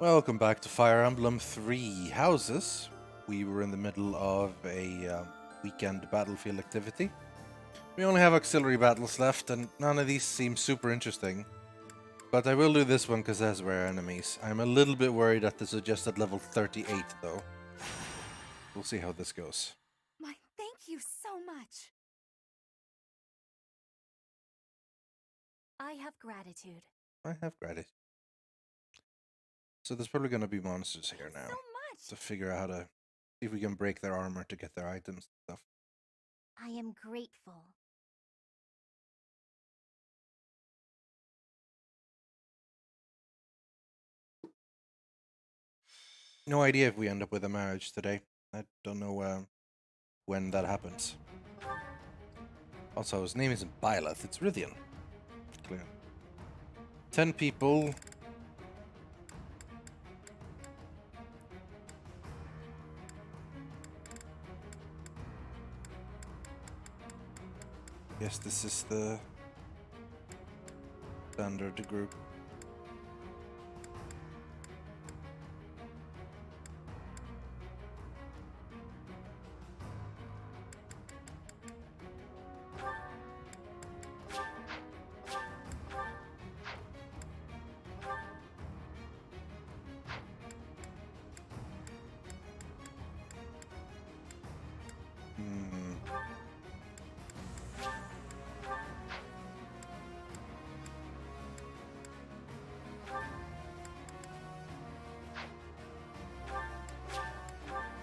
Welcome back to Fire Emblem 3 Houses. We were in the middle of a weekend battlefield activity. We only have auxiliary battles left, and none of these seem super interesting. But I will do this one because it has rare enemies. I'm a little bit worried at the suggested level 38, though. We'll see how this goes. My thank you so much. I have gratitude. I have gratitude. So there's probably going to be monsters here Thanks now so much. to figure out how to see if we can break their armor to get their items and stuff. I am grateful. No idea if we end up with a marriage today. I don't know when that happens. Also, his name isn't Byleth, it's Rythian. Clear. 10 people. Guess this is the standard group.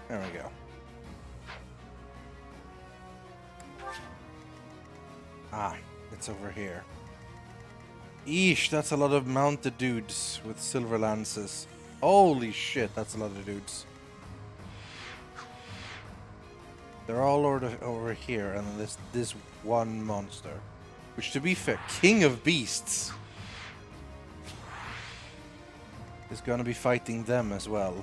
There we go. Ah, it's over here. Eesh, that's a lot of mounted dudes with silver lances. Holy shit, that's a lot of dudes. They're all over here, and then this one monster. Which, to be fair, King of Beasts is gonna be fighting them as well.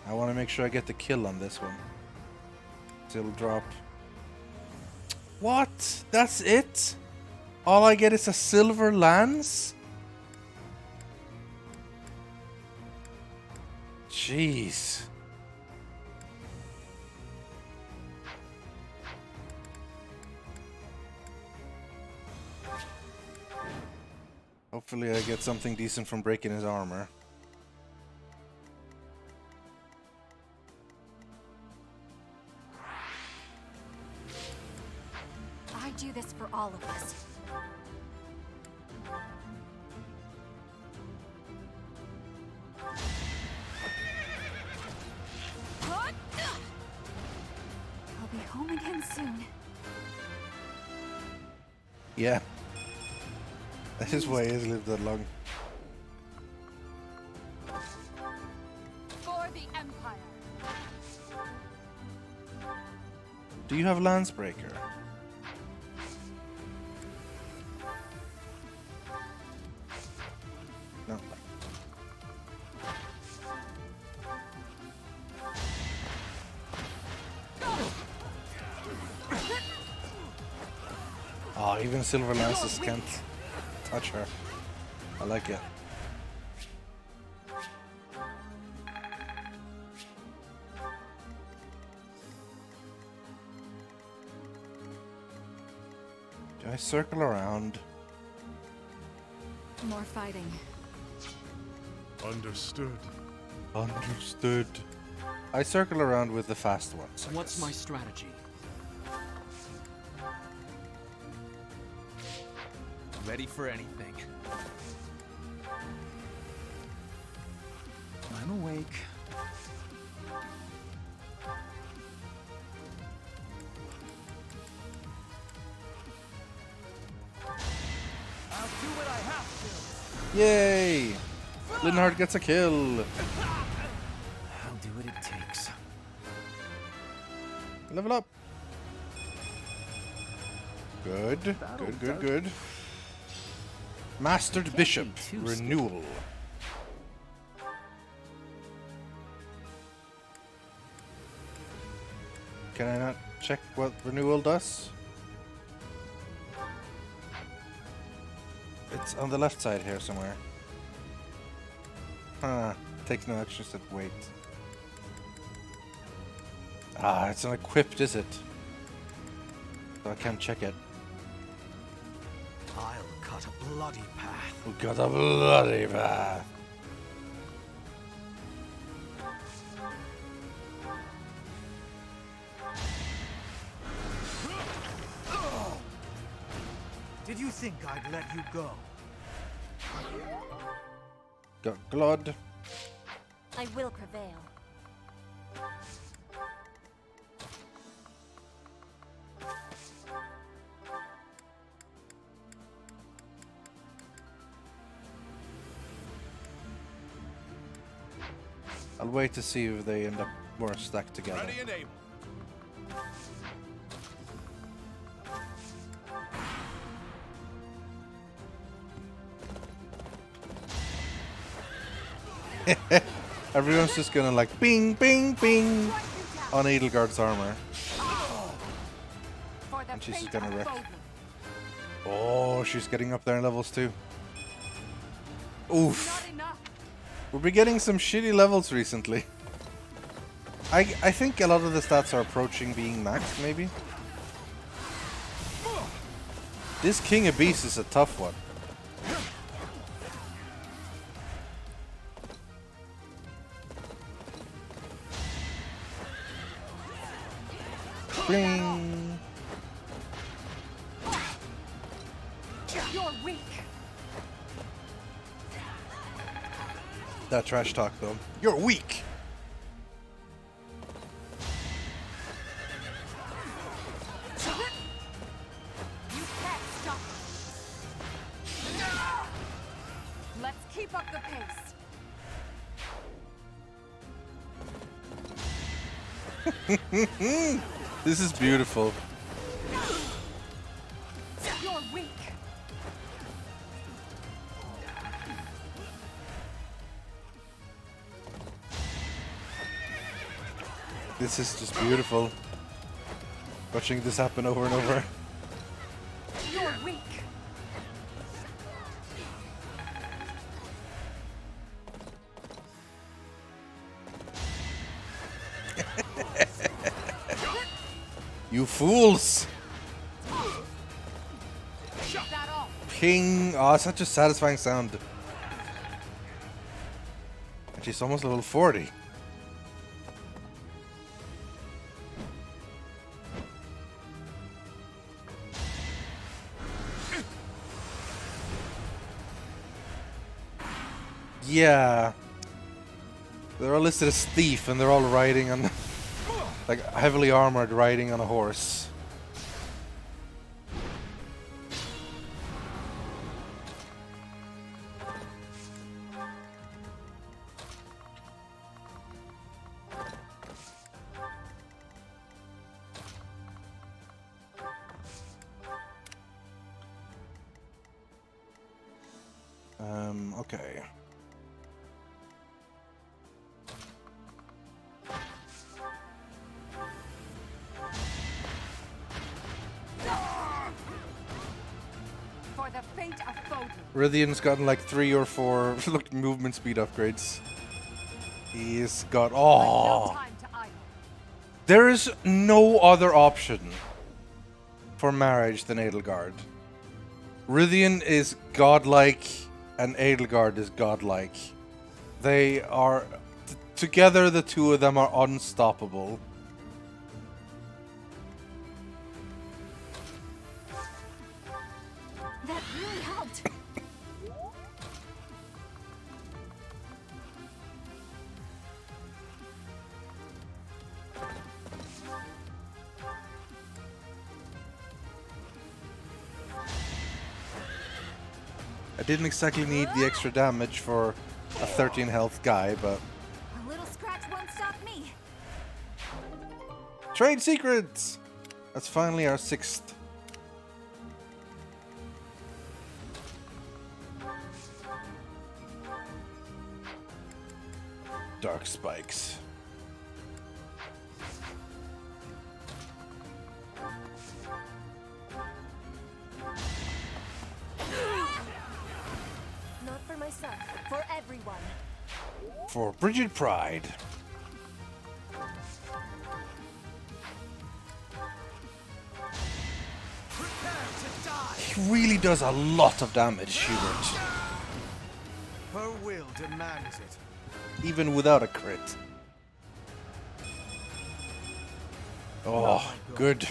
I want to make sure I get the kill on this one. Still drop. What? That's it? All I get is a silver lance? Jeez. Hopefully I get something decent from breaking his armor. I do this for all of us. I'll be home again soon. Yeah. That is why he has lived that long. For the Empire. Do you have Lancebreaker? No. Oh, even silver lances can't touch her. I like it. Do I circle around? More fighting. Understood. Understood. I circle around with the fast ones. I What's guess. my strategy? Ready for anything. I'm awake. I'll do what I have to. Yay! Linhardt gets a kill. I'll do what it takes. Level up. Good. Good. Mastered Can't Bishop. be too Renewal. Can I not check what renewal does? It's on the left side here somewhere. Huh. Take no action, just wait. Ah, it's not equipped, is it? So I can't check it. I'll cut a bloody path. We got a bloody path. Did you think I'd let you go? Got blood. I will prevail. I'll wait to see if they end up more stacked together. Ready and able. Everyone's just gonna like bing, bing, bing on Edelgard's armor. For the And she's just fate gonna of wreck. Bodhi. Oh, she's getting up there in levels too. Oof. Not enough. We'll be getting some shitty levels recently. I think a lot of the stats are approaching being maxed, maybe. This King of Beasts is a tough one. Bing. You're weak. That trash talk though. You're weak. You can't stop. Let's keep up the pace. This is beautiful. You're weak. This is just beautiful. Watching this happen over and over. You're weak. You fools! That all. Ping! Oh, such a satisfying sound. And she's almost level 40. Yeah. They're all listed as thief and they're all riding on like heavily armored riding on a horse. Okay. For the fate of Bodhi. Rythian's gotten like 3 or 4 look movement speed upgrades. He's got No oh. time to idle. There is no other option for marriage than Edelgard. Rythian is godlike and Edelgard is godlike. They are together, the two of them are unstoppable. That really helped. I didn't exactly need the extra damage for a 13 health guy, but A little scratch won't stop me. trade secrets! That's finally our 6th. Dark spikes. everyone. For Bridget Pride. Prepare to die! He really does a lot of damage, Hubert. Her will demands it. Even without a crit. Oh, good.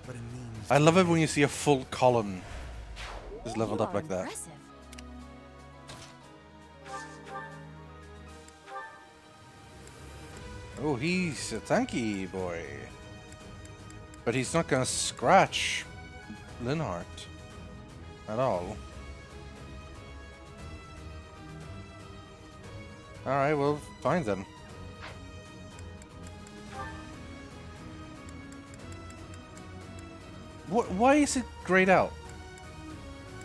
But it means I love it when you see a full column just leveled You up are like that. impressive. Oh, he's a tanky boy. But he's not gonna scratch Linhardt at all. Alright, well, fine then. Why is it grayed out?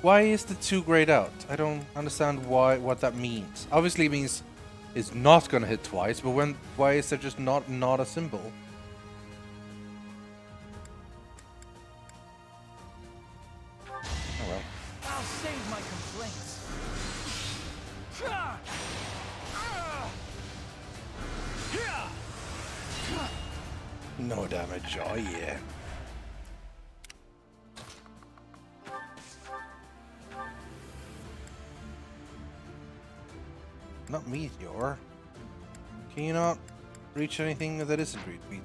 Why is the 2 grayed out? I don't understand what that means. Obviously it means it's not gonna hit twice, but why is there just not a symbol? Oh well. I'll save my complaints. No damage, oh yeah. Not Meteor. Can you not reach anything that isn't Meteor?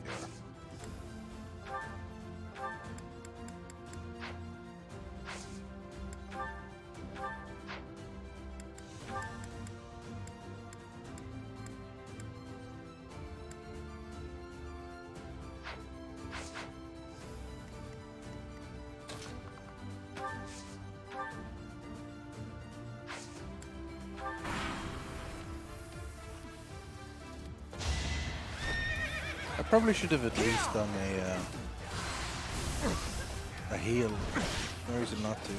I probably should have at least done a heal. No reason not to.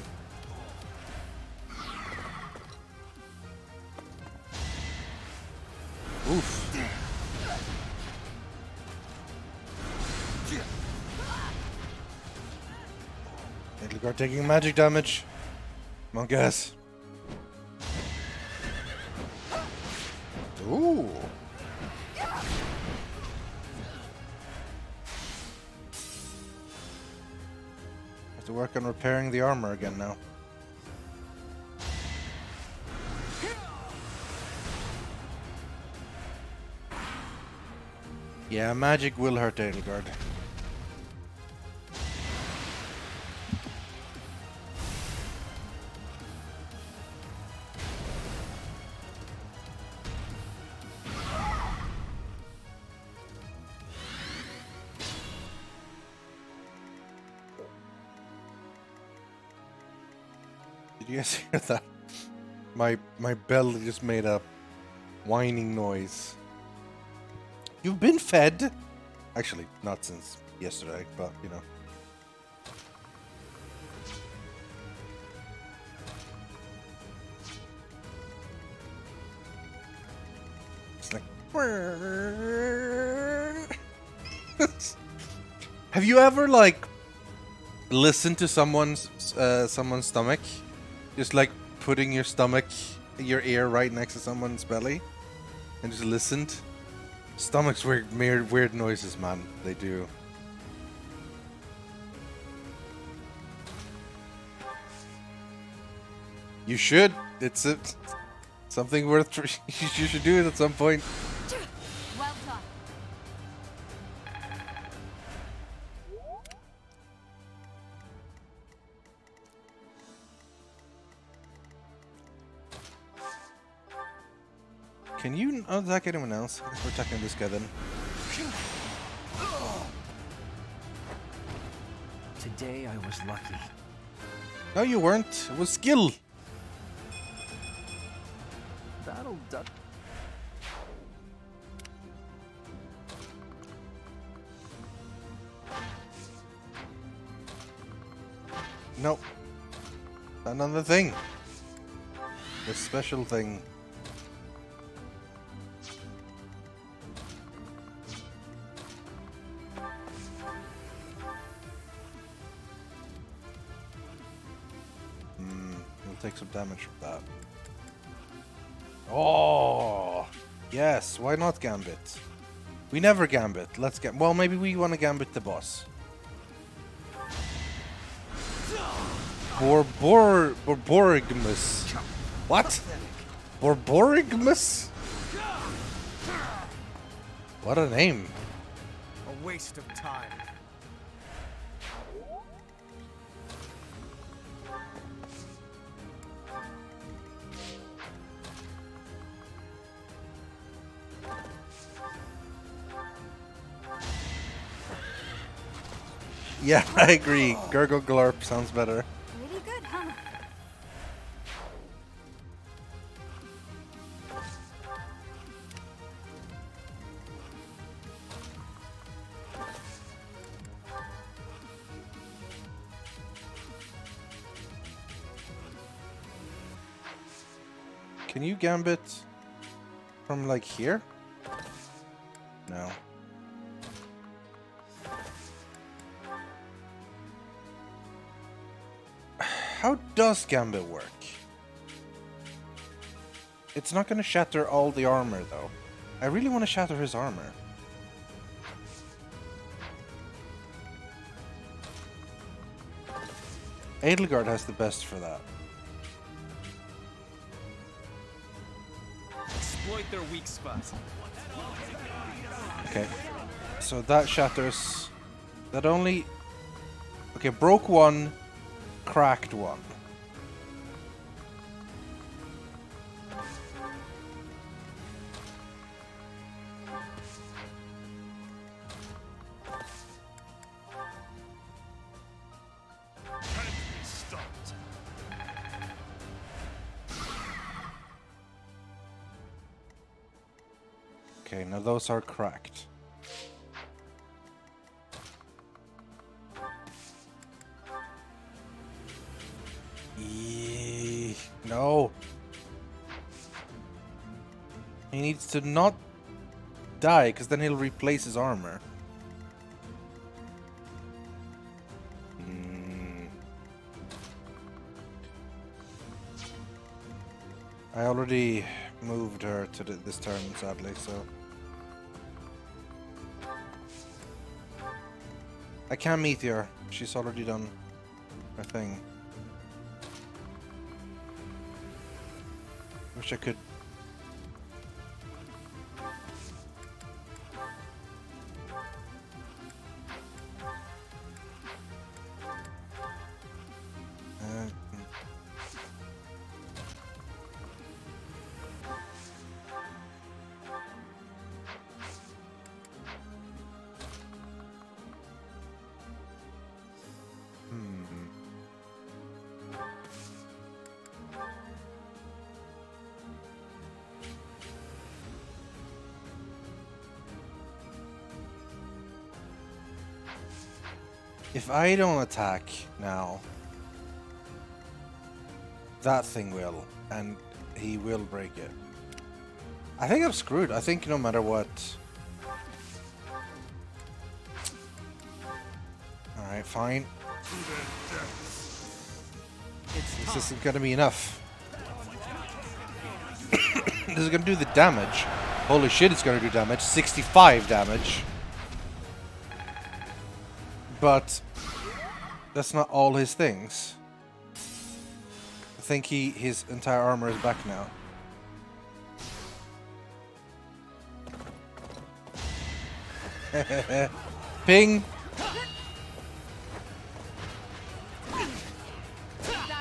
Oof. Edelgard taking magic damage. Come on, guys. Ooh. Have to work on repairing the armor again now. Yeah, magic will hurt Edelgard. Did you guys hear that? My bell just made a whining noise. You've been fed? Actually, not since yesterday, but you know. It's like. Have you ever like listened to someone's stomach? Just like putting your your ear right next to someone's belly, and just listened. Stomachs weird noises, man. They do. You should. It's something worth. You should do it at some point. Well done. Can you attack anyone else? I guess we're attacking this guy then. Today I was lucky. No, you weren't. It was skill. That'll duck. Nope. Another thing. The special thing. We'll take some damage from that. Oh, yes. Why not Gambit? We never Gambit. Let's get. Well, maybe we want to Gambit the boss. Borborigmus. What? Borborigmus? What a name. A waste of time. Yeah, I agree. Gurgle Glurp sounds better. Pretty good, huh? Can you Gambit from like here? No. How does Gambit work? It's not gonna shatter all the armor though. I really want to shatter his armor. Edelgard has the best for that. Exploit their weak spots. Okay. So that shatters. That only. Okay, broke one, cracked one. Okay, now those are cracked. No. He needs to not die, because then he'll replace his armor. I already moved her to this turn, sadly, so... I can't Meteor. She's already done her thing. Wish I could... If I don't attack now, that thing will, and he will break it. I think I'm screwed. I think no matter what... Alright, fine. This isn't gonna be enough. This is gonna do the damage. Holy shit, it's gonna do damage. 65 damage. But that's not all his things. I think his entire armor is back now. Ping.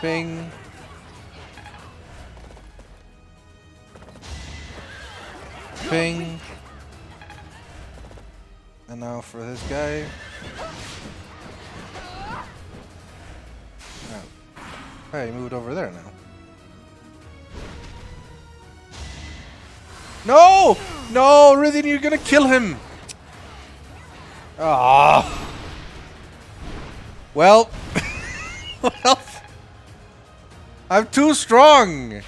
Ping. Ping. And now for this guy. Oh. Hey, he moved over there now. No! No, Rythian, you're gonna kill him! Ah. Well. Well. I'm too strong!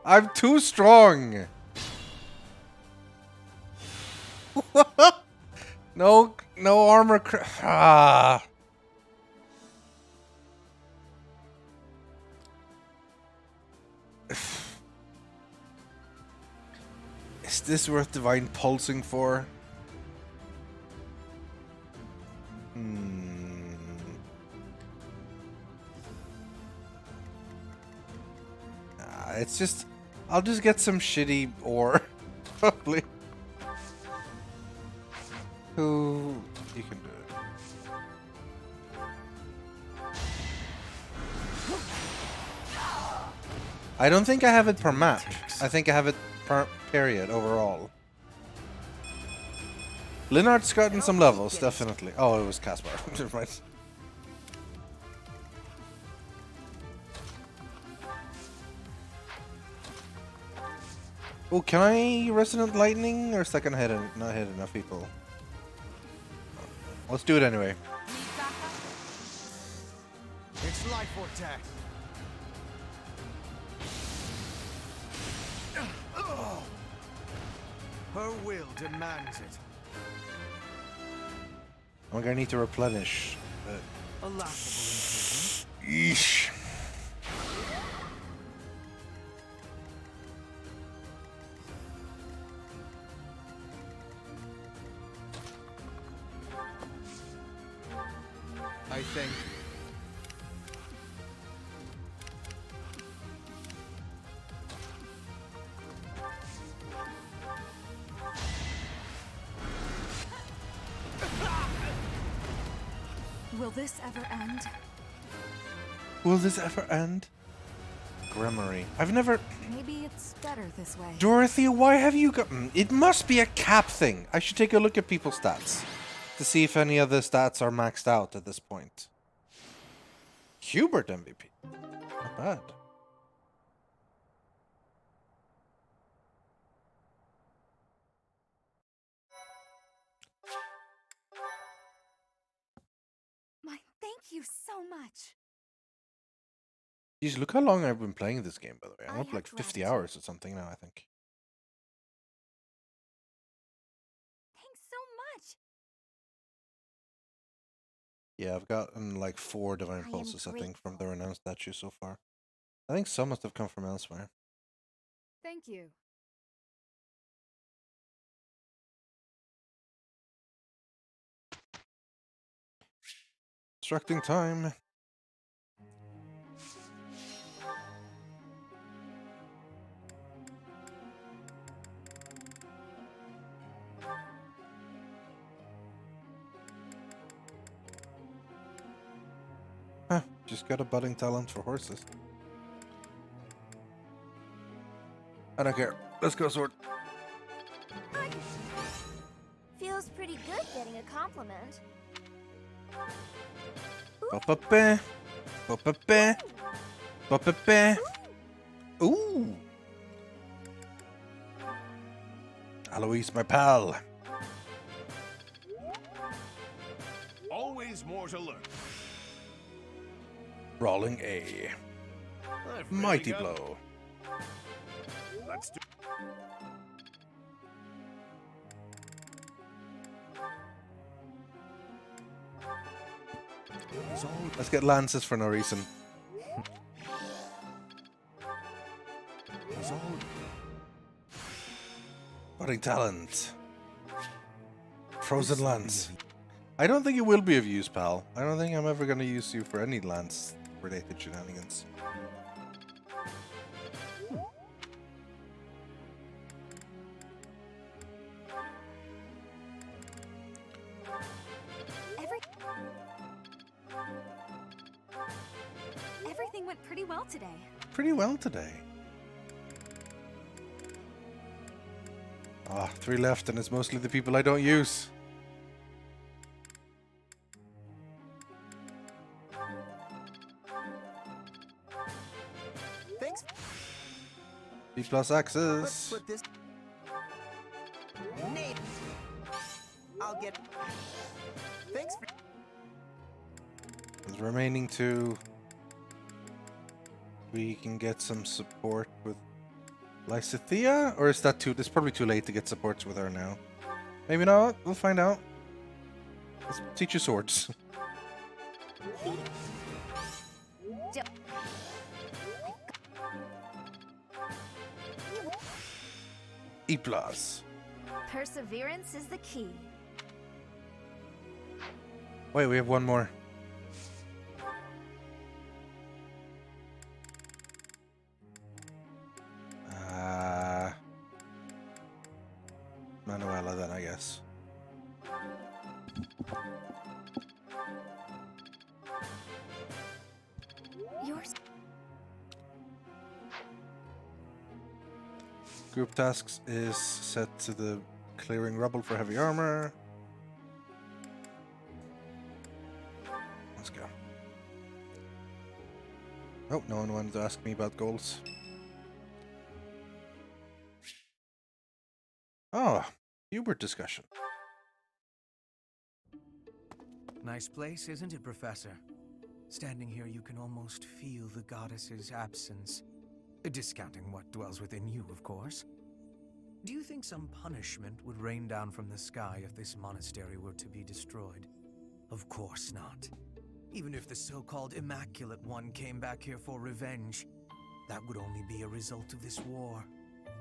I'm too strong! No armor ah. this worth divine pulsing for? It's just... I'll just get some shitty ore. Probably. Who... You can do it. I don't think I have it per map. I think I have it per period overall. Linard's gotten some levels, definitely. Oh, it was Caspar. Never mind. Oh, can I Resonant Lightning? Or is that gonna not hit enough people? Let's do it anyway. It's life or death. Her will demands it. I'm gonna need to replenish. A laughable improvement. Yeesh. I think. Will this ever end? Will this ever end? Grammary. I've never... Maybe it's better this way. Dorothy, why have you got... It must be a cap thing. I should take a look at people's stats to see if any of the stats are maxed out at this point. Hubert MVP. Not bad. Thank you so much. Jeez, look how long I've been playing this game, by the way. I'm I up like have 50 gratitude. hours or something now, I think. Thanks so much. Yeah, I've gotten like 4 Divine I am Pulses, I think, from the grateful. renowned statue so far. I think some must have come from elsewhere. Thank you. Distracting time. Huh, just got a budding talent for horses. I don't care. Let's go, sword. Feels pretty good getting a compliment. Ba-ba-ba. Ba-ba-ba. Ba-ba-ba. Ooh. Alois, my pal. Always more to learn. Rolling A. I've really Mighty got- blow. Let's do. Let's get lances for no reason. Budding talent. Frozen lance. I don't think it will be of use, pal. I don't think I'm ever going to use you for any lance-related shenanigans. Everything went pretty well today. Pretty well today. Ah, 3 left, and it's mostly the people I don't use. Thanks. B plus axes. Put this. Nate. I'll get. Thanks for. The remaining 2. We can get some support with Lysithea? Or is that too... It's probably too late to get supports with her now. Maybe not. We'll find out. Let's teach you swords. E plus. Perseverance is the key. Wait, we have one more. Manuela then, I guess. Yours. Group tasks is set to the clearing rubble for heavy armor. Let's go. Oh, no one wanted to ask me about goals. Oh, Hubert discussion. Nice place, isn't it, Professor? Standing here, you can almost feel the goddess's absence. Discounting what dwells within you, of course. Do you think some punishment would rain down from the sky if this monastery were to be destroyed? Of course not. Even if the so-called Immaculate One came back here for revenge, that would only be a result of this war,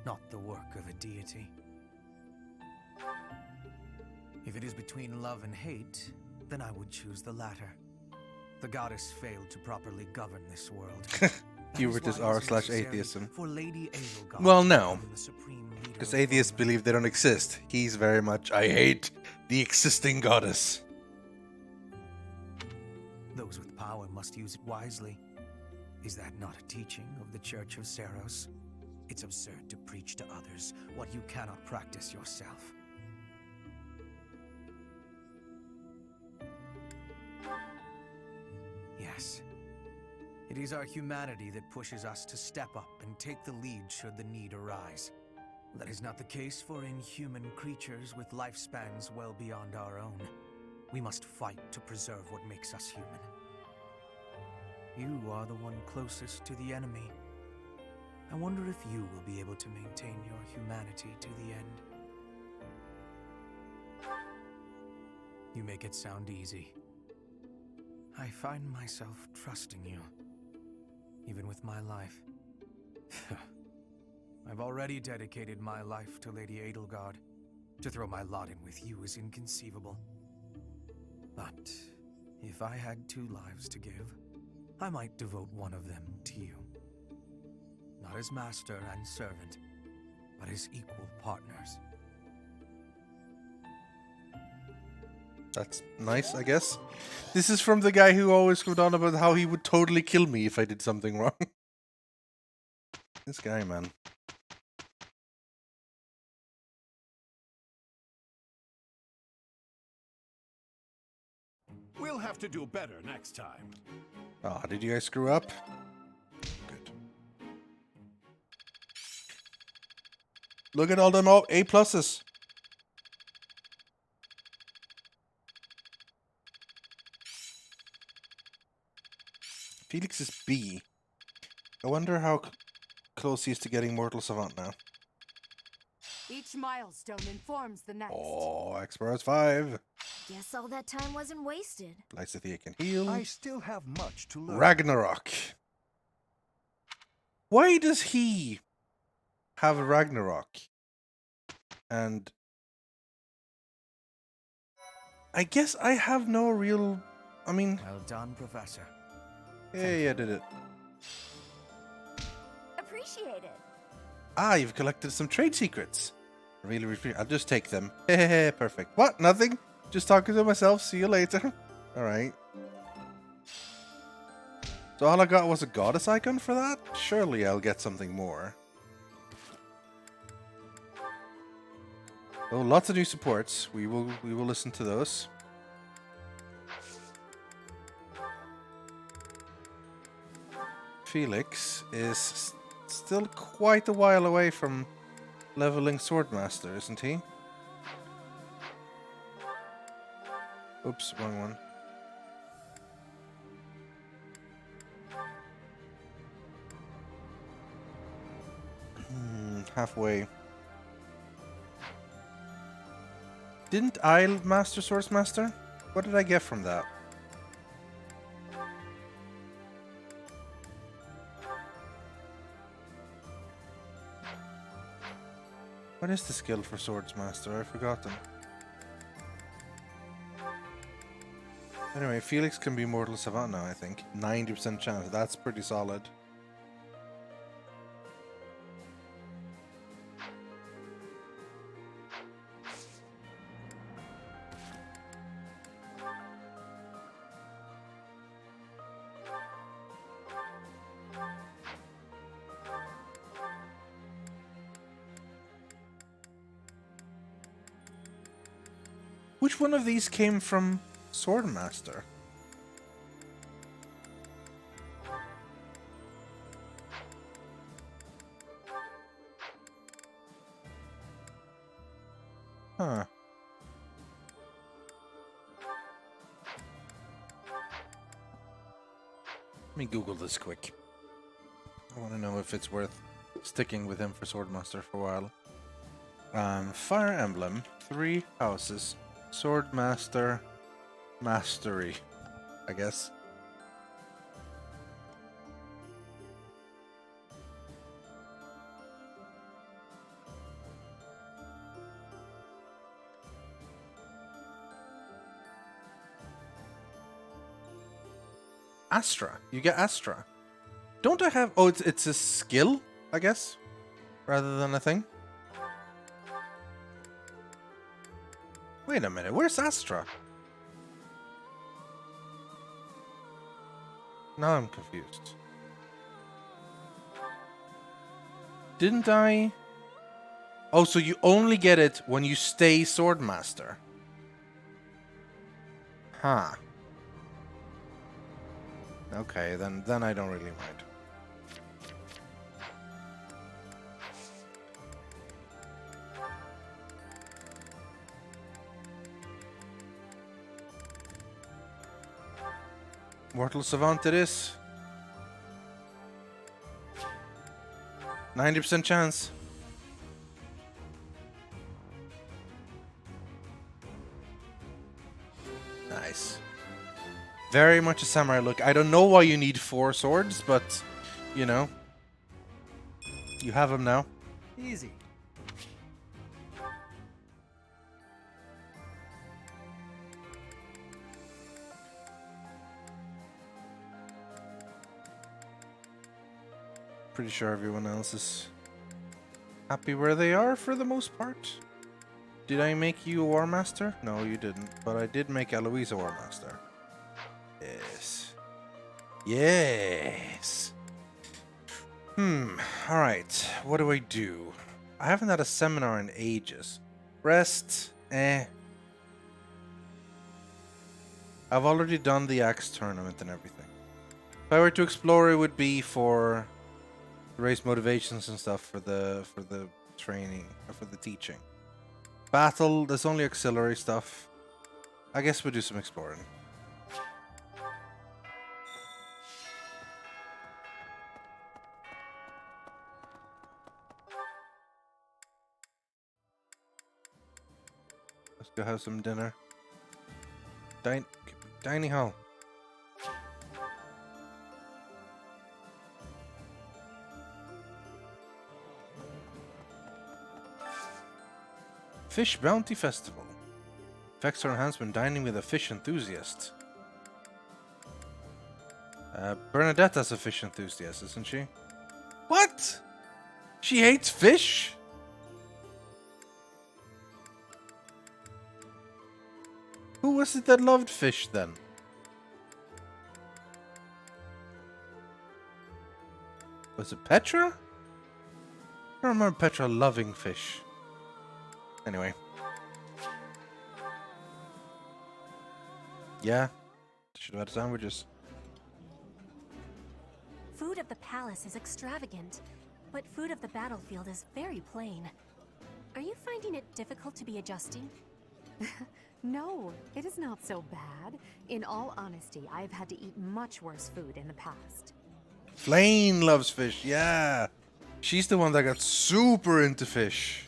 not the work of a deity. If it is between love and hate, then I would choose the latter. The goddess failed to properly govern this world. Hubert is r/atheism. For Lady Edelgard Well, to no. become the supreme leader Because of atheists Orlando. believe they don't exist. He's very much, I hate the existing goddess. Those with power must use it wisely. Is that not a teaching of the Church of Seros? It's absurd to preach to others what you cannot practice yourself. Yes. It is our humanity that pushes us to step up and take the lead should the need arise. That is not the case for inhuman creatures with lifespans well beyond our own. We must fight to preserve what makes us human. You are the one closest to the enemy. I wonder if you will be able to maintain your humanity to the end. You make it sound easy. I find myself trusting you, even with my life. I've already dedicated my life to Lady Edelgard. To throw my lot in with you is inconceivable. But if I had 2 lives to give, I might devote one of them to you. Not as master and servant, but as equal partners. That's nice, I guess. This is from the guy who always went on about how he would totally kill me if I did something wrong. This guy, man. We'll have to do better next time. Ah, did you guys screw up? Good. Look at all them A pluses. Felix is B. I wonder how close he is to getting Mortal Savant now. Each milestone informs the next. Oh, X-Bars 5. Guess all that time wasn't wasted. Lysithea can heal. I still have much to learn. Ragnarok. Why does he have a Ragnarok? And I guess I have no real... I mean... Well done, Professor. Hey, I did it. Appreciate it. Ah, you've collected some trade secrets. Really, I'll just take them. Hehehe, perfect. What? Nothing? Just talking to myself. See you later. Alright. So all I got was a goddess icon for that? Surely I'll get something more. Oh, lots of new supports. We will listen to those. Felix is still quite a while away from leveling Swordmaster, isn't he? Oops, wrong one. Halfway. Didn't I master Swordsmaster? What did I get from that? What is the skill for Swordsmaster? I've forgotten. Anyway, Felix can be Mortal Savant now, I think. 90% chance. That's pretty solid. Which one of these came from Swordmaster? Huh. Let me Google this quick. I want to know if it's worth sticking with him for Swordmaster for a while. Fire Emblem, 3 houses, Swordmaster, Mastery, I guess. Astra. You get Astra. Don't I have... Oh, it's a skill, I guess, rather than a thing. Wait a minute, where's Astra? Now I'm confused. Didn't I... Oh, so you only get it when you stay Swordmaster. Huh. Okay, then I don't really mind. Mortal Savant it is. 90% chance. Nice. Very much a samurai look. I don't know why you need 4 swords, but, you know. You have them now. Easy. Pretty sure everyone else is happy where they are for the most part. Did I make you a War Master? No, you didn't. But I did make Eloise a War Master. Yes. Yes. Alright. What do I do? I haven't had a seminar in ages. Rest. I've already done the Axe tournament and everything. If I were to explore, it would be for raise motivations and stuff for the training or for the teaching. Battle, there's only auxiliary stuff. I guess we'll do some exploring. Let's go have some dinner. Dining hall. Fish Bounty Festival. Effects are enhanced when dining with a fish enthusiast. Bernadetta's a fish enthusiast, isn't she? What? She hates fish? Who was it that loved fish then? Was it Petra? I don't remember Petra loving fish. Anyway. Yeah. Should have had sandwiches. Food of the palace is extravagant, but food of the battlefield is very plain. Are you finding it difficult to be adjusting? No, it is not so bad. In all honesty, I've had to eat much worse food in the past. Flane loves fish, yeah. She's the one that got super into fish.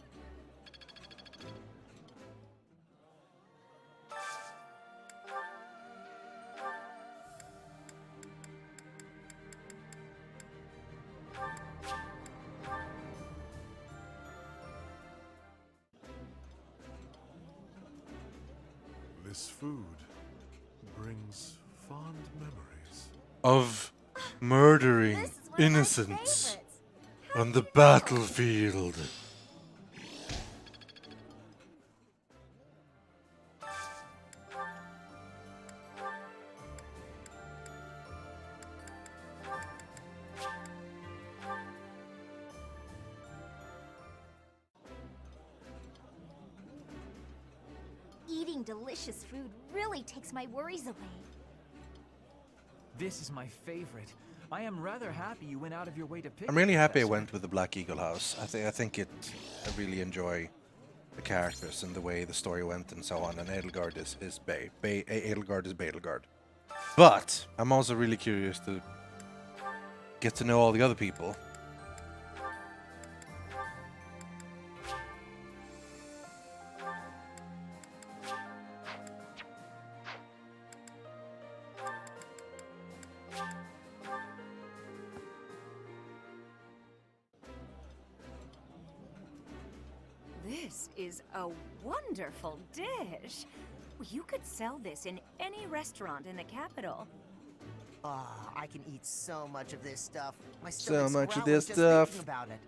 This food brings fond memories. Of murdering This is one of my innocents favorites. How on did the you know? battlefield. Eating delicious food really takes my worries away. This is my favorite. I am rather happy you went out of your way to pick I'm really happy I Professor. went with the Black Eagle House. I think I really enjoy the characters and the way the story went and so on. And Edelgard is Edelgard is Bedelgard. But I'm also really curious to get to know all the other people. This is a wonderful dish. You could sell this in any restaurant in the capital. Ah, I can eat so much of this stuff. My So stomach's much of growling this just stuff. thinking about it.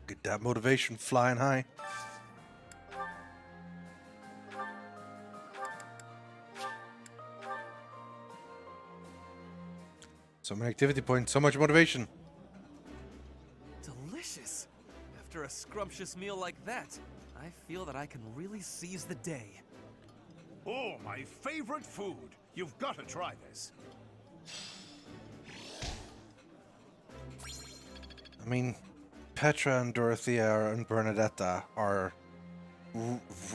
Get that motivation flying high. So many activity points, so much motivation. Delicious. After a scrumptious meal like that, I feel that I can really seize the day. Oh, my favorite food. You've got to try this. I mean, Petra and Dorothea and Bernadetta are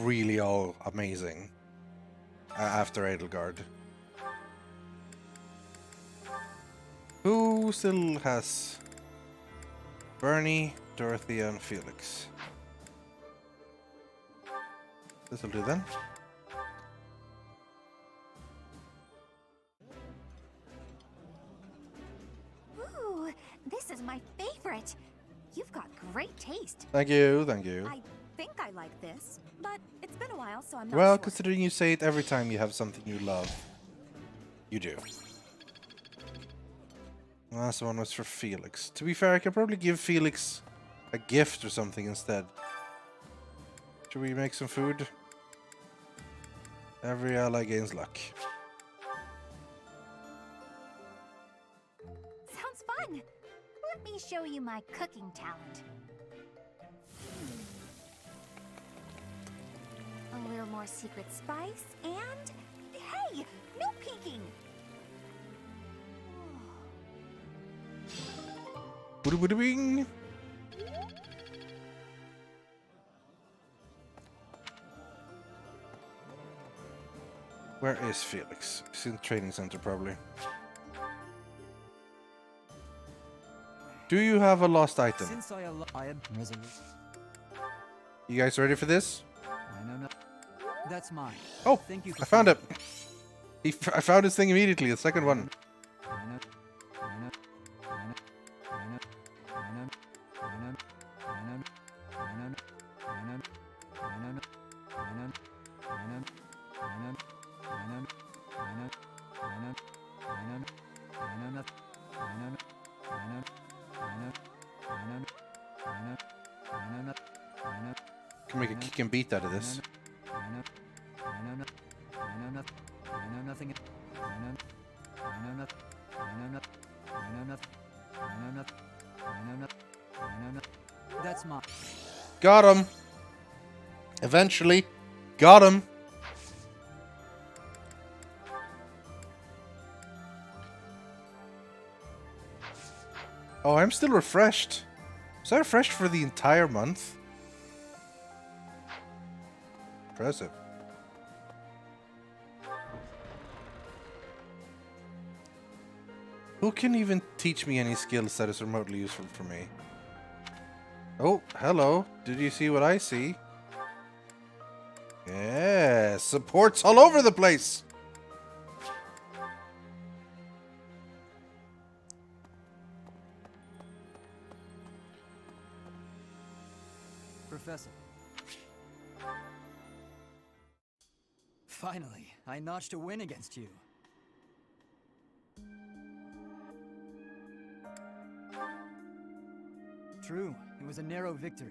really all amazing after Edelgard. Who still has Bernie, Dorothea, and Felix? This'll do then. Ooh, this is my favorite. You've got great taste. Thank you, thank you. I think I like this, but it's been a while, so I'm not Well, sure. considering you say it every time you have something you love, you do. Last one was for Felix. To be fair, I could probably give Felix a gift or something instead. Should we make some food? Every ally gains luck. Sounds fun. Let me show you my cooking talent. A little more secret spice, and hey, no peeking. Booty booty bing! Where is Felix? He's in the training center, probably. Do you have a lost item? Since I am resolute. You guys ready for this? I know not. That's mine. Oh, Thank you for I found it. finding I found his thing immediately, the second one. Can make a kick and beat out of this. That's mine. Got him. Eventually, got him. Oh, I'm still refreshed. Was I refreshed for the entire month? Impressive. Who can even teach me any skills that is remotely useful for me? Oh, hello. Did you see what I see? Yeah, supports all over the place. Professor. Finally, I notched a win against you. True, it was a narrow victory.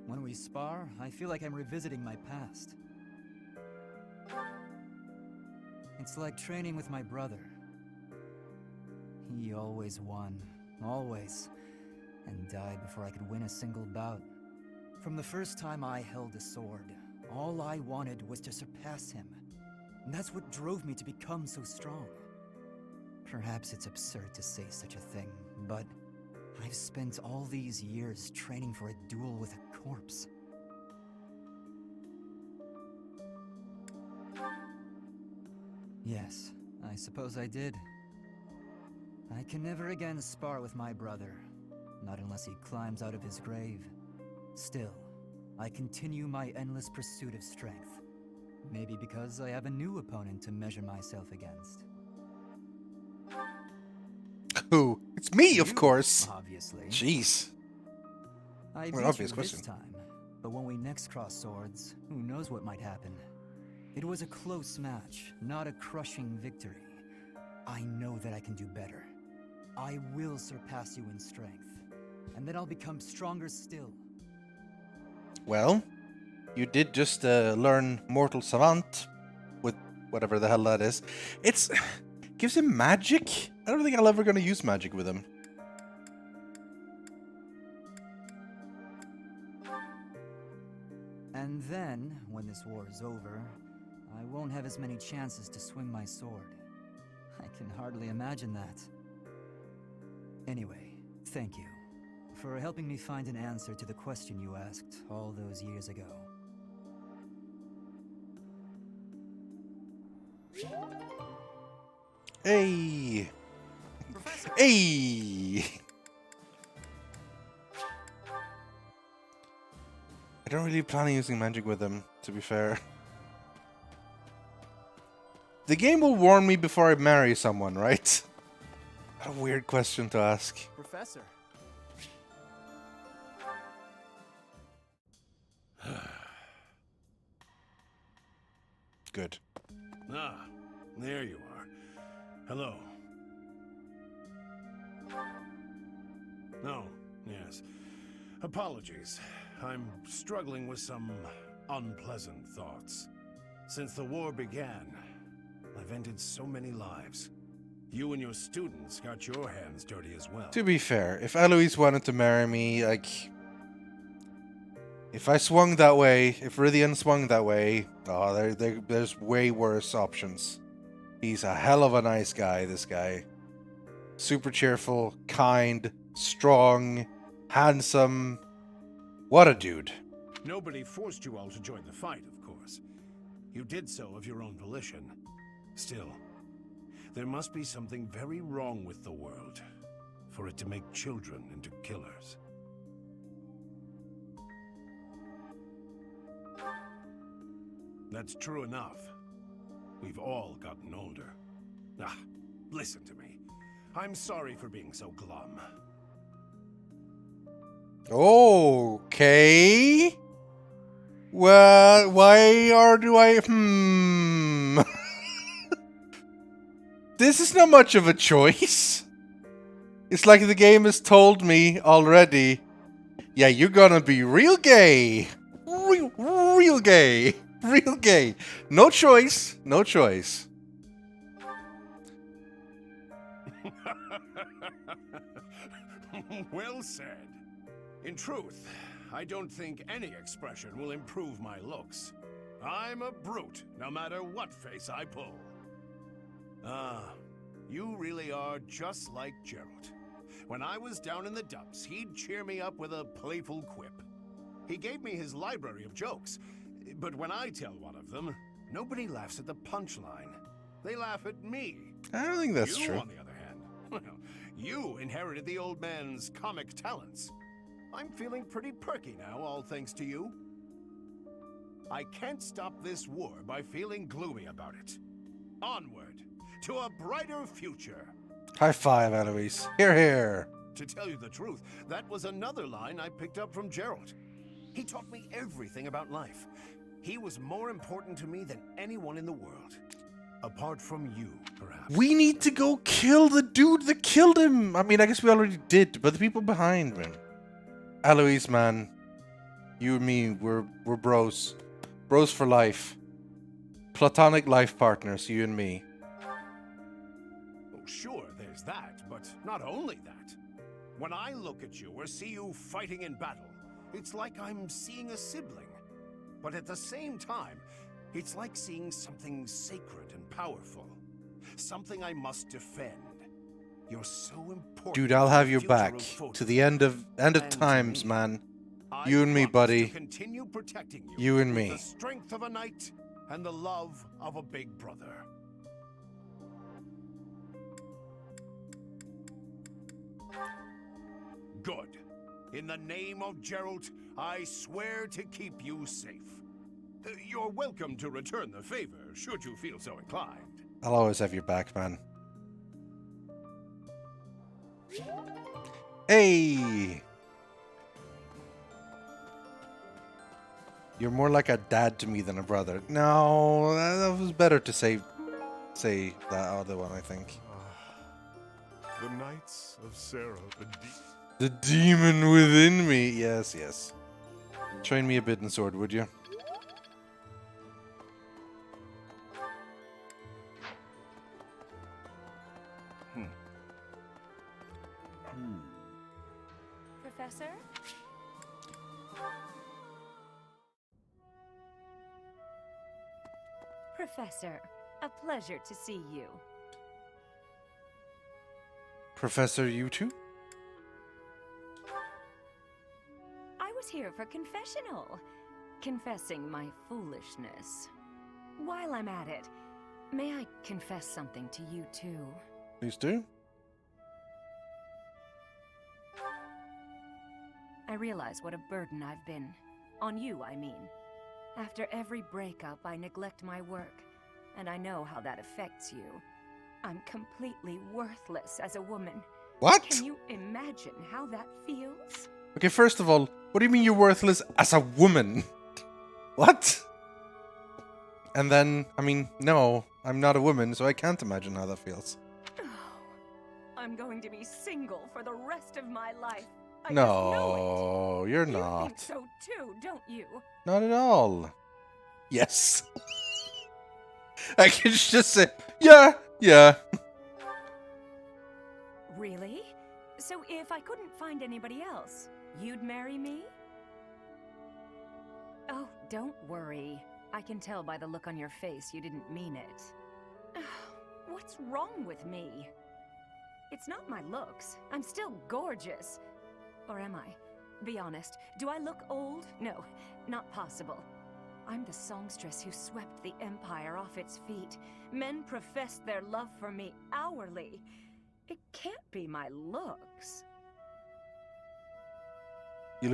When we spar, I feel like I'm revisiting my past. It's like training with my brother. He always won, always, and died before I could win a single bout. From the first time I held a sword, all I wanted was to surpass him. And that's what drove me to become so strong. Perhaps it's absurd to say such a thing, but I've spent all these years training for a duel with a corpse. Yes, I suppose I did. I can never again spar with my brother, not unless he climbs out of his grave. Still, I continue my endless pursuit of strength. Maybe because I have a new opponent to measure myself against. Who? It's me, of You, course. Obviously. Jeez. I An beat obvious you question. this time, but when we next cross swords, who knows what might happen. It was a close match, not a crushing victory. I know that I can do better. I will surpass you in strength, and then I'll become stronger still. Well, you did just learn Mortal Savant with whatever the hell that is. It's gives him magic. I don't think I'll ever gonna use magic with him. And then, when this war is over, I won't have as many chances to swing my sword. I can hardly imagine that. Anyway, thank you for helping me find an answer to the question you asked all those years ago. Hey! Professor! Hey! I don't really plan on using magic with him, to be fair. The game will warn me before I marry someone, right? What a weird question to ask. Professor! Good. Ah, there you are. Hello. Oh, yes. Apologies. I'm struggling with some unpleasant thoughts. Since the war began, I've ended so many lives. You and your students got your hands dirty as well. To be fair, if Eloise wanted to marry me, like... If I swung that way, if Rythian swung that way, oh, there's way worse options. He's a hell of a nice guy, this guy. Super cheerful, kind, strong, handsome. What a dude. Nobody forced you all to join the fight, of course. You did so of your own volition. Still, there must be something very wrong with the world for it to make children into killers. That's true enough. We've all gotten older. Ah, listen to me. I'm sorry for being so glum. Okay. Well, do I... This is not much of a choice. It's like the game has told me already. Yeah, you're gonna be real gay. Real gay. Real gay. No choice. No choice. Well said. In truth, I don't think any expression will improve my looks. I'm a brute, no matter what face I pull. Ah, you really are just like Gerald. When I was down in the dumps, he'd cheer me up with a playful quip. He gave me his library of jokes, but when I tell one of them, nobody laughs at the punchline. They laugh at me. I don't think that's you, true. on the other hand, well, you inherited the old man's comic talents. I'm feeling pretty perky now, all thanks to you. I can't stop this war by feeling gloomy about it. Onward, to a brighter future. High five, Eloise. Here, here. To tell you the truth, that was another line I picked up from Gerald. He taught me everything about life. He was more important to me than anyone in the world. Apart from you, perhaps. We need to go kill the dude that killed him. I mean, I guess we already did, but the people behind him. Eloise, man. You and me, we're bros. Bros for life. Platonic life partners, you and me. Oh, sure, there's that, but not only that. When I look at you or see you fighting in battle, it's like I'm seeing a sibling. But at the same time, it's like seeing something sacred and powerful. Something I must defend. You're so important. Dude, I'll have your to the future back of Photon. to the end of And to times, me. man. I You and me, promise buddy. to continue protecting you. You and with me. the strength of a knight and the love of a big brother. Good. In the name of Geralt, I swear to keep you safe. You're welcome to return the favor, should you feel so inclined. I'll always have your back, man. Hey! You're more like a dad to me than a brother. No, that was better to say that other one, I think. The Knights of Sarah, The demon within me. Yes, yes. Train me a bitten sword, would you? Professor? Professor, a pleasure to see you. Professor, you too? I was here for confessional, confessing my foolishness. While I'm at it, may I confess something to you too? Please do. I realize what a burden I've been. On you, I mean. After every breakup, I neglect my work, and I know how that affects you. I'm completely worthless as a woman. What? Can you imagine how that feels? Okay, first of all, what do you mean you're worthless as a woman? What? And then, I mean, no, I'm not a woman, so I can't imagine how that feels. Oh, I'm going to be single for the rest of my life. I just know No, you're it. You not. think so too, don't you? Not at all. Yes. I can just say, yeah, yeah. Really? So if I couldn't find anybody else, you'd marry me? Oh, don't worry. I can tell by the look on your face you didn't mean it. What's wrong with me? It's not my looks. I'm still gorgeous. Or am I? Be honest, do I look old? No, not possible. I'm the songstress who swept the Empire off its feet. Men professed their love for me hourly. It can't be my looks. You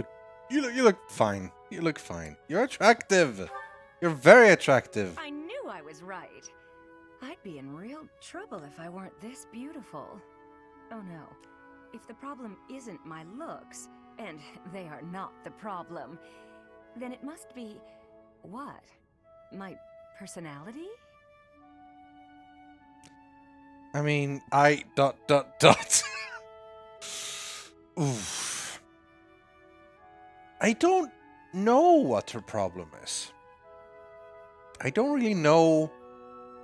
look fine. You look fine. You're attractive. You're very attractive. I knew I was right. I'd be in real trouble if I weren't this beautiful. Oh no. If the problem isn't my looks, and they are not the problem, then it must be... what? My personality? I mean, Oof. I don't know what her problem is. I don't really know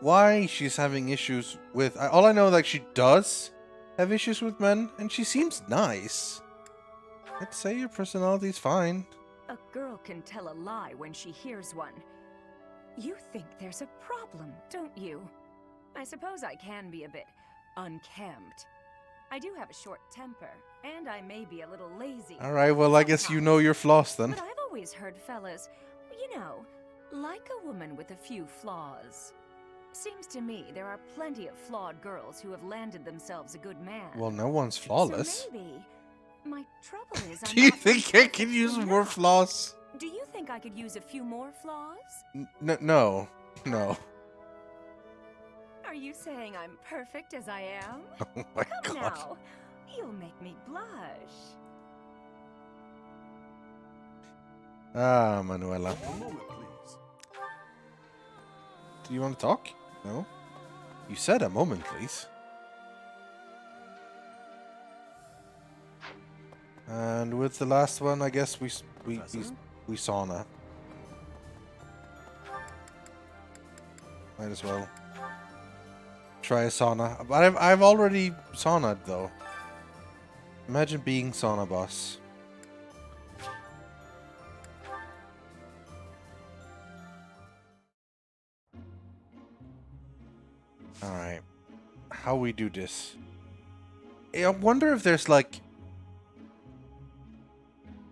why she's having issues with... all I know is, like, she does have issues with men, and she seems nice. I'd say your personality's fine. A girl can tell a lie when she hears one. You think there's a problem, don't you? I suppose I can be a bit unkempt. I do have a short temper, and I may be a little lazy. Alright, well, I guess you know your flaws then. But I've always heard fellas, you know, like a woman with a few flaws. Seems to me there are plenty of flawed girls who have landed themselves a good man. Well, no one's flawless. So maybe my trouble is I'm Do you not think I can use enough. more flaws? Do you think I could use a few more flaws? No. Are you saying I'm perfect as I am? Oh my Come god. now, you'll make me blush. Ah, Manuela. A moment, please. Do you want to talk? No? You said a moment, please. And with the last one, I guess we sauna. Might as well try a sauna. But I've already saunaed though. Imagine being sauna boss. All right, how we do this? I wonder if there's like.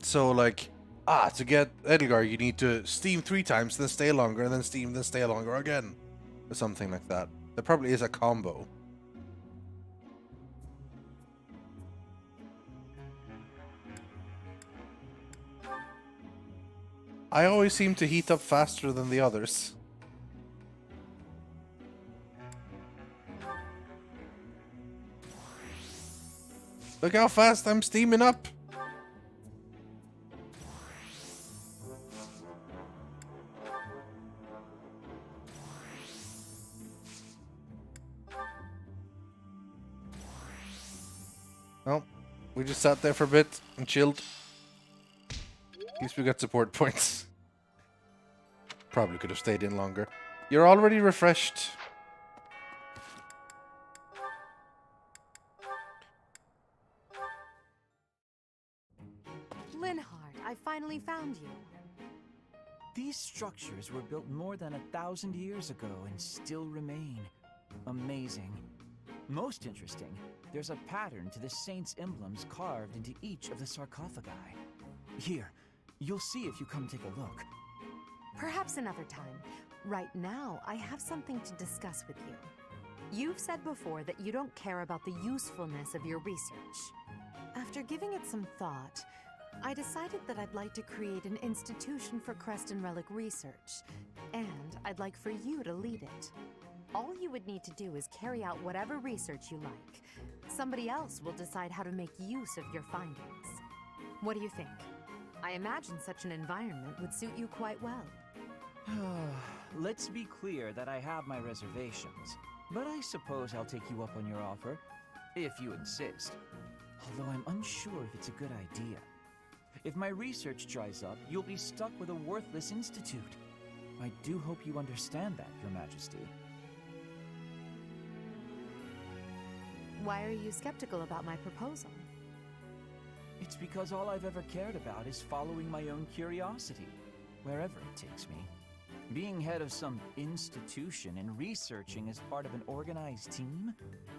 So, like, to get Edgar, you need to steam 3 times, then stay longer, and then steam, then stay longer again. Or something like that. There probably is a combo. I always seem to heat up faster than the others. Look how fast I'm steaming up! Well, we just sat there for a bit and chilled. At least we got support points. Probably could have stayed in longer. You're already refreshed. Linhardt, I finally found you. These structures were built more than 1,000 years ago and still remain. Amazing. Most interesting, there's a pattern to the saint's emblems carved into each of the sarcophagi. Here, you'll see if you come take a look. Perhaps another time. Right now, I have something to discuss with you. You've said before that you don't care about the usefulness of your research. After giving it some thought, I decided that I'd like to create an institution for crest and relic research, and I'd like for you to lead it. All you would need to do is carry out whatever research you like. Somebody else will decide how to make use of your findings. What do you think? I imagine such an environment would suit you quite well. Let's be clear that I have my reservations, but I suppose I'll take you up on your offer, if you insist. Although I'm unsure if it's a good idea. If my research dries up, you'll be stuck with a worthless institute. I do hope you understand that, Your Majesty. Why are you skeptical about my proposal? It's because all I've ever cared about is following my own curiosity, wherever it takes me. Being head of some institution and researching as part of an organized team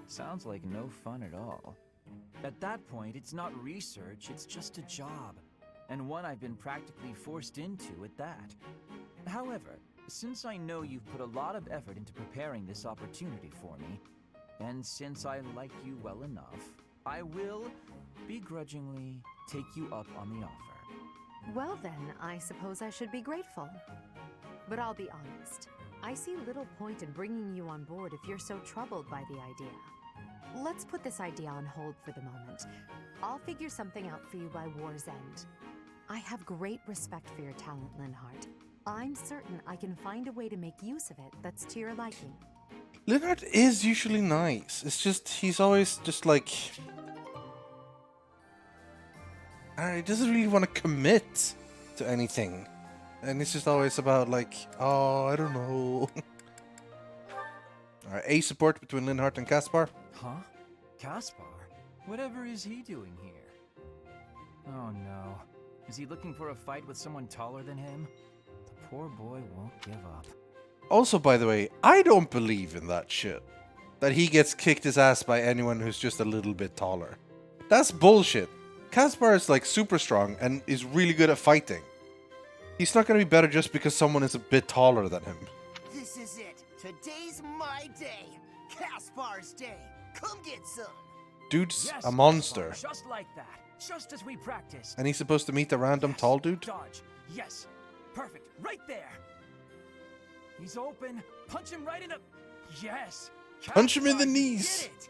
sounds like no fun at all. At that point, it's not research, it's just a job, and one I've been practically forced into at that. However, since I know you've put a lot of effort into preparing this opportunity for me, and since I like you well enough, I will begrudgingly take you up on the offer. Well then, I suppose I should be grateful. But I'll be honest, I see little point in bringing you on board if you're so troubled by the idea. Let's put this idea on hold for the moment. I'll figure something out for you by war's end. I have great respect for your talent, Linhardt. I'm certain I can find a way to make use of it that's to your liking. Linhardt is usually nice. It's just, he's always just like... he doesn't really want to commit to anything. And it's just always about like, oh, I don't know. Alright, A support between Linhardt and Caspar. Huh? Caspar? Whatever is he doing here? Oh no. Is he looking for a fight with someone taller than him? The poor boy won't give up. Also, by the way, I don't believe in that shit. That he gets kicked his ass by anyone who's just a little bit taller. That's bullshit. Caspar is like super strong and is really good at fighting. He's not going to be better just because someone is a bit taller than him. This is it. Today's my day. Caspar's day. Come get some. Dude's Yes, a monster. Caspar, just like that. Just as we practiced. And he's supposed to meet a random tall dude? Dodge. Yes. Perfect. Right there. He's open. Punch him right in the... Yes. Punch him in the Caspar, you knees. did it.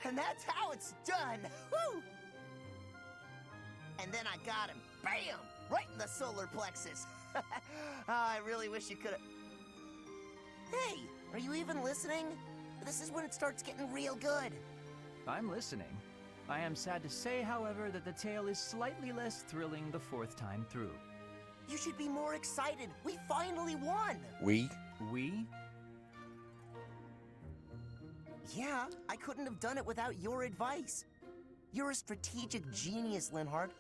And that's how it's done. Woo! And then I got him. Bam! Right in the solar plexus. I really wish you could have... Hey, are you even listening? This is when it starts getting real good. I'm listening. I am sad to say, however, that the tale is slightly less thrilling the fourth time through. You should be more excited. We finally won. We? We? Yeah, I couldn't have done it without your advice. You're a strategic genius, Linhardt.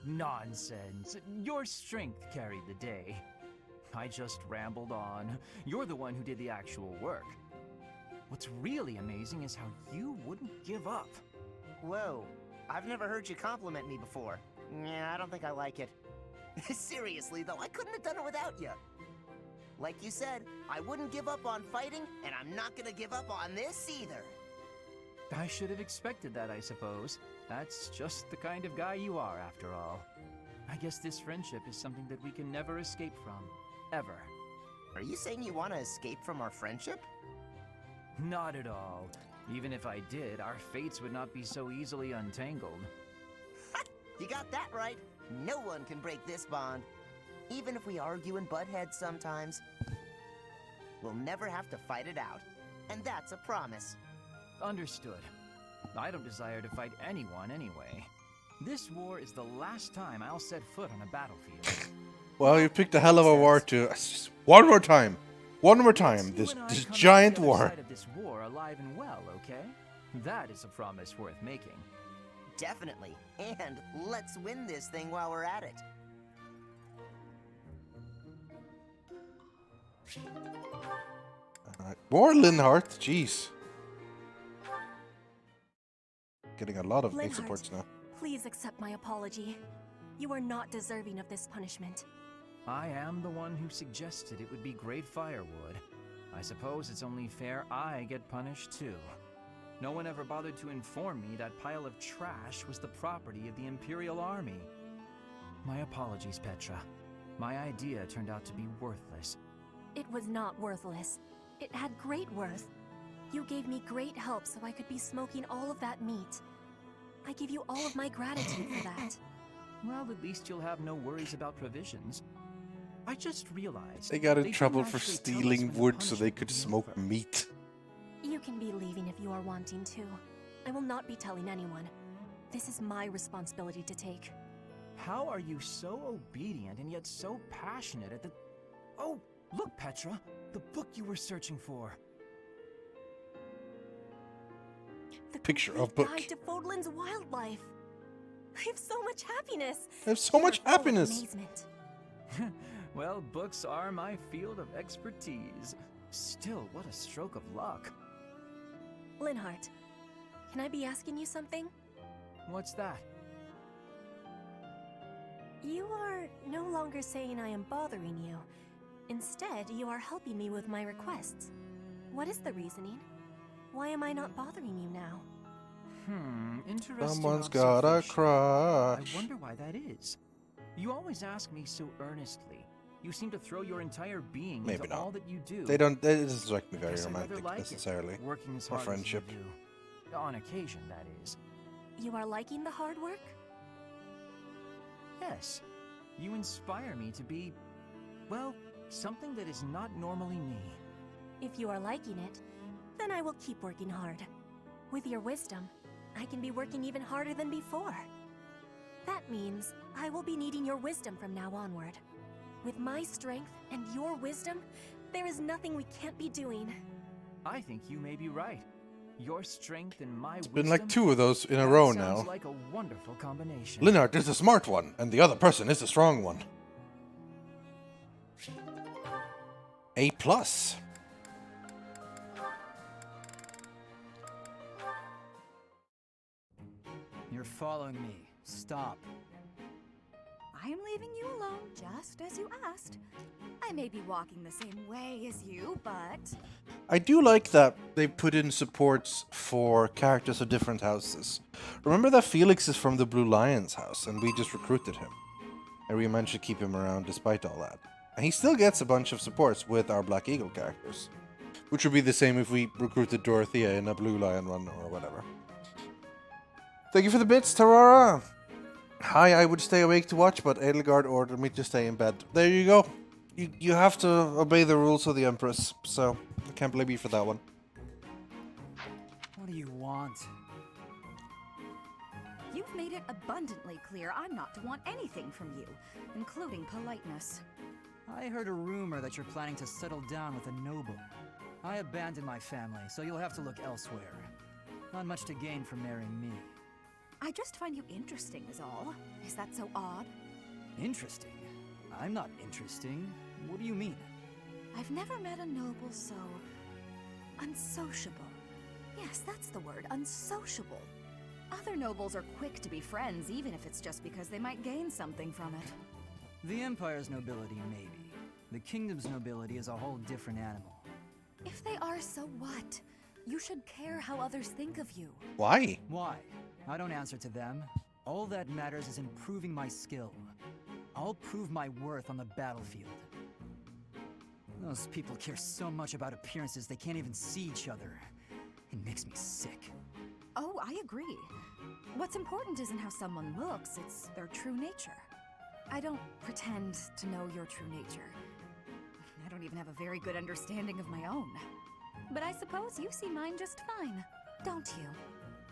Nonsense. Your strength carried the day. I just rambled on. You're the one who did the actual work. What's really amazing is how you wouldn't give up. Whoa, I've never heard you compliment me before. Yeah, I don't think I like it. Seriously, though, I couldn't have done it without you. Like you said, I wouldn't give up on fighting, and I'm not gonna give up on this either. I should have expected that, I suppose. That's just the kind of guy you are, after all. I guess this friendship is something that we can never escape from. Ever. Are you saying you want to escape from our friendship? Not at all. Even if I did, our fates would not be so easily untangled. Ha! You got that right. No one can break this bond. Even if we argue and butt heads sometimes, we'll never have to fight it out. And that's a promise. Understood. I don't desire to fight anyone anyway. This war is the last time I'll set foot on a battlefield. Well, you picked a hell of a war to... One more time! One more time! This giant war! Of this war alive and well, okay? That is a promise worth making. Definitely. And let's win this thing while we're at it. Alright. More Linhardt, jeez. Getting a lot of big supports now. Please accept my apology. You are not deserving of this punishment. I am the one who suggested it would be great firewood. I suppose it's only fair I get punished too. No one ever bothered to inform me that pile of trash was the property of the Imperial Army. My apologies, Petra. My idea turned out to be worthless. It was not worthless. It had great worth. You gave me great help so I could be smoking all of that meat. I give you all of my gratitude for that. Well, at least you'll have no worries about provisions. I just realized... They got in trouble didn't for actually tell us stealing when the wood so they punishment could would be smoke over. meat. You can be leaving if you are wanting to. I will not be telling anyone. This is my responsibility to take. How are you so obedient and yet so passionate at the... Oh, look, Petra! The book you were searching for. The Picture of complete book. Guide to Fodlan's wildlife. I have so much happiness. I have so much You are full of happiness. amazement. Well, books are my field of expertise. Still, what a stroke of luck. Linhardt, can I be asking you something? What's that? You are no longer saying I am bothering you. Instead, you are helping me with my requests. What is the reasoning? Why am I not bothering you now? Interesting. Someone's got a observation. crush. I wonder why that is. You always ask me so earnestly. You seem to throw your entire being Maybe into not. all that you do. They don't. It doesn't strike me very Guess I'd rather romantic like it, necessarily. working as Or hard as friendship. you do. On occasion, that is. You are liking the hard work? Yes. You inspire me to be, well, something that is not normally me. If you are liking it, then I will keep working hard. With your wisdom, I can be working even harder than before. That means I will be needing your wisdom from now onward. With my strength and your wisdom, there is nothing we can't be doing. I think you may be right. Your strength and my wisdom. Been like 2 of those in a that row sounds now. like a wonderful combination. Linhardt is the smart one, and the other person is the strong one. A+. You're following me. Stop. I am leaving you alone, just as you asked. I may be walking the same way as you, but... I do like that they put in supports for characters of different houses. Remember that Felix is from the Blue Lion's house, and we just recruited him. And we managed to keep him around despite all that. And he still gets a bunch of supports with our Black Eagle characters. Which would be the same if we recruited Dorothea in a Blue Lion run or whatever. Thank you for the bits, Tarara! Hi, I would stay awake to watch, but Edelgard ordered me to stay in bed. There you go. You have to obey the rules of the Empress, so I can't blame you for that one. What do you want? You've made it abundantly clear I'm not to want anything from you, including politeness. I heard a rumor that you're planning to settle down with a noble. I abandoned my family, so you'll have to look elsewhere. Not much to gain from marrying me. I just find you interesting is all. Is that so odd? Interesting? I'm not interesting. What do you mean? I've never met a noble so... unsociable. Yes, that's the word, unsociable. Other nobles are quick to be friends, even if it's just because they might gain something from it. The Empire's nobility, maybe. The Kingdom's nobility is a whole different animal. If they are, so what? You should care how others think of you. Why? Why? I don't answer to them. All that matters is improving my skill. I'll prove my worth on the battlefield. Those people care so much about appearances they can't even see each other. It makes me sick. Oh, I agree. What's important isn't how someone looks, it's their true nature. I don't pretend to know your true nature. I don't even have a very good understanding of my own. But I suppose you see mine just fine, don't you?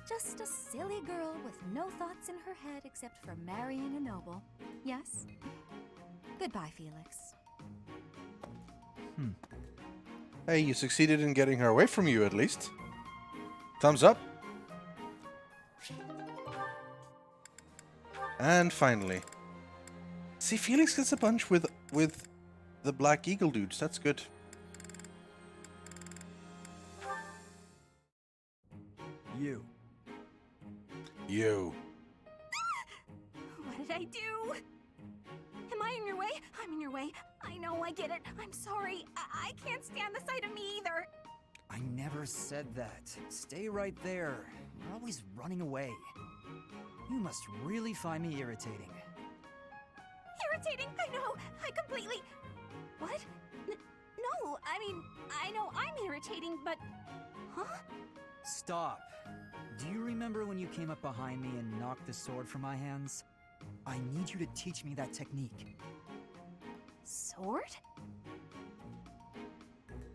Just a silly girl with no thoughts in her head except for marrying a noble. Yes? Goodbye, Felix. Hey, you succeeded in getting her away from you, at least. Thumbs up. And finally. See, Felix gets a bunch with the Black Eagle dudes. That's good. You. You. What did I do? Am I in your way? I'm in your way. I know, I get it. I'm sorry. I can't stand the sight of me either. I never said that. Stay right there. You're always running away. You must really find me irritating. Irritating, I know. I completely... What? No, I mean, I know I'm irritating, but... Huh? Stop. Do you remember when you came up behind me and knocked the sword from my hands? I need you to teach me that technique. Sword?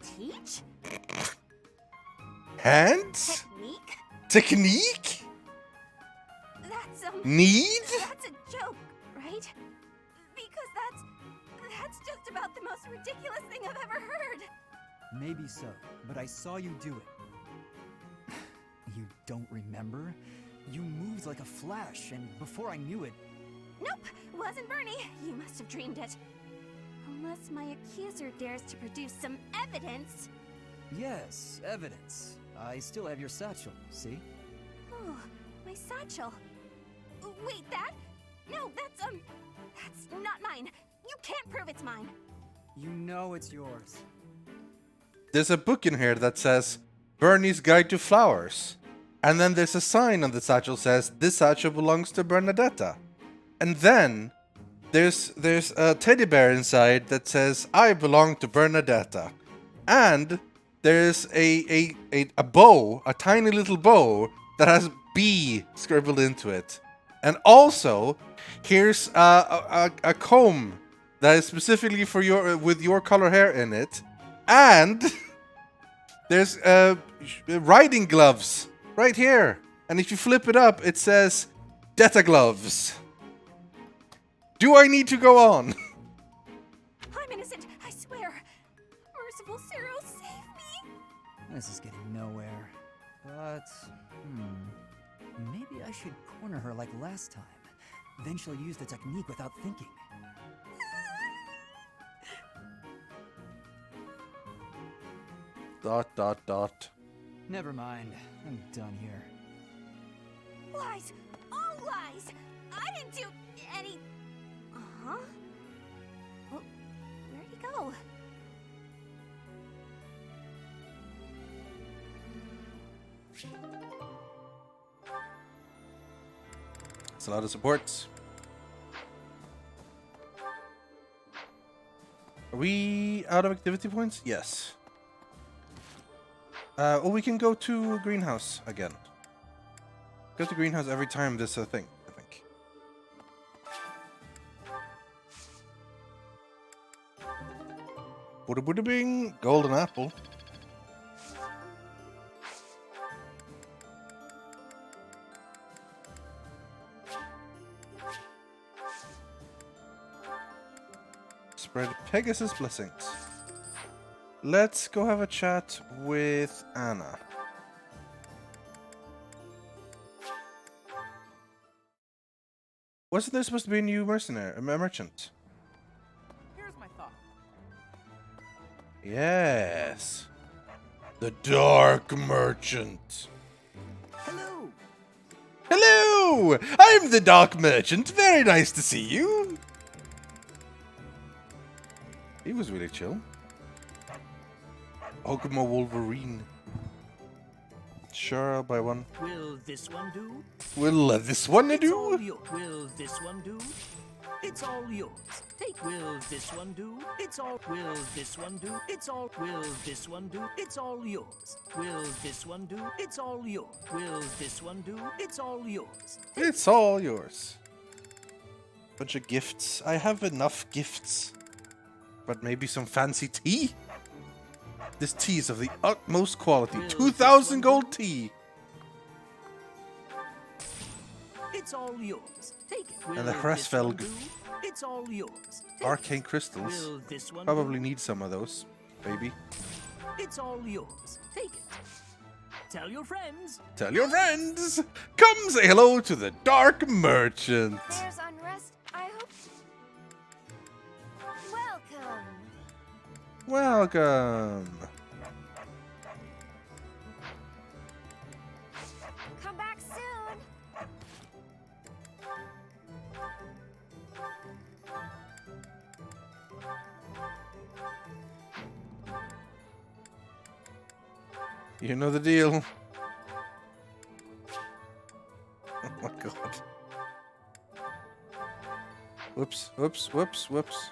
Teach? Hands? Technique? Technique? That's, Need? That's a joke, right? Because that's just about the most ridiculous thing I've ever heard. Maybe so, but I saw you do it. You don't remember? You moved like a flash, and before I knew it... Nope, wasn't Bernie. You must have dreamed it. Unless my accuser dares to produce some evidence. Yes, evidence. I still have your satchel, see? Oh, my satchel. Wait, that? No, that's not mine. You can't prove it's mine. You know it's yours. There's a book in here that says Bernie's Guide to Flowers. And then there's a sign on the satchel that says this satchel belongs to Bernadetta. And then there's a teddy bear inside that says I belong to Bernadetta. And there's a bow, a tiny little bow that has B scribbled into it. And also here's a comb that is specifically for with your color hair in it. And there's riding gloves right here. And if you flip it up, it says Detta gloves. Do I need to go on? I'm innocent, I swear. Merciful Cyril, save me. This is getting nowhere. But, maybe I should corner her like last time. Then she'll use the technique without thinking. ... Never mind. I'm done here. Lies! All lies! I didn't do any... Uh-huh? Well, where'd he go? It's a lot of supports. Are we out of activity points? Yes. Or we can go to greenhouse again. Go to greenhouse every time there's a thing, I think. Bada bada bing! Golden apple. Spread Pegasus blessings. Let's go have a chat with Anna. Wasn't there supposed to be a new mercenary, a merchant? Here's my thought. Yes. The Dark Merchant. Hello! Hello! I'm the Dark Merchant. Very nice to see you. He was really chill. Ogma Wolverine. Sure, I'll buy one. Will this one do? Will this one It's all do? yours. Will this one do? It's all yours. Take. Will this one do? It's all. Will this one do? It's all. Will this one do? It's all yours. Will this one do? It's all yours. Will this one do? It's all yours. It's all yours. Bunch of gifts. I have enough gifts. But maybe some fancy tea? This tea is of the utmost quality. 2,000 gold tea. It's all yours. Take it. And the Will this one Hresvelg do? It's all yours. Take arcane it. crystals. Will this one Probably do? need some of those, baby. It's all yours. Take it. Tell your friends. Tell your friends. Come say hello to the Dark Merchant. There's unrest, I hope. Welcome. Welcome. Come back soon. You know the deal. Oh my god. Whoops, whoops, whoops, whoops.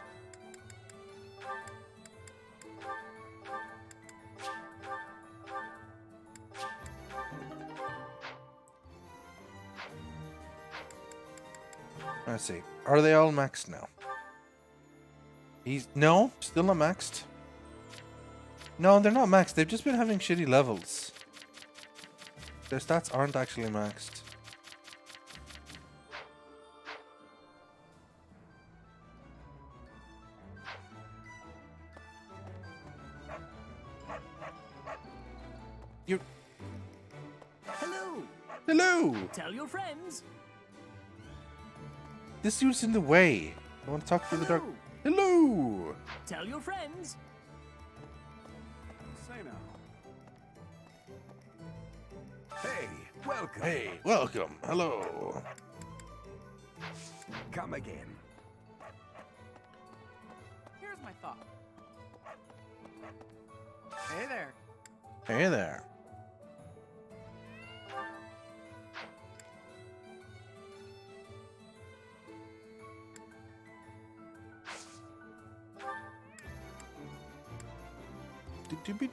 Let's see. Are they all maxed now? No, still not maxed. No, they're not maxed. They've just been having shitty levels. Their stats aren't actually maxed. You. Hello. Hello. Tell your friends. This dude's in the way. I want to talk to the dark. Hello. Tell your friends. Say now. Hey, welcome. Hey, welcome. Hello. Come again. Here's my thought. Hey there. Hey there.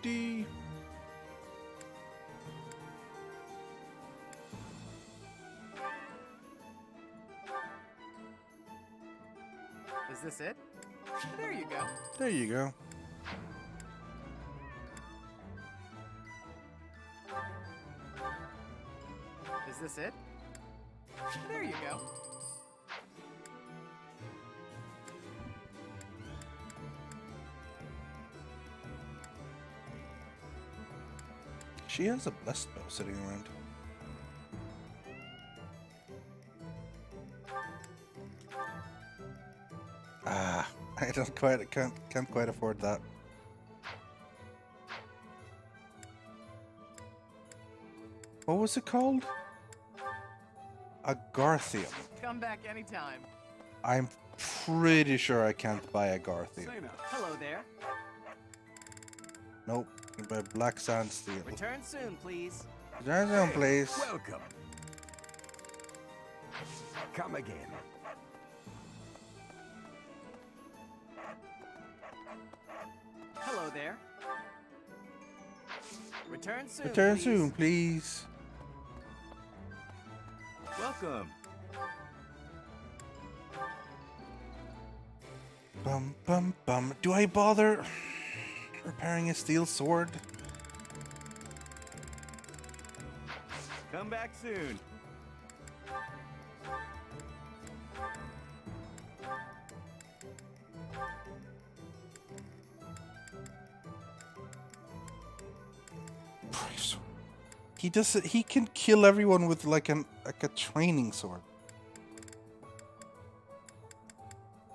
Dee. Is this it? There you go. There you go. Is this it? There you go. She has a blessed bow sitting around. Ah, I can't quite afford that. What was it called? A Garthium. Come back anytime. I'm pretty sure I can't buy a Garthium. Say now. Hello there. Nope. You buy Black Sand Steel. Return soon, please. Return soon, please. Welcome. Come again. Hello there. Return soon. Return please. soon, please. Welcome. Bum bum bum. Do I bother? repairing a steel sword. Come back soon. He does it. He can kill everyone with like a training sword.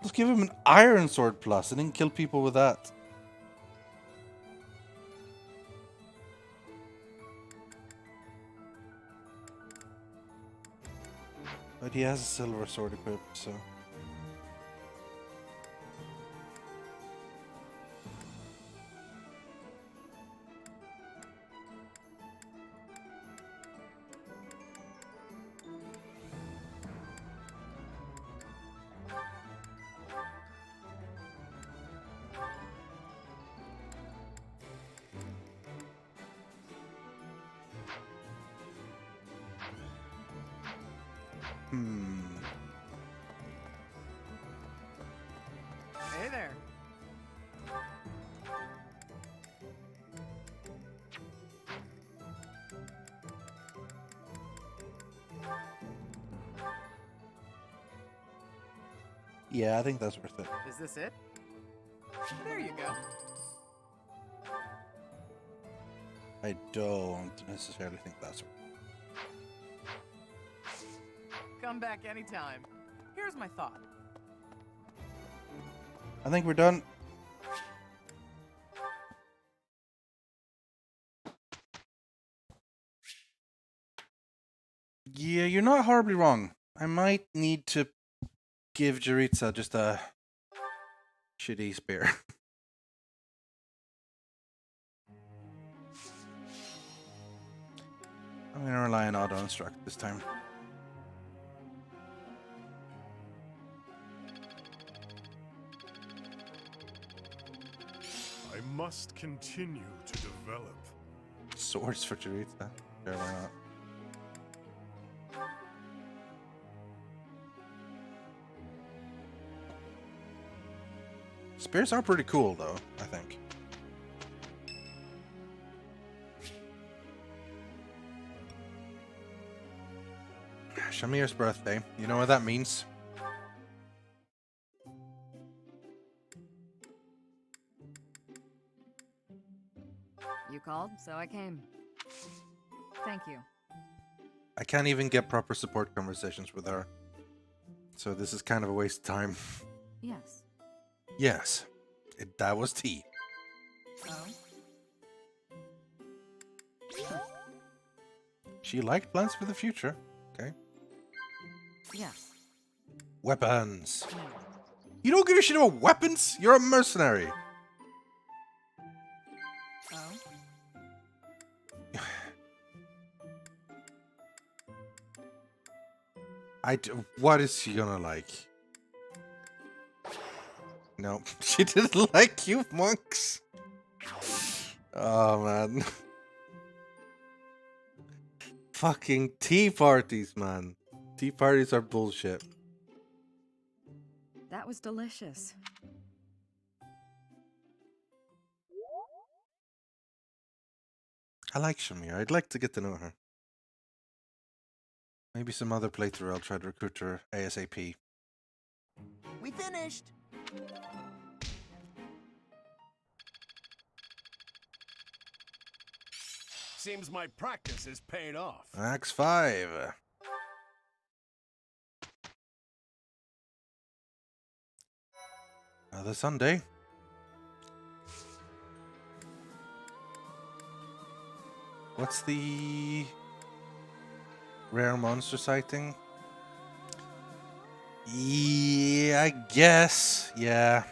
Let's give him an iron sword plus and then kill people with that. But he has a silver sword equipped, so. Hey there. Yeah, I think that's worth it. Is this it? There you go. I don't necessarily think that's worth it. Come back anytime. Here's my thought. I think we're done. Yeah, you're not horribly wrong. I might need to give Jaritza just a shitty spear. I'm gonna rely on auto-instruct this time. I must continue to develop. Swords for Jaritza. Sure, why not? Spears are pretty cool, though, I think. Shamir's birthday. You know what that means? You called, so I came. Thank you. I can't even get proper support conversations with her. So this is kind of a waste of time. Yes. Yes. That was tea. Oh? She liked plans for the future. Okay. Yes. Weapons. You don't give a shit about weapons? You're a mercenary. Oh? What is she gonna like? No, she didn't like you, monks. Oh, man. Fucking tea parties, man. Tea parties are bullshit. That was delicious. I like Shamir. I'd like to get to know her. Maybe some other playthrough I'll try to recruit her ASAP. We finished. Seems my practice is paid off. Axe 5. Another Sunday. What's the rare monster sighting? Yeah, I guess. Yeah.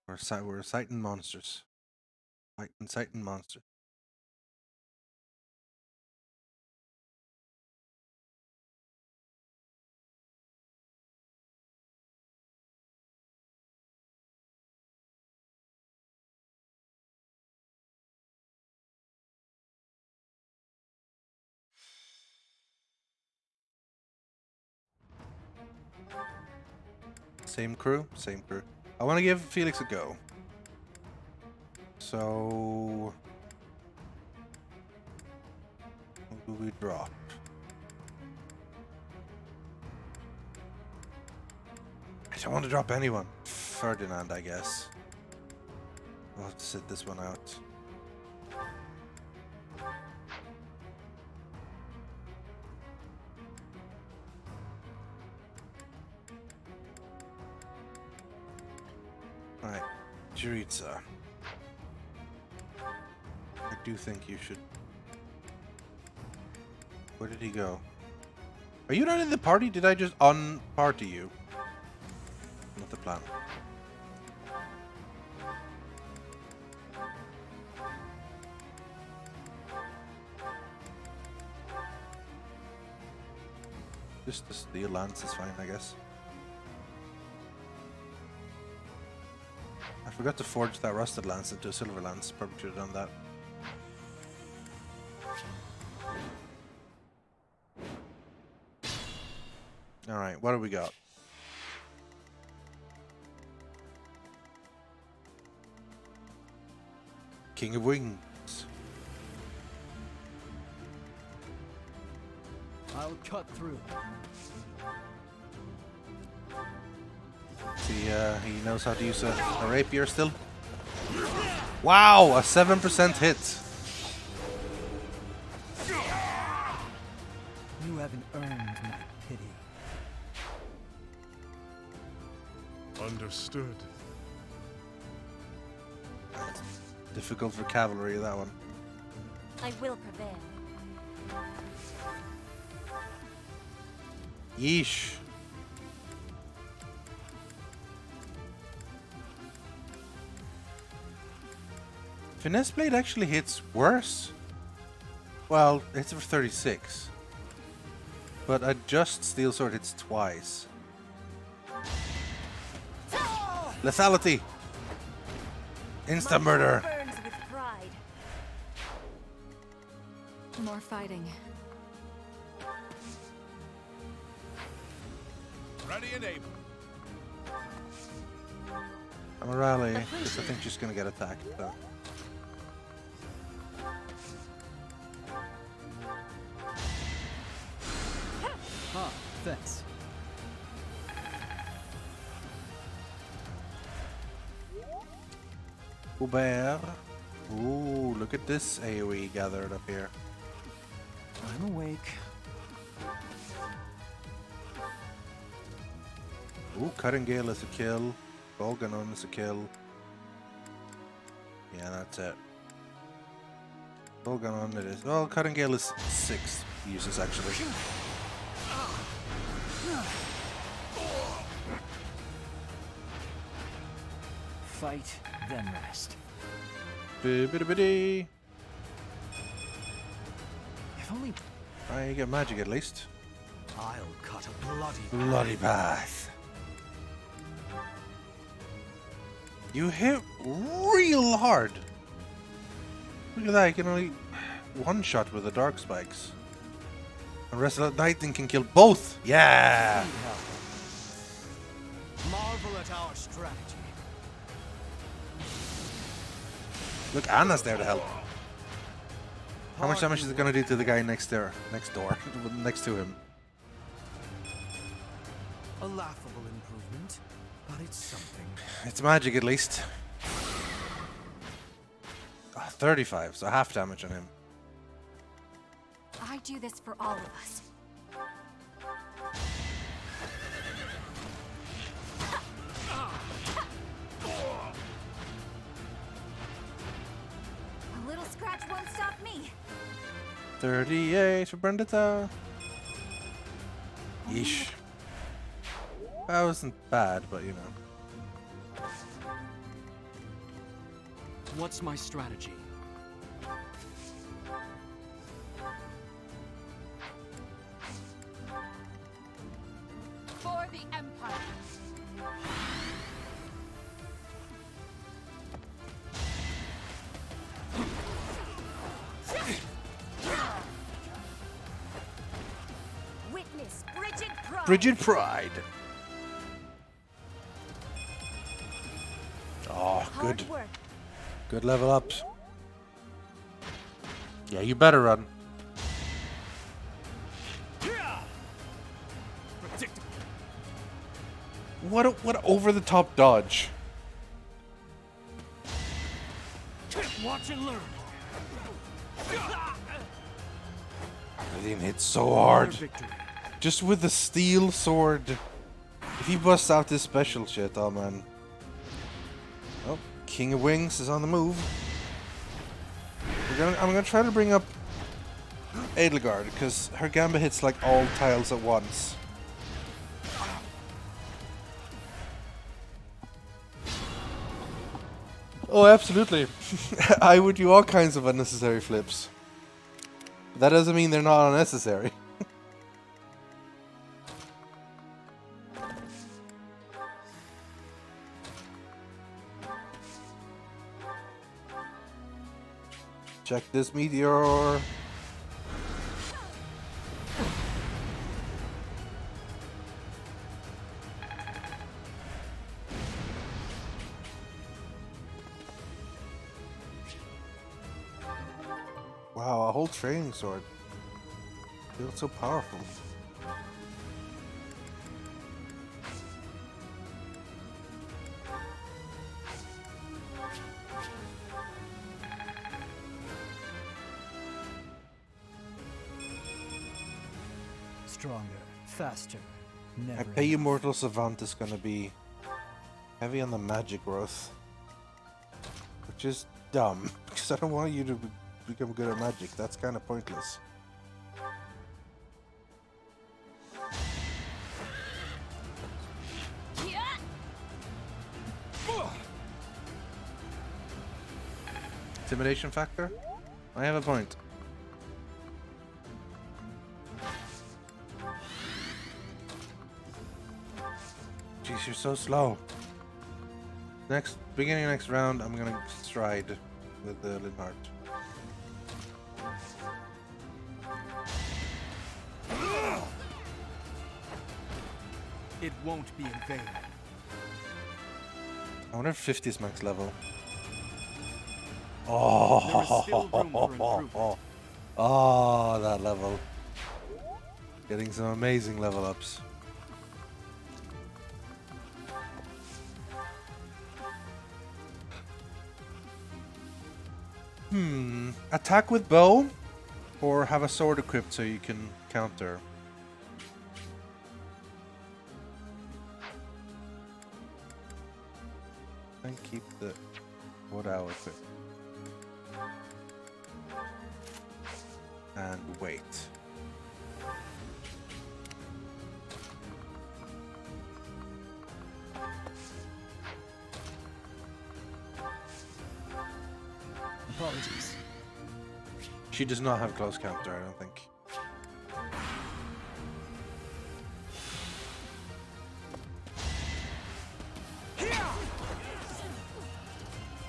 We're sighting monsters. Sighting monsters. Same crew, same crew. I want to give Felix a go. So, who do we drop? I don't want to drop anyone. Ferdinand, I guess. We'll have to sit this one out. Alright, Jiritsa. I do think you should... Where did he go? Are you not in the party? Did I just un-party you? Not the plan. Just the steel lance is fine, I guess. I forgot to forge that rusted lance into a silver lance. Probably should have done that. Alright, what do we got? King of Wings. I'll cut through. He knows how to use a rapier still. Wow, a 7% hit. You haven't earned my pity. Understood. Difficult for cavalry, that one. I will prevail. Yeesh. Finesse Blade actually hits worse. Well, it hits for 36. But a just Steel Sword hits twice. Lethality! Insta murder! Burns with pride. More fighting. Ready and able. I'm a rally, because I think she's gonna get attacked though. Ah, thanks. Hubert. Ooh, look at this AoE gathered up here. I'm awake. Ooh, Cutting Gale is a kill. Bolganon is a kill. Yeah, that's it. Bolganon it is. Well, Cutting Gale is 6 uses actually. Fight, then rest. Bibbidi. If only You get magic at least. I'll cut a bloody Bloody path. You hit real hard. Look at that, you can only one shot with the dark spikes. And Resolute Lightning can kill both. Yeah. marvel at our strategy. Look, Anna's there to help. How much damage is it gonna do to the guy next door, next to him? A laughable improvement, but it's something. It's magic at least. 35, so half damage on him. I do this for all of us. A little scratch won't stop me. 38 for Brendita. Yeesh. That wasn't bad, but you know. What's my strategy? For the Empire. Witness Frigid Pride. Frigid Pride. good. work. Good level ups. Yeah, you better run. What over the top dodge. Watch and learn. Rythian hits so hard. Just with the steel sword. If he busts out this special shit, oh man. Oh, King of Wings is on the move. I'm gonna try to bring up Edelgard, because her gambit hits like all tiles at once. Oh, absolutely. I would do all kinds of unnecessary flips. But that doesn't mean they're not unnecessary. Check this meteor. Wow, a whole training sword. Feels so powerful. Stronger, faster, I never. bet Immortal Savant is gonna be heavy on the magic growth. Which is dumb, because I don't want you to become good at magic. That's kind of pointless. Intimidation factor? I have a point. Jeez, you're so slow. Beginning of next round, I'm gonna stride with the Linhardt. It won't be in vain. I wonder if 50 is max level. There is still room for improvement. Oh, that level. Getting some amazing level ups. Attack with bow, or have a sword equipped so you can counter. And keep the wood owl equipped. And wait. Apologies. She does not have close counter, I don't think.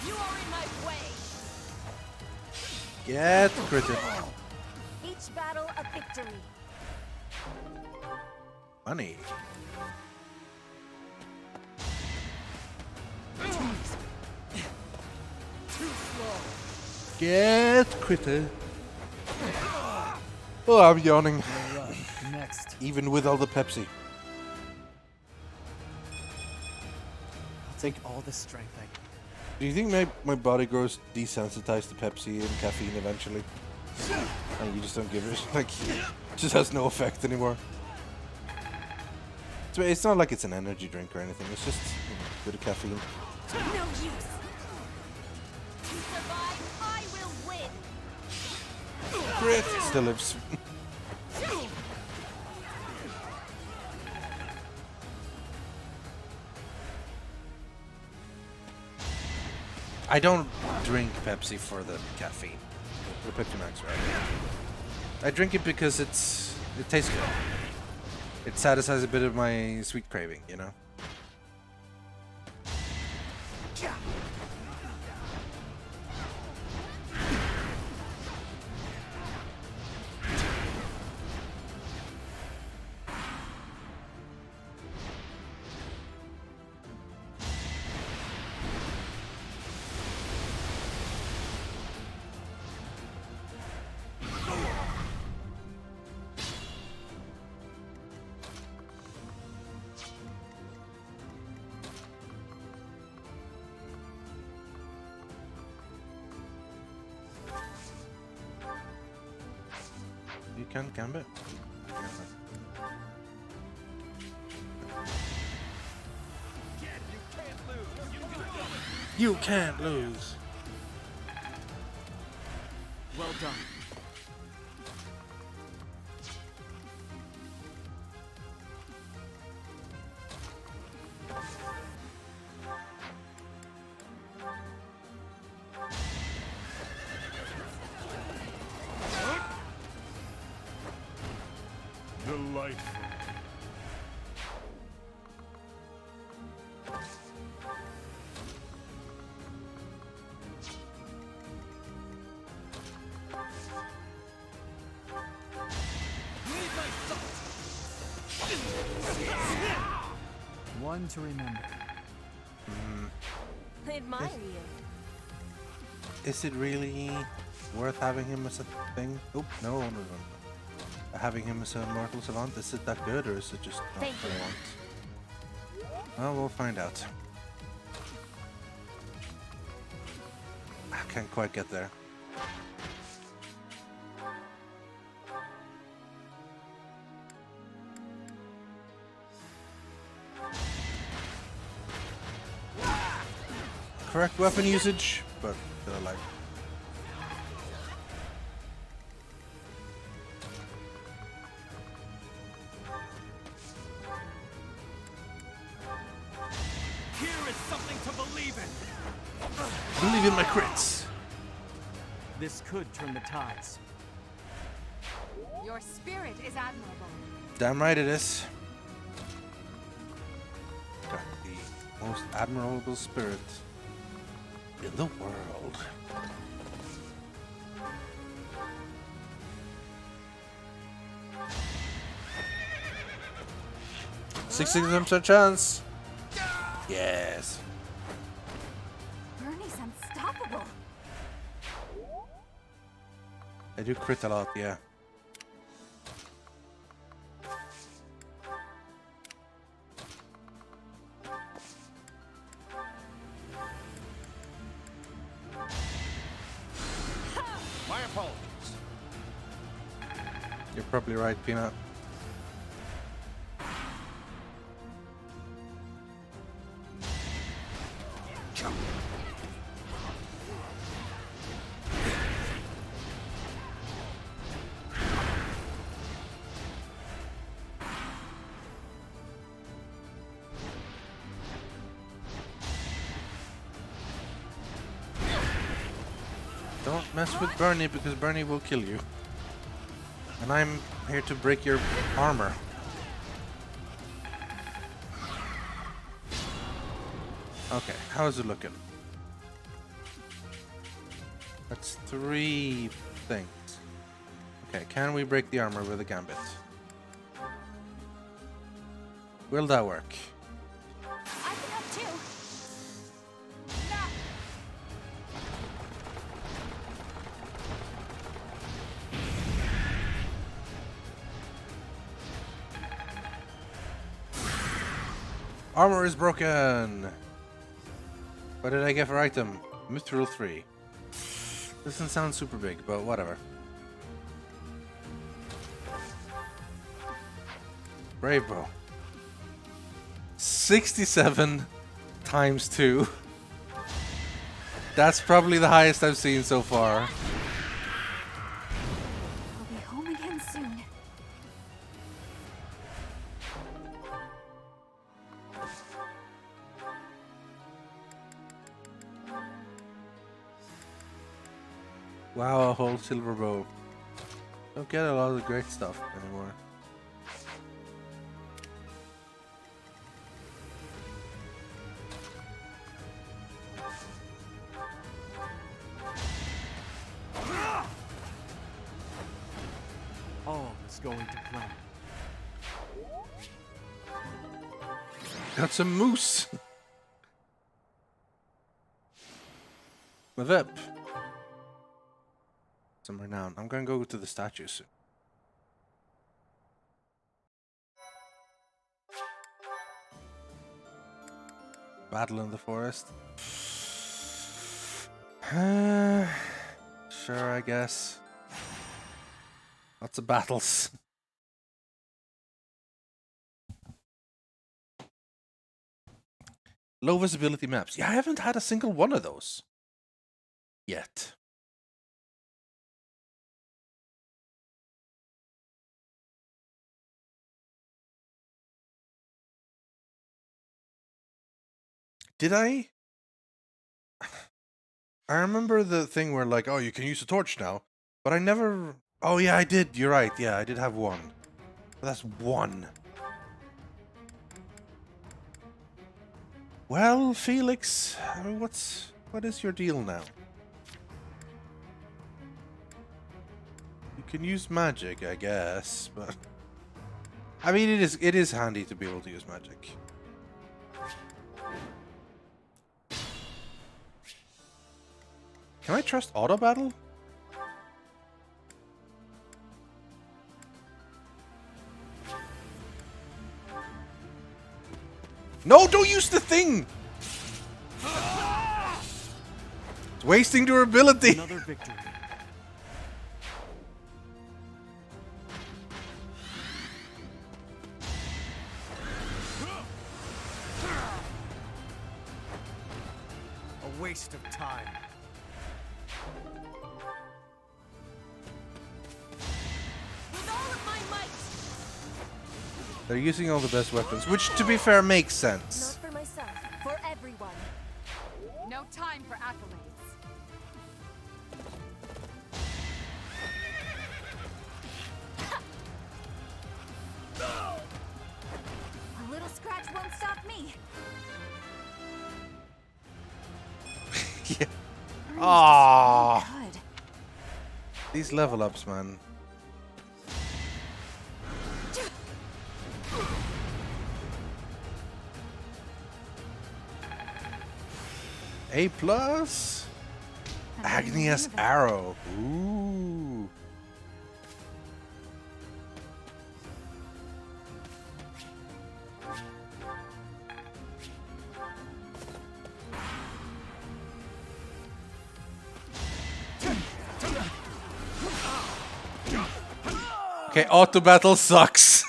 You are in my way. Get critted. Each battle a victory. Money. Get critted. Oh, I'm yawning. Next. Even with all the Pepsi. I'll take all the strength I can. Do you think my body grows desensitized to Pepsi and caffeine eventually? And you just don't give it, like, it just has no effect anymore. So it's not like it's an energy drink or anything, it's just a bit of caffeine. No use. To survive, I will win. Crit! Still lives. I don't drink Pepsi for the caffeine. The Pepsi Max, right? I drink it because it tastes good. It satisfies a bit of my sweet craving, you know? can't gambit. You can't lose. Well done. Delightful. One to remember. I admire you. Is it really worth having him as a thing? Oh, no. Having him as a mortal savant, is it that good or is it just not Thank what I you. want? Well, we'll find out. I can't quite get there. Correct weapon usage, but still alive. Here is something to believe in. Believe in my crits. This could turn the tides. Your spirit is admirable. Damn right it is. Got the most admirable spirit in the world. $60 chance. Yes. Bernie's unstoppable. I do crit a lot, yeah. My apologies. You're probably right, Peanut. Don't mess with Bernie because Bernie will kill you. And I'm here to break your armor. Okay, how is it looking? That's 3 things. Okay, can we break the armor with a gambit? Will that work? I can help too. Armor is broken! What did I get for item? Mithril 3. Doesn't sound super big, but whatever. Brave bow. 67 times 2. That's probably the highest I've seen so far. I'll be home again soon. Wow, a whole silver bow. Don't get a lot of great stuff anymore. All is going to plan. Got some moose! My Vip. Some renown. I'm gonna go to the statue soon. Battle in the forest. Sure, I guess. Lots of battles. Low visibility maps. Yeah, I haven't had a single one of those yet. Did I? I remember the thing where like, oh, you can use a torch now, but I never. Oh yeah, I did. You're right. Yeah, I did have one. But that's one. Well, Felix, I mean, what is your deal now? You can use magic, I guess, but I mean, it is handy to be able to use magic. Can I trust auto battle? No, don't use the thing. It's wasting durability. Another victory. A waste of time. With all of my might! They're using all the best weapons, which, to be fair, makes sense. Not for myself, for everyone. No time for accolades. A little scratch won't stop me. Yeah. Aww. These level ups, man. A plus. Agnia's arrow. Ooh. Okay, auto battle sucks.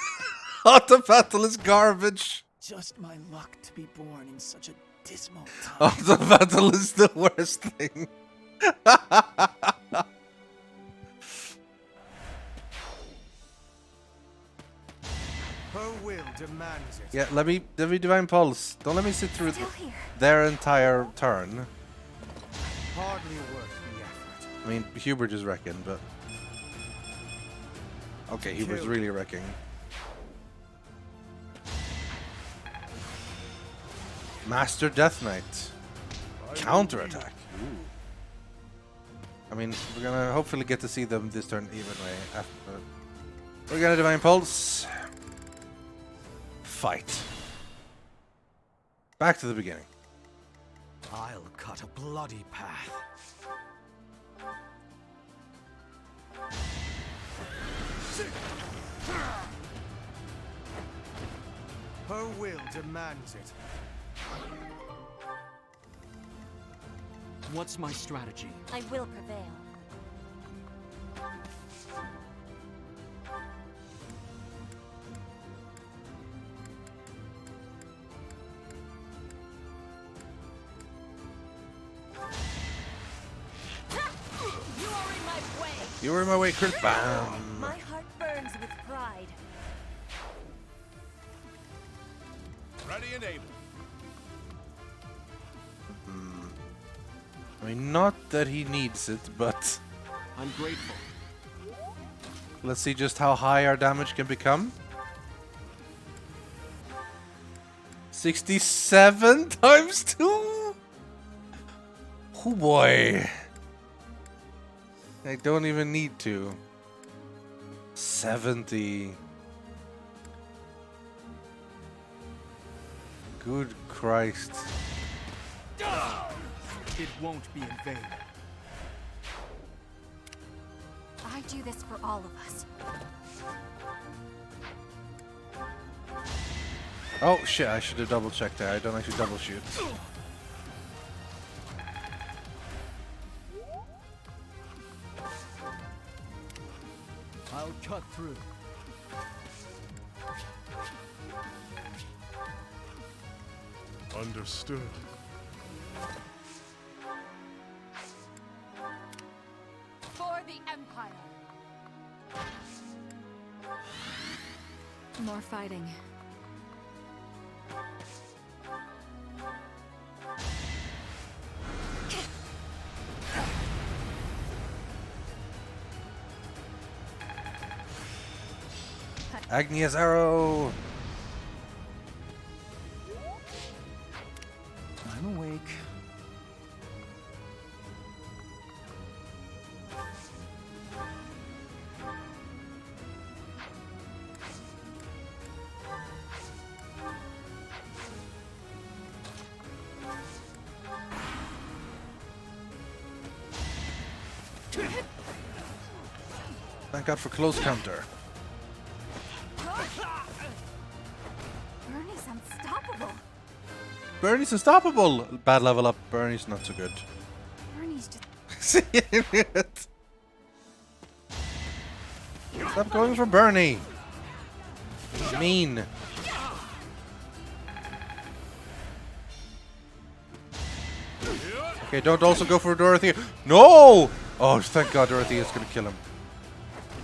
Auto battle is garbage. Just my luck to be born in such a dismal time. Auto battle is the worst thing. Her will demands it. Yeah, let me divine pulse. Don't let me sit through their entire turn. Hardly worth the effort. I mean, Hubert is wrecking, but okay, Hubert's really wrecking. Master Death Knight. Counterattack. Ooh. I mean, we're gonna hopefully get to see them this turn evenly after. We're gonna divine pulse. Fight. Back to the beginning. I'll cut a bloody path. Her will demands it. What's my strategy? I will prevail. You are in my way. You were in my way, Kurt. Bam. My heart burns with pride. Ready and able. I mean, not that he needs it, but I'm grateful. let's see just how high our damage can become. 67 times 2? Oh boy. I don't even need to. 70. Good Christ. It won't be in vain. I do this for all of us. Oh shit, I should have double checked there. I don't actually double shoot. I'll cut through. Understood. For the Empire. More fighting. Agni's arrow. I'm awake. Thank God for close counter. Bernie's unstoppable. Bernie's unstoppable. Bad level up. Bernie's not so good. Bernie's just... See it. Stop going for Bernie. Mean. Okay, don't also go for Dorothy. No! Oh, thank God Dorothy is going to kill him.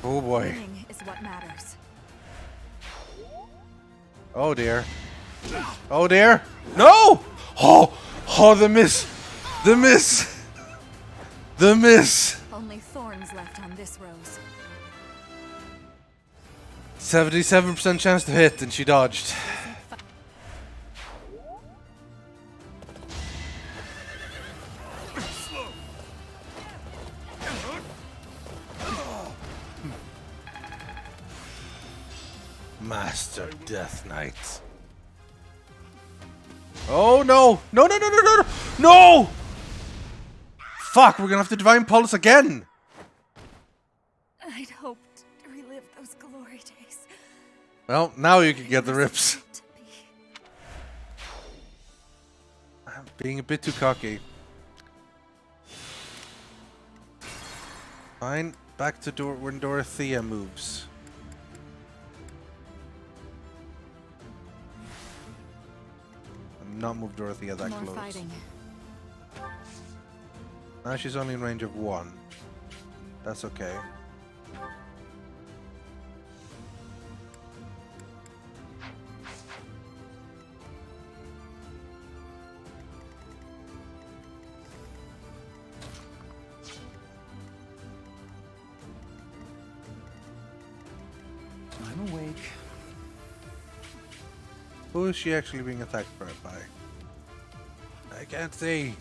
Oh boy. Winning is what matters. Oh dear. Oh dear. No! Oh! Oh, the miss! The miss! The miss! Only thorns left on this rose. 77% chance to hit, and she dodged. Master Death Knight. Oh no! No, no, no, no, no, no! No! Fuck, we're gonna have to Divine Pulse again! I'd hoped to relive those glory days. Well, now you can get the rips. I'm being a bit too cocky. Fine, back to when Dorothea moves. Not move Dorothea that More close. fighting. Now she's only in range of 1. That's okay. I'm awake. Who is she actually being attacked by? I can't see.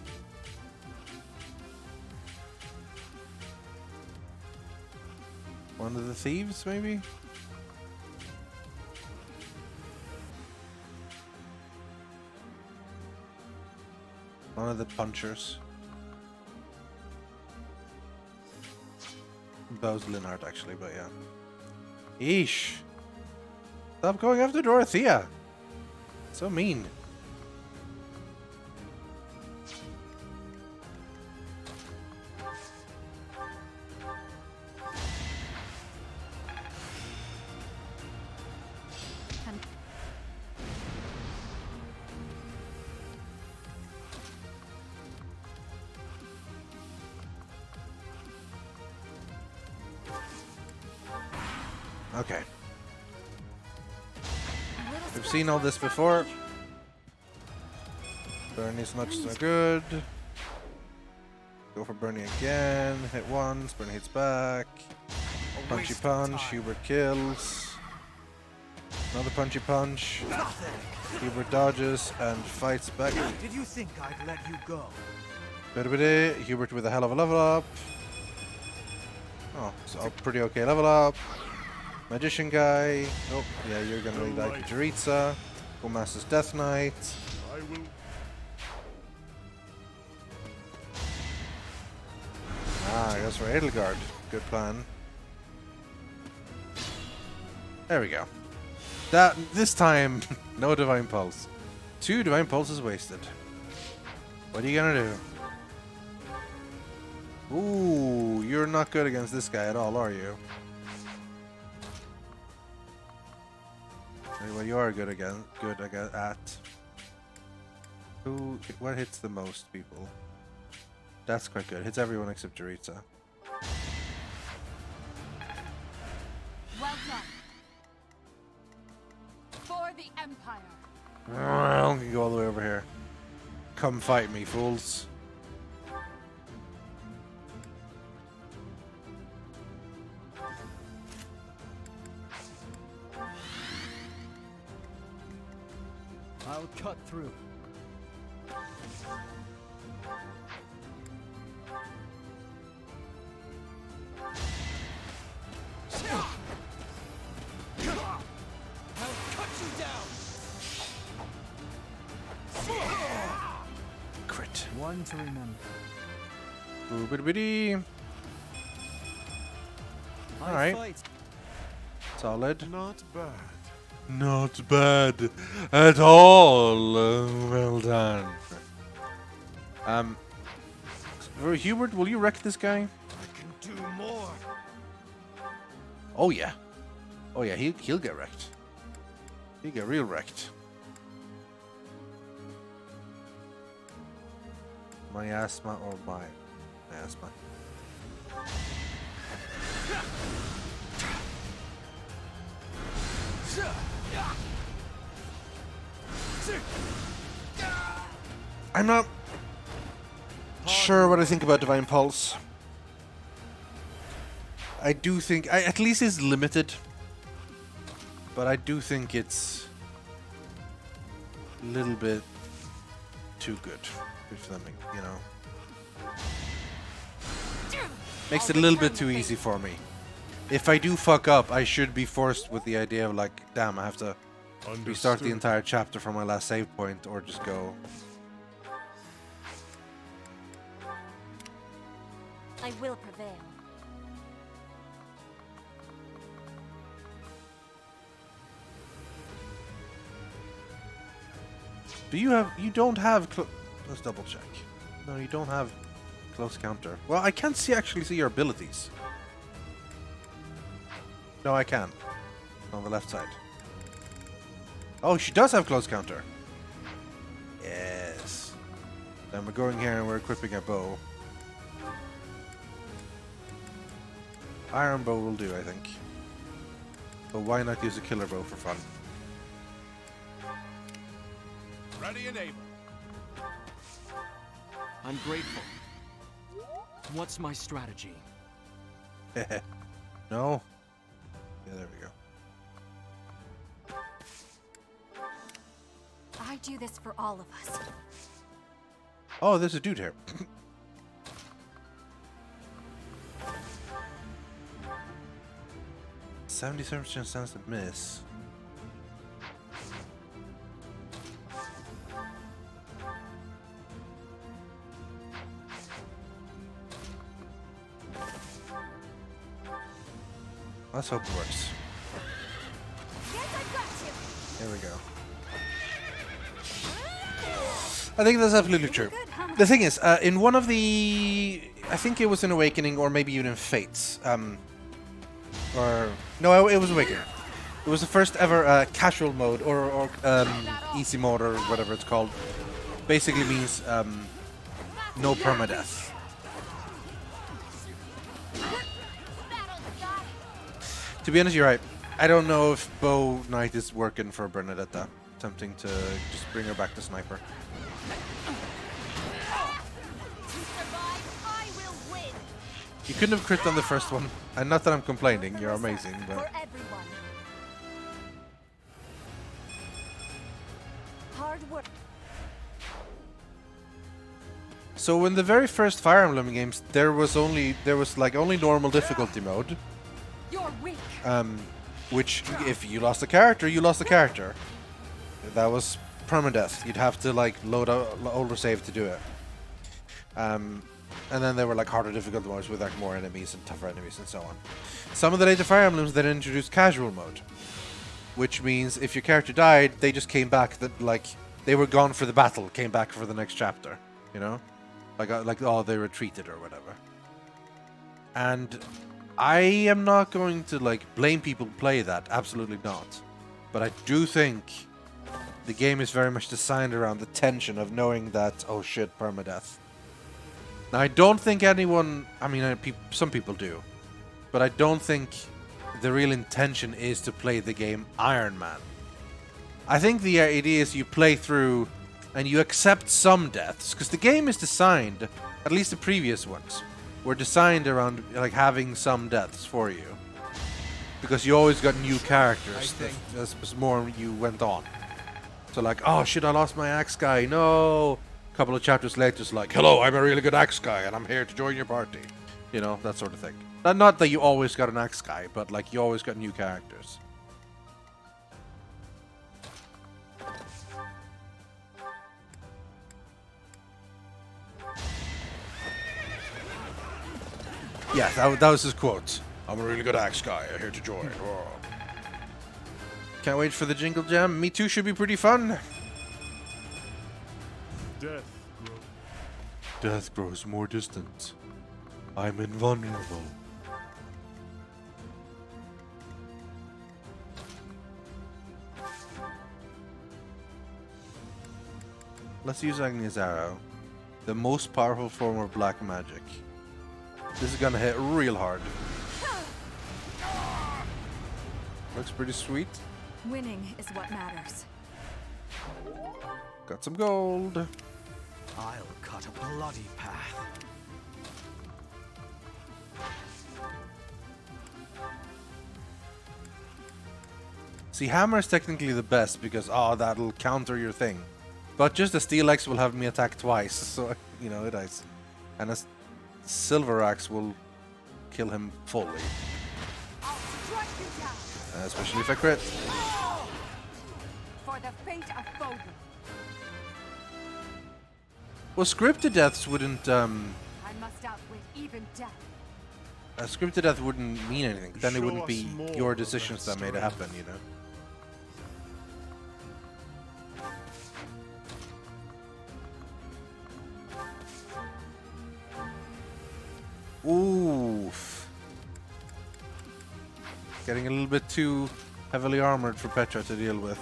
One of the thieves, maybe? One of the punchers. Bow's Linhart, actually, but yeah. Eesh! Stop going after Dorothea! So mean. Okay. We've seen all this before. Bernie's not so good. Go for Bernie again. Hit once. Bernie hits back. Punchy punch. Hubert kills. Another punchy punch. Hubert dodges and fights back. Did you think I'd let you go? Hubert with a hell of a level up. Oh, so a pretty okay level up. Magician guy. Oh, yeah, you're gonna really like Jaritza. Go Master's Death Knight. I will. Ah, I goes for Edelgard. Good plan. There we go. This time, no Divine Pulse. 2 Divine Pulses wasted. What are you gonna do? Ooh, you're not good against this guy at all, are you? Well, you are good again. Good again at. Who? What hits the most people? That's quite good. Hits everyone except Jaritza. Well done. For the Empire. Well, you can go all the way over here. Come fight me, fools. I'll cut through. I'll cut you down. Crit. One to remember. Boobity. Alright. Fight. Solid. Not bad. Not bad at all. Well done. Hubert, will you wreck this guy? I can do more. Oh yeah. Oh yeah, he'll get wrecked. He'll get real wrecked. Miasma or miasma. I'm not sure what I think about Divine Pulse. I do think, at least it's limited, but I do think it's a little bit too good for them, you know. Makes it a little bit too easy for me. If I do fuck up, I should be forced with the idea of like, damn, I have to restart the entire chapter from my last save point, or just go. I will prevail. Do you have? You don't have. Let's double check. No, you don't have close counter. Well, I can't actually see your abilities. No, I can. On the left side. Oh, she does have close counter. Yes. Then we're going here and we're equipping a bow. Iron bow will do, I think. But why not use a killer bow for fun? Ready and able. I'm grateful. What's my strategy? No? Yeah, there we go. I do this for all of us. Oh, there's a dude here. 77% chance to miss. Let's hope it works. There we go. I think that's absolutely true. The thing is, in one of the... I think it was in Awakening, or maybe even in Fates. Or... No, it was Awakening. It was the first ever casual mode, or easy mode, or whatever it's called. Basically means no permadeath. To be honest, you're right. I don't know if Bow Knight is working for Bernadetta. Attempting to just bring her back to Sniper. You couldn't have crit on the first one. And not that I'm complaining, you're amazing, but... Hard work. So in the very first Fire Emblem games, there was only normal difficulty mode. You're weak. Which, if you lost a character, you lost a character. That was permadeath. You'd have to like load a older save to do it. And then there were like harder difficulty modes with like more enemies and tougher enemies and so on. Some of the later Fire Emblems then introduced casual mode, which means if your character died, they just came back. That like they were gone for the battle, came back for the next chapter. You know, like oh they retreated or whatever. And I am not going to like blame people who play that. Absolutely not. But I do think the game is very much designed around the tension of knowing that, oh shit, permadeath. Now, I don't think anyone, I mean, some people do, but I don't think the real intention is to play the game Iron Man. I think the idea is you play through and you accept some deaths, because the game is designed, at least the previous ones, were designed around like having some deaths for you. Because you always got new characters as more you went on. So like, oh shit, I lost my axe guy, no! A couple of chapters later, it's like, hello, I'm a really good axe guy, and I'm here to join your party. You know, that sort of thing. Not that you always got an axe guy, but like you always got new characters. Yeah, that was his quote. I'm a really good axe guy, I'm here to join. Oh. Can't wait for the Jingle Jam. Me too, should be pretty fun. Death grows more distant. I'm invulnerable. Let's use Agni's Arrow. The most powerful form of black magic. This is gonna hit real hard. Looks pretty sweet. Winning is what matters. Got some gold. I'll cut a bloody path. See, hammer is technically the best because, oh, that'll counter your thing. But just the steel axe will have me attack twice, so, you know, it is. And a silver axe will kill him fully. Especially if I crit. For the fate of Foden. Well, scripted deaths wouldn't, I must outwit even death. scripted death wouldn't mean anything. Then it wouldn't be your decisions that made it happen, you know? Oof. Getting a little bit too heavily armored for Petra to deal with.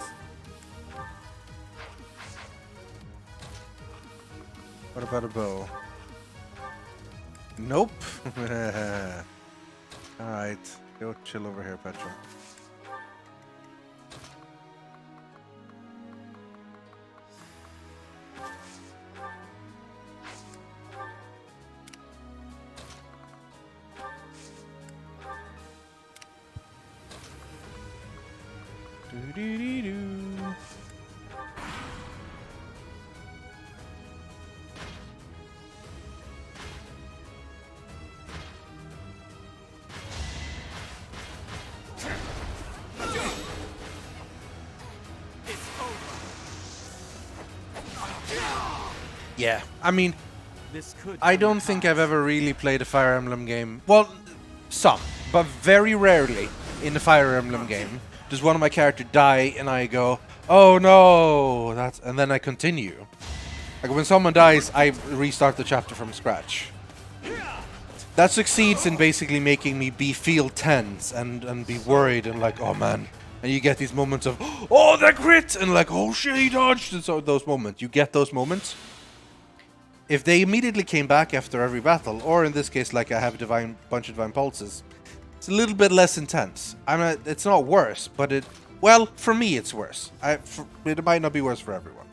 What about a bow? Nope. Alright. Go chill over here, Petra. Doo-doo-doo-doo. Yeah, I mean, I don't think I've ever really played a Fire Emblem game. Well, some, but very rarely in the Fire Emblem game does one of my characters die and I go, oh no, and then I continue. Like when someone dies, I restart the chapter from scratch. That succeeds in basically making me feel tense and be worried and like, oh man. And you get these moments of, oh, that crit! And like, oh shit, he dodged! And so those moments, you get those moments. If they immediately came back after every battle, or in this case, like I have a bunch of divine pulses, it's a little bit less intense. It's not worse, but well, for me it's worse. It might not be worse for everyone.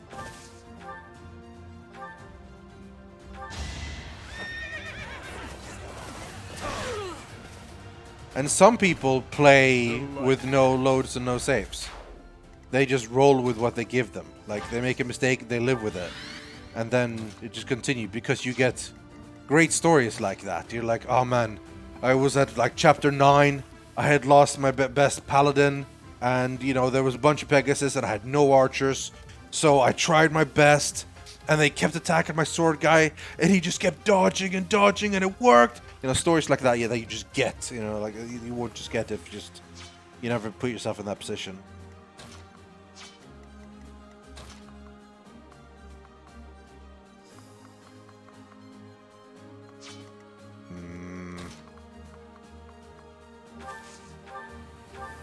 And some people play with no loads and no saves. They just roll with what they give them. Like, they make a mistake, they live with it. And then it just continues, because you get great stories like that. You're like, oh man, I was at like chapter 9, I had lost my best paladin, and you know, there was a bunch of Pegasus and I had no archers. So I tried my best, and they kept attacking my sword guy, and he just kept dodging and dodging, and it worked. You know, stories like that, yeah, that you just get, you know, like you won't just get if you never put yourself in that position.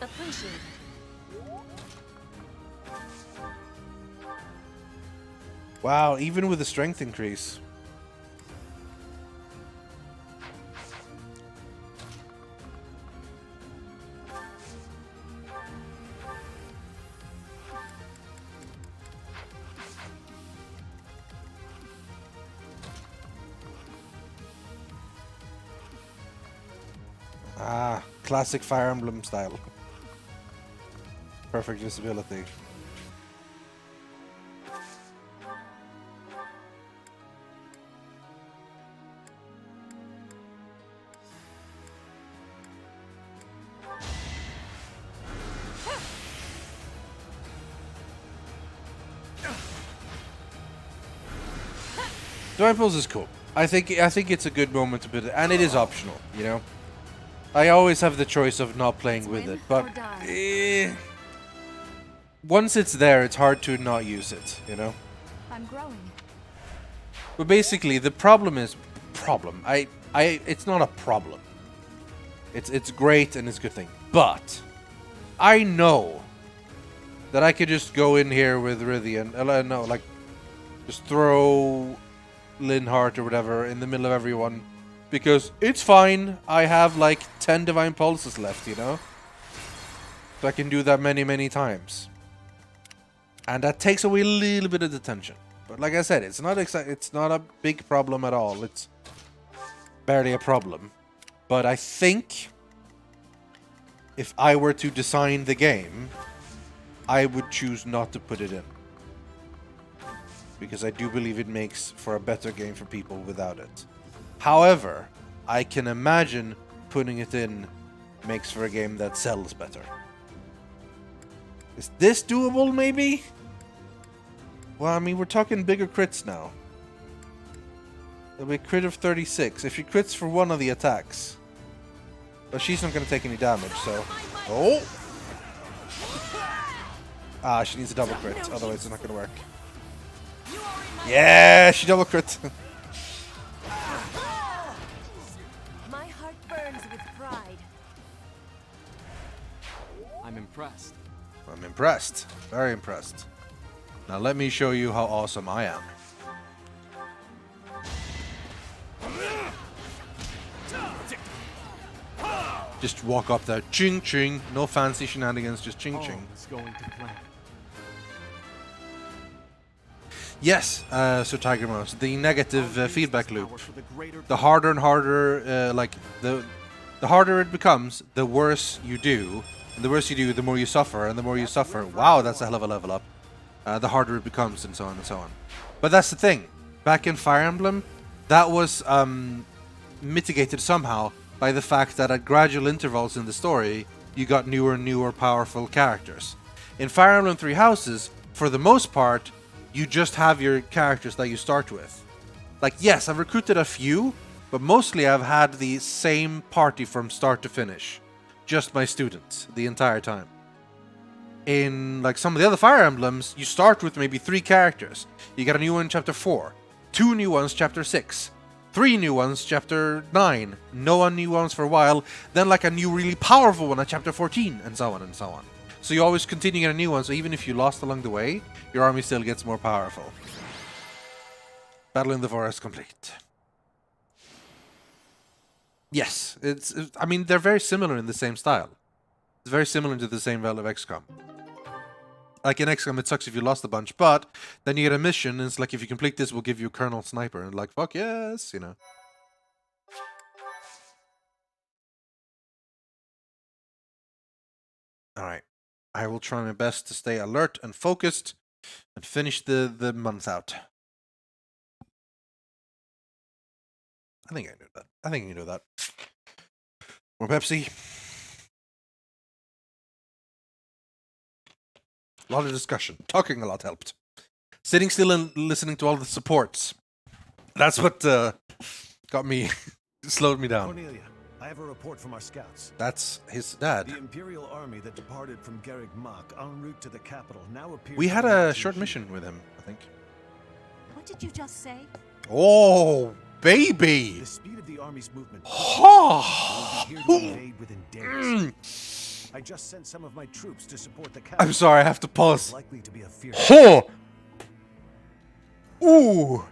Appreciate it. Wow, even with the strength increase. Ah, classic Fire Emblem style. Perfect visibility. Divine Pulse is cool. I think it's a good moment to put it, and it is optional, you know. I always have the choice of not playing with it, but once it's there, it's hard to not use it, you know. I'm growing. But basically, the problem is it's not a problem. It's great and it's a good thing, but I know that I could just go in here with Rythian, no, like just throw Linhardt or whatever in the middle of everyone. Because it's fine, I have like 10 Divine Pulses left, you know? So I can do that many, many times. And that takes away a little bit of the tension. But like I said, it's not a big problem at all. It's barely a problem. But I think if I were to design the game, I would choose not to put it in. Because I do believe it makes for a better game for people without it. However, I can imagine putting it in makes for a game that sells better. Is this doable, maybe? Well, I mean, we're talking bigger crits now. There'll be a crit of 36. If she crits for one of the attacks. But she's not going to take any damage, so... Oh! Ah, she needs a double crit, otherwise it's not going to work. Yeah, she double crit. My heart burns with pride. I'm impressed. I'm impressed. Very impressed. Now let me show you how awesome I am. Just walk up there, ching ching, no fancy shenanigans, just ching ching. Going to plan. Yes, so Tiger Mouse, the negative feedback loop. The harder and harder, the harder it becomes, the worse you do. And the worse you do, the more you suffer, and the more you suffer, wow, that's a hell of a level up. The harder it becomes, and so on and so on. But that's the thing. Back in Fire Emblem, that was mitigated somehow by the fact that at gradual intervals in the story, you got newer and newer powerful characters. In Fire Emblem Three Houses, for the most part, you just have your characters that you start with. Like, yes, I've recruited a few, but mostly I've had the same party from start to finish. Just my students, the entire time. In, like, some of the other Fire Emblems, you start with maybe 3 characters. You get a new one in Chapter 4, 2 new ones Chapter 6, 3 new ones Chapter 9, no new ones for a while, then like a new really powerful one at Chapter 14, and so on and so on. So you always continue getting a new one, so even if you lost along the way, your army still gets more powerful. Battle in the Forest complete. Yes, I mean, they're very similar in the same style. It's very similar to the same value of XCOM. Like in XCOM, it sucks if you lost a bunch, but then you get a mission, and it's like, if you complete this, we'll give you a Colonel Sniper, and like, fuck yes, you know. Alright. I will try my best to stay alert and focused and finish the month out. I think I knew that. I think you knew that. More Pepsi. A lot of discussion. Talking a lot helped. Sitting still and listening to all the supports. That's what got me, slowed me down. Cornelia, I have a report from our scouts. That's his dad. The Imperial army that departed from Garreg Mach en route to the capital now appears. We had a short mission with him, I think. What did you just say? Oh, baby! The speed of the army's movement. Oh. Will be here to invade within days. I just sent some of my troops to support the capital. I'm sorry, I have to pause. Likely to be a fierce. Oh! Ooh.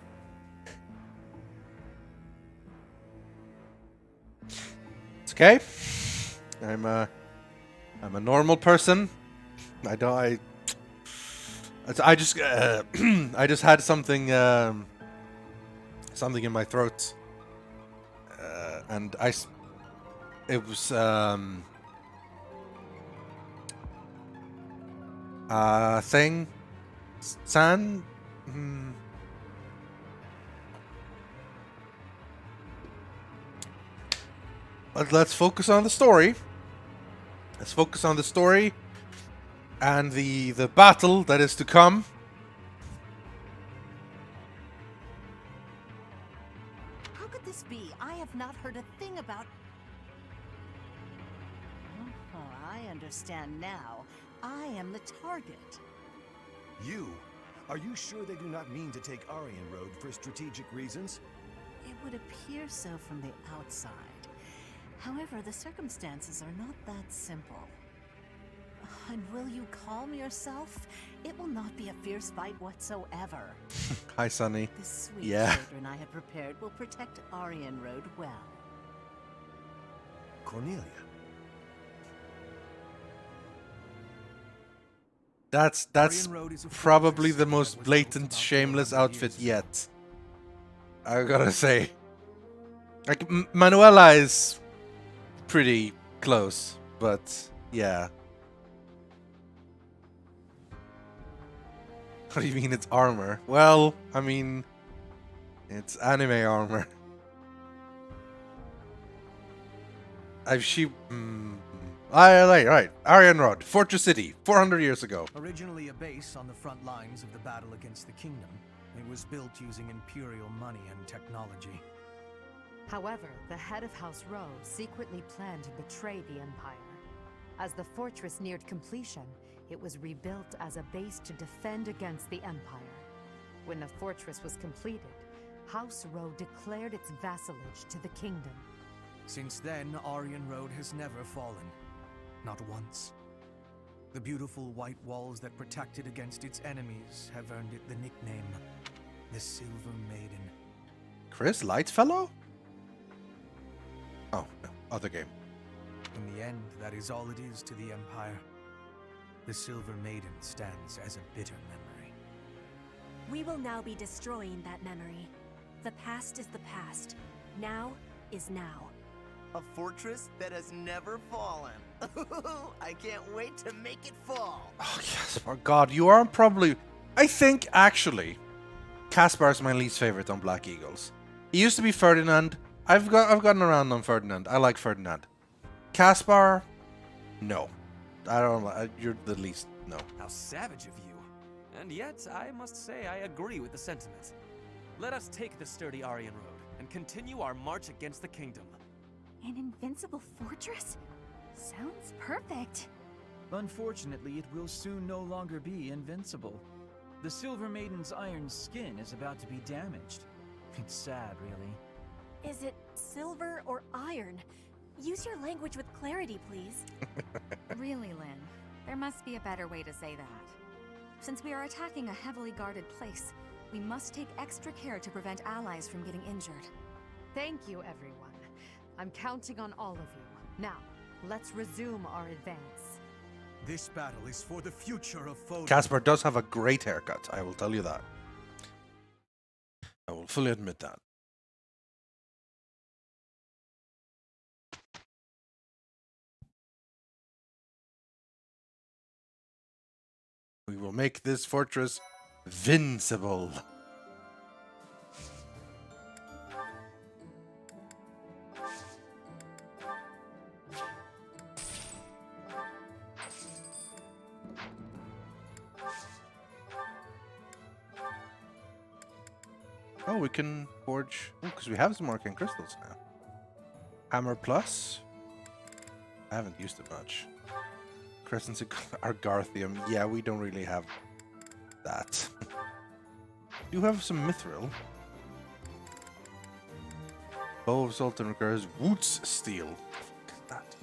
It's okay. I'm a normal person. I just I just had something something in my throat, and it was thing, san. But let's focus on the story. Let's focus on the story and the battle that is to come. How could this be? I have not heard a thing about... Oh, I understand now. I am the target. You? Are you sure they do not mean to take Aryan Road for strategic reasons? It would appear so from the outside. However, the circumstances are not that simple. And will you calm yourself? It will not be a fierce fight whatsoever. Hi, Sonny. The sweet Yeah. children I have prepared will protect Aryan Road well. Cornelia. That's probably the most blatant, shameless outfit yet. I gotta say. Like, Manuela is pretty close, but yeah. What do you mean it's armor? Well, I mean, it's anime armor. Right. Aryan Rod, Fortress City, 400 years ago. Originally a base on the front lines of the battle against the kingdom, it was built using Imperial money and technology. However, the head of House Rowe secretly planned to betray the Empire. As the fortress neared completion, it was rebuilt as a base to defend against the Empire. When the fortress was completed, House Rowe declared its vassalage to the kingdom. Since then, Aryan Road has never fallen. Not once. The beautiful white walls that protected against its enemies have earned it the nickname, the Silver Maiden. Chris Lightfellow? Oh, no, other game. In the end, that is all it is to the Empire. The Silver Maiden stands as a bitter memory. We will now be destroying that memory. The past is the past. Now is now. A fortress that has never fallen. I can't wait to make it fall. Oh, yes, for God, you are probably... I think, actually, Caspar is my least favorite on Black Eagles. He used to be Ferdinand. I've gotten around on Ferdinand. I like Ferdinand. Caspar, no. I don't know. You're the least, no. How savage of you. And yet, I must say I agree with the sentiment. Let us take the sturdy Aryan Road and continue our march against the kingdom. An invincible fortress? Sounds perfect. Unfortunately, it will soon no longer be invincible. The Silver Maiden's iron skin is about to be damaged. It's sad, really. Is it silver or iron? Use your language with clarity, please. Really, Lynn, there must be a better way to say that. Since we are attacking a heavily guarded place, we must take extra care to prevent allies from getting injured. Thank you, everyone. I'm counting on all of you. Now, let's resume our advance. This battle is for the future of Foden. Caspar does have a great haircut, I will tell you that. I will fully admit that. We will make this fortress vincible. Oh, we can forge... Oh, because we have some arcane crystals now. Hammer Plus. I haven't used it much. Crescent Argarthium. Yeah, we don't really have that. You have some Mithril. Bow of Sultan requires Woots Steel. Look at that.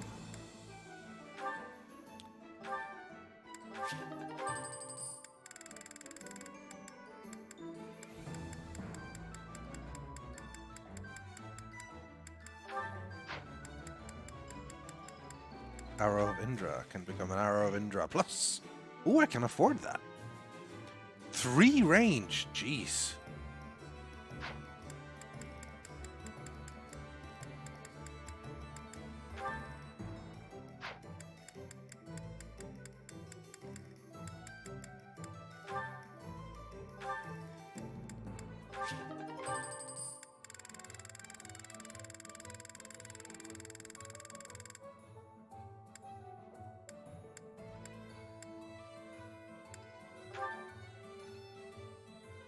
Arrow of Indra can become an Arrow of Indra Plus. Ooh, I can afford that. 3 range. Jeez.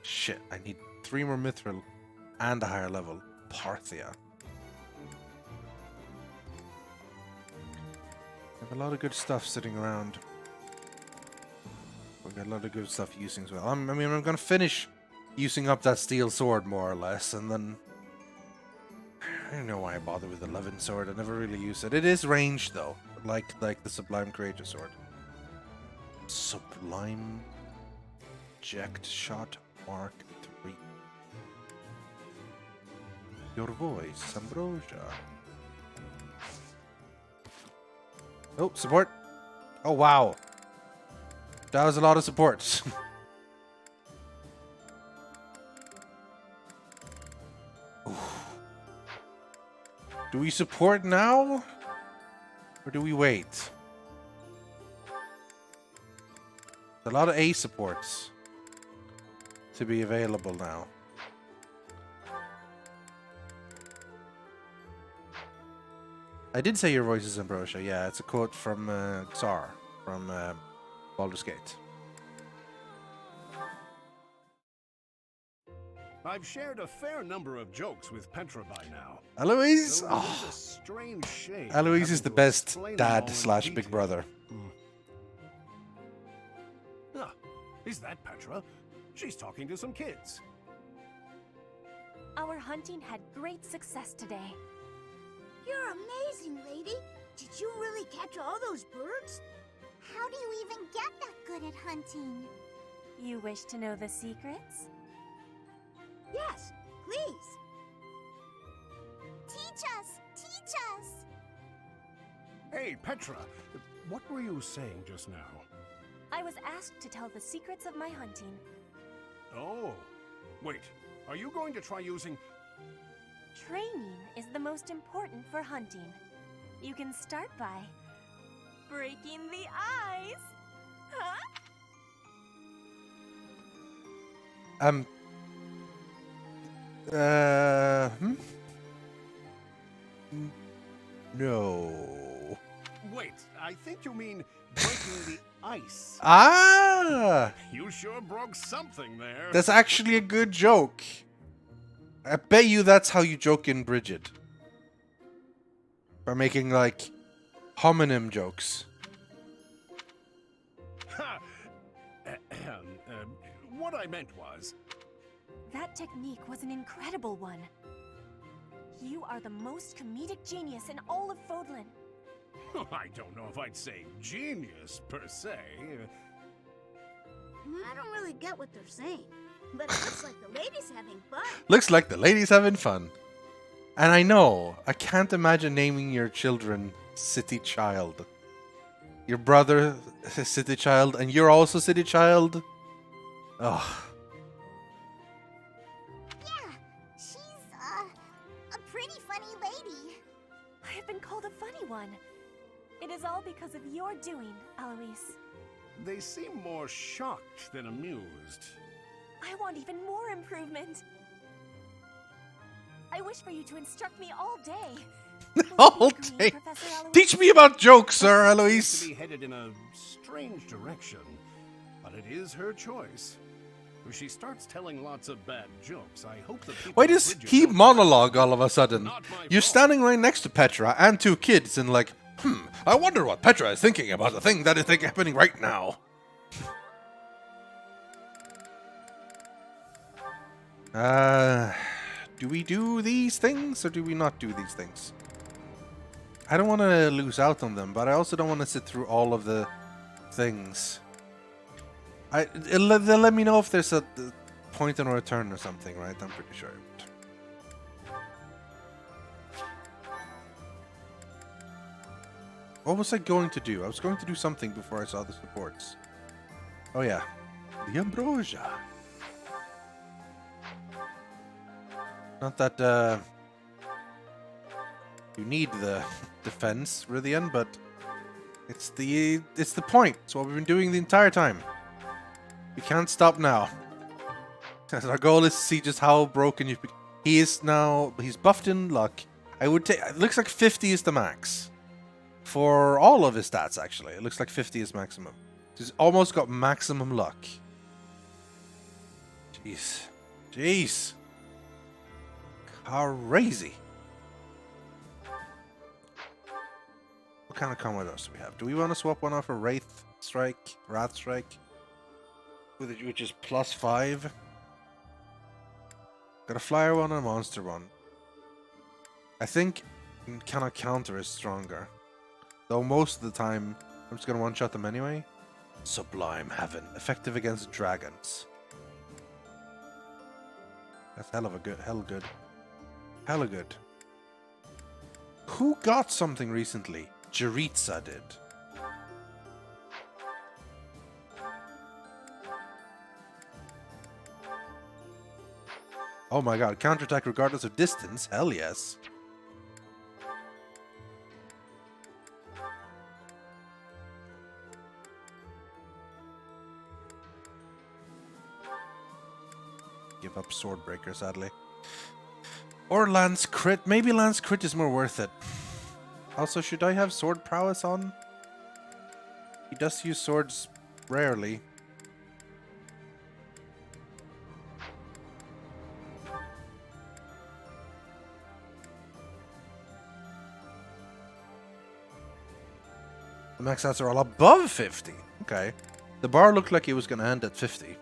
Shit, I need 3 more Mithril and a higher level. Parthia. I have a lot of good stuff sitting around. We've got a lot of good stuff using as well. I mean, I'm going to finish using up that steel sword more or less, and then... I don't know why I bother with the 11 sword. I never really use it. It is ranged though, like the Sublime Creator sword. Sublime Eject Shot Mark 3. Your voice, Ambrosia. Oh, support. Oh, wow. That was a lot of support. Do we support now? Or do we wait? A lot of A supports to be available now. I did say your voice is Ambrosia. Yeah, it's a quote from Xar from Baldur's Gate. I've shared a fair number of jokes with Petra by now. Eloise? So it Oh. is a strange shame Eloise is having the to best explain them dad all in slash big detail. brother. Ah, is that Petra? She's talking to some kids. Our hunting had great success today. You're amazing, lady. Did you really catch all those birds? How do you even get that good at hunting? You wish to know the secrets? Yes, please. Teach us! Teach us! Hey, Petra, what were you saying just now? I was asked to tell the secrets of my hunting. Oh, wait. Are you going to try using... Training is the most important for hunting. You can start by breaking the ice. Huh? No. Wait, I think you mean breaking the ice. Ah! You sure broke something there. That's actually a good joke. I bet you that's how you joke in Bridget. By making, like, homonym jokes. Ha! What I meant was... That technique was an incredible one. You are the most comedic genius in all of Fodlan. I don't know if I'd say genius, per se. I don't really get what they're saying, but it looks like the lady's having fun. Looks like the lady's having fun. And I know, I can't imagine naming your children City Child. Your brother is City Child, and you're also City Child? Ugh. Yeah, she's, a pretty funny lady. I have been called a funny one. It is all because of your doing, Eloise. They seem more shocked than amused. I want even more improvement. I wish for you to instruct me all day. All day. Teach me about jokes, sir, Seems Eloise. to be headed in a strange direction, but it is her choice. If she starts telling lots of bad jokes, I hope the people... Why does he monologue all of a sudden? You're standing right next to Petra and 2 kids and like, I wonder what Petra is thinking about the thing that is happening right now. Do we do these things or do we not do these things? I don't want to lose out on them, but I also don't want to sit through all of the things. They'll let me know if there's a point in return or something, right? I'm pretty sure. What was I going to do? I was going to do something before I saw the supports. Oh yeah. The ambrosia. Not that you need the defense, Rythian, but it's the point. It's what we've been doing the entire time. We can't stop now. Our goal is to see just how broken you've become. He's buffed in luck. I would take, it looks like 50 is the max. For all of his stats, actually. It looks like 50 is maximum. He's almost got maximum luck. Jeez. Jeez. Crazy. What kind of commodores do we have? Do we want to swap one off a Wrath Strike? Which is +5. Got a flyer one and a monster one. I think cannot counter is stronger. Though most of the time, I'm just gonna one-shot them anyway. Sublime Heaven. Effective against dragons. That's hella good. Hella good. Who got something recently? Jaritza did. Oh my god, counterattack regardless of distance? Hell yes. Give up Swordbreaker, sadly. Or Lance Crit. Maybe Lance Crit is more worth it. Also, should I have Sword Prowess on? He does use swords rarely. The max stats are all above 50. Okay. The bar looked like it was going to end at 50.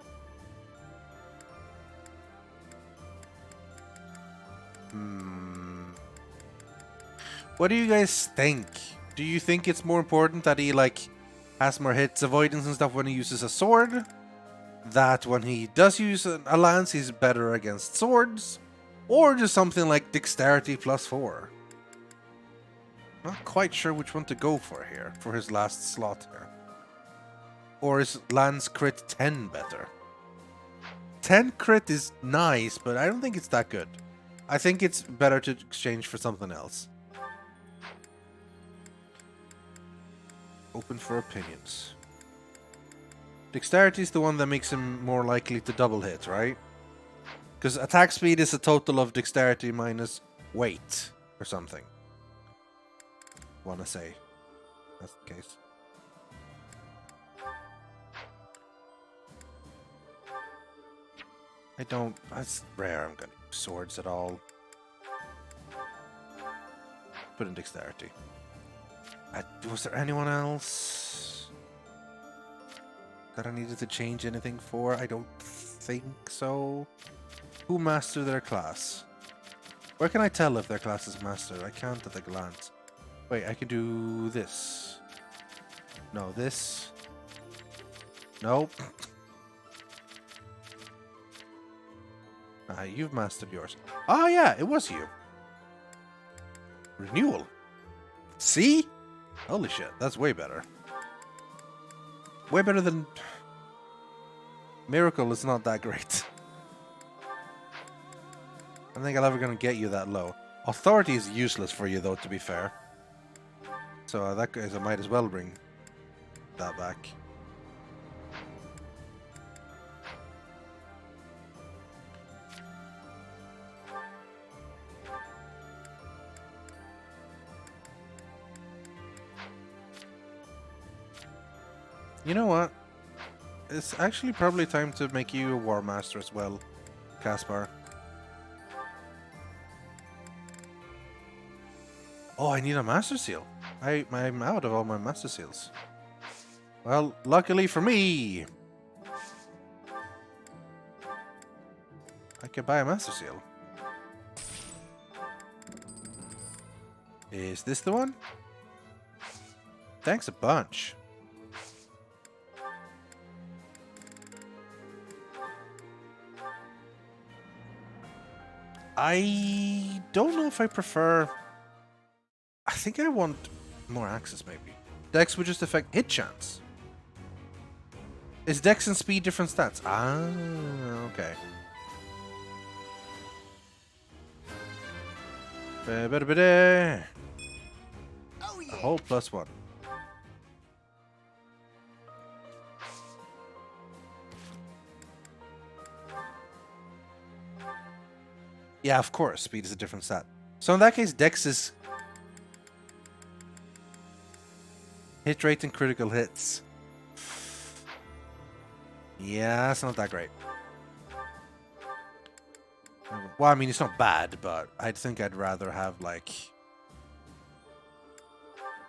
What do you guys think? Do you think it's more important that he, like, has more hits, avoidance and stuff when he uses a sword? That when he does use a lance, he's better against swords? Or just something like dexterity +4? Not quite sure which one to go for here, for his last slot here. Or is Lance Crit 10 better? 10 crit is nice, but I don't think it's that good. I think it's better to exchange for something else. Open for opinions. Dexterity is the one that makes him more likely to double hit, right? Because attack speed is a total of dexterity minus weight or something. Wanna say. That's the case. I don't... That's rare I'm gonna use swords at all. Put in dexterity. Was there anyone else that I needed to change anything for? I don't think so. Who mastered their class? Where can I tell if their class is mastered? I can't at a glance. Wait, I can do this. No, this. Nope. You've mastered yours. Oh yeah, it was you. Renewal. See? Holy shit, that's way better. Way better than... Miracle is not that great. I don't think I'm ever going to get you that low. Authority is useless for you, though, to be fair. So that guys, I might as well bring that back. You know what? It's actually probably time to make you a War Master as well, Caspar. Oh, I need a Master Seal. I'm out of all my Master Seals. Well, luckily for me, I can buy a Master Seal. Is this the one? Thanks a bunch. I don't know if I prefer... I think I want more access, maybe. Dex would just affect hit chance. Is Dex and speed different stats? Ah, okay. Oh, yeah. A whole +1. Yeah, of course. Speed is a different stat. So in that case, Dex is hit rate and critical hits. Yeah, that's not that great. Well, I mean, it's not bad, but I think I'd rather have, like,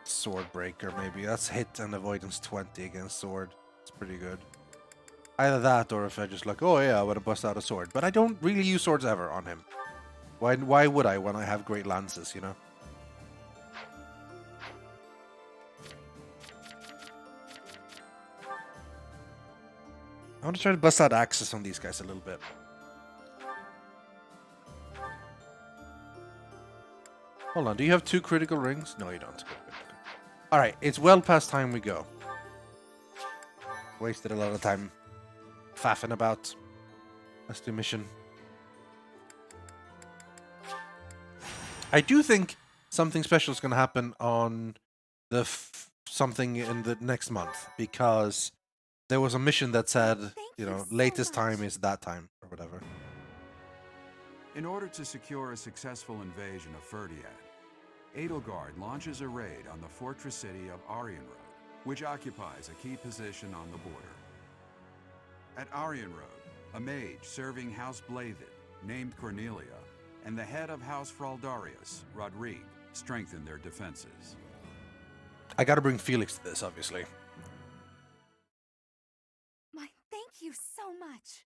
Sword Breaker, maybe. That's hit and avoidance 20 against Sword. It's pretty good. Either that, or if I just like, oh yeah, I want to bust out a sword. But I don't really use swords ever on him. Why would I when I have great lances, you know? I want to try to bust out axes on these guys a little bit. Hold on, do you have 2 critical rings? No, you don't. Alright, it's well past time we go. Wasted a lot of time faffing about. Let's do mission. I do think something special is going to happen on the something in the next month, because there was a mission that said, you know, latest time is that time, or whatever. In order to secure a successful invasion of Ferdiad, Edelgard launches a raid on the fortress city of Arianrode, which occupies a key position on the border. At Arianrode, a mage serving House Blavid, named Cornelia, and the head of House Fraldarius, Rodrigue, strengthen their defenses. I gotta bring Felix to this, obviously. My thank you so much.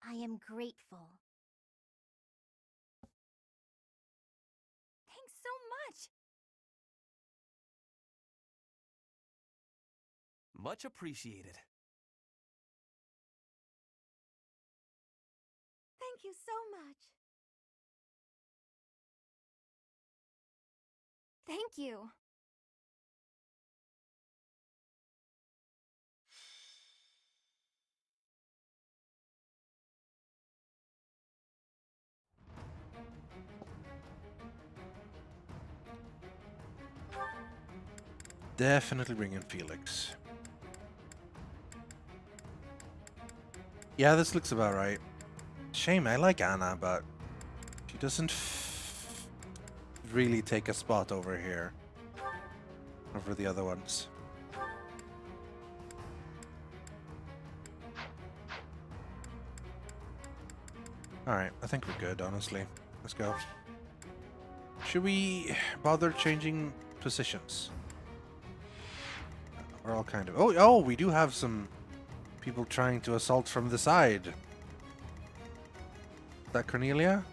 I am grateful. Thanks so much. Much appreciated. Thank you so much. Thank you. Definitely bring in Felix. Yeah, this looks about right. Shame, I like Anna, but she doesn't really take a spot over here. Over the other ones. Alright, I think we're good, honestly. Let's go. Should we bother changing positions? We're all kind of... Oh, we do have some people trying to assault from the side. Is that Cornelia?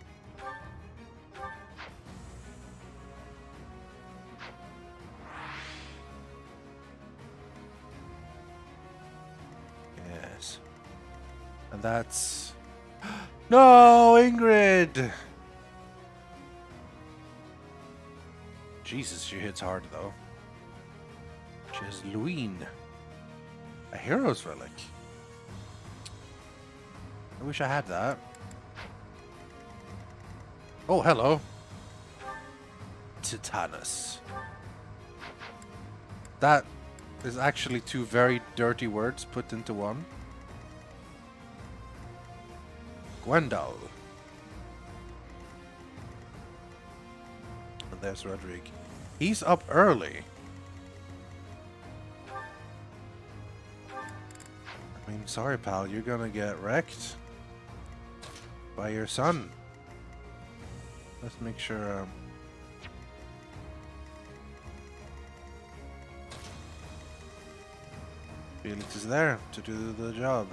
Yes. And that's... No, Ingrid! Jesus, she hits hard, though. She has Luine. A hero's relic. I wish I had that. Oh, hello. Titanus. That is actually 2 very dirty words put into one. Gwendal. And there's Rodrigue. He's up early. I mean, sorry, pal, you're gonna get wrecked by your son. Let's make sure, Felix is there to do the job.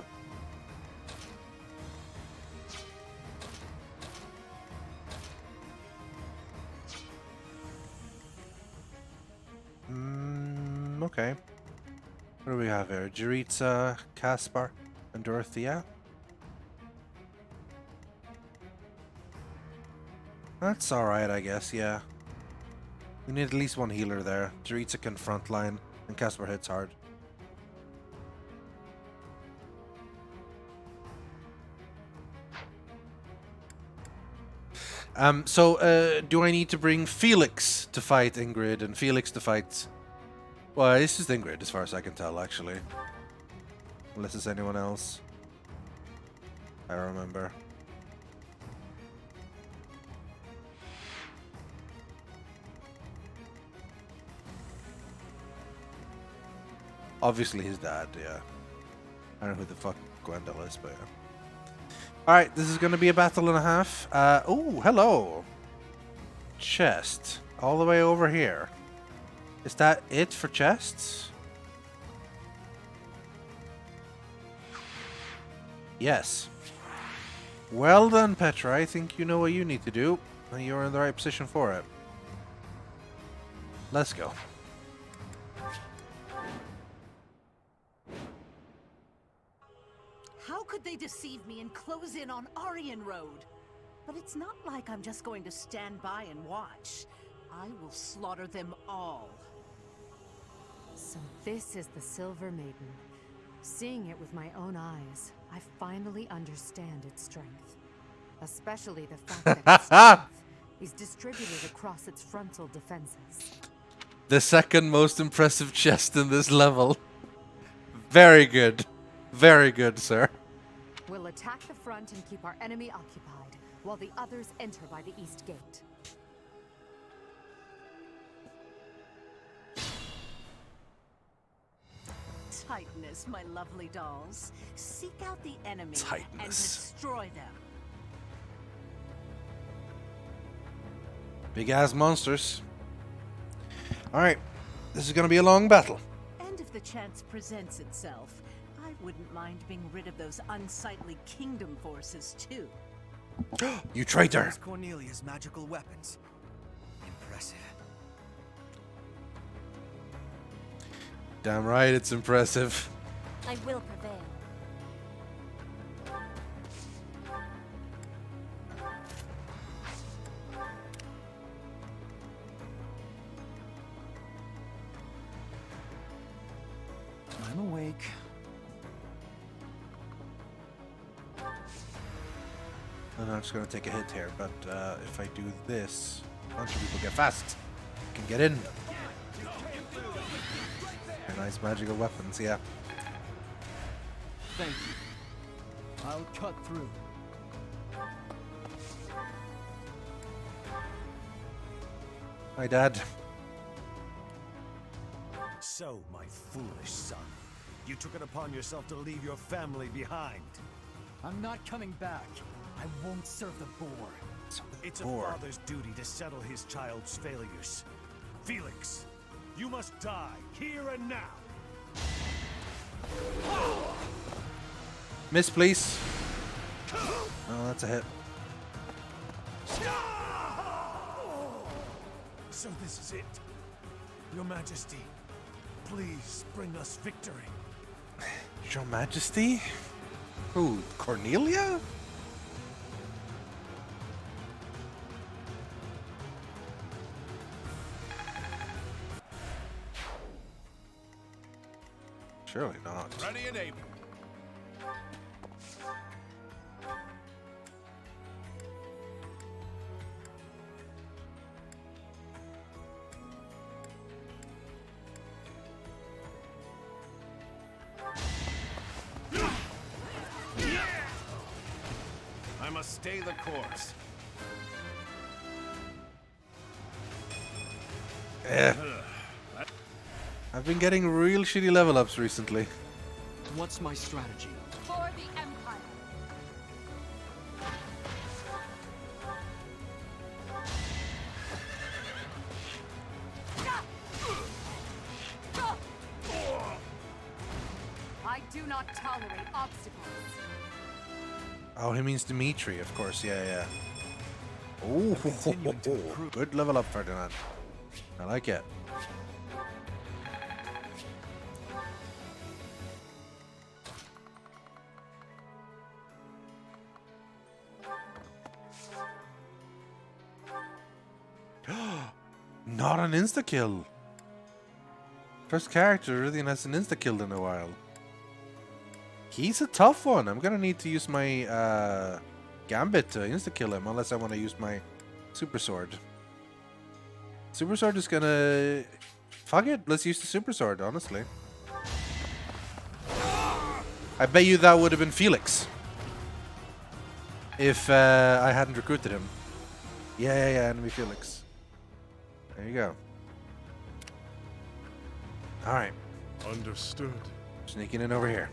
Okay. What do we have here? Jaritza, Caspar, and Dorothea? That's alright, I guess, yeah. We need at least one healer there. Jaritza can frontline, and Casper hits hard. Do I need to bring Felix to fight Ingrid and Felix to fight... Well, it's just Ingrid as far as I can tell, actually. Unless it's anyone else. I remember. Obviously his dad, yeah. I don't know who the fuck Gwendol is, but yeah. Alright, this is going to be a battle and a half. Oh, hello. Chest. All the way over here. Is that it for chests? Yes. Well done, Petra. I think you know what you need to do. And you're in the right position for it. Let's go. How could they deceive me and close in on Aryan Road? But it's not like I'm just going to stand by and watch. I will slaughter them all. So this is the Silver Maiden. Seeing it with my own eyes, I finally understand its strength. Especially the fact that its strength is distributed across its frontal defenses. The second most impressive chest in this level. Very good. Very good, sir. We'll attack the front and keep our enemy occupied, while the others enter by the east gate. Tightness, my lovely dolls. Seek out the enemy and destroy them. Big ass monsters. Alright, this is gonna be a long battle. And if the chance presents itself, I wouldn't mind being rid of those unsightly kingdom forces too. You traitor! There's Cornelia's magical weapons. Impressive. Damn right, it's impressive. I will prevail. I'm awake. And I'm just gonna take a hit here, but if I do this, a bunch of people get fast. Can get in. Nice magical weapons, yeah. Thank you. I'll cut through. Hi, Dad. So, my foolish son, you took it upon yourself to leave your family behind. I'm not coming back. I won't serve the boar. It's a father's duty to settle his child's failures. Felix, you must die here and now. Miss, please. Oh, that's a hit. So this is it. Your Majesty, please bring us victory. Your Majesty? Who? Cornelia? Surely not. Ready and able. I must stay the course. I've been getting real shitty level ups recently. What's my strategy? For the Empire. I do not tolerate obstacles. Oh, he means Dimitri, of course. Yeah, yeah. Oh, good level up, Ferdinand. I like it. Not an insta-kill. First character Rythian has an insta-kill in a while. He's a tough one. I'm gonna need to use my Gambit to insta-kill him, unless I want to use my Super Sword. Super Sword is gonna... Fuck it, let's use the Super Sword, honestly. I bet you that would have been Felix. If I hadn't recruited him. Yeah, enemy Felix. There you go. Alright. Understood. Sneaking in over here.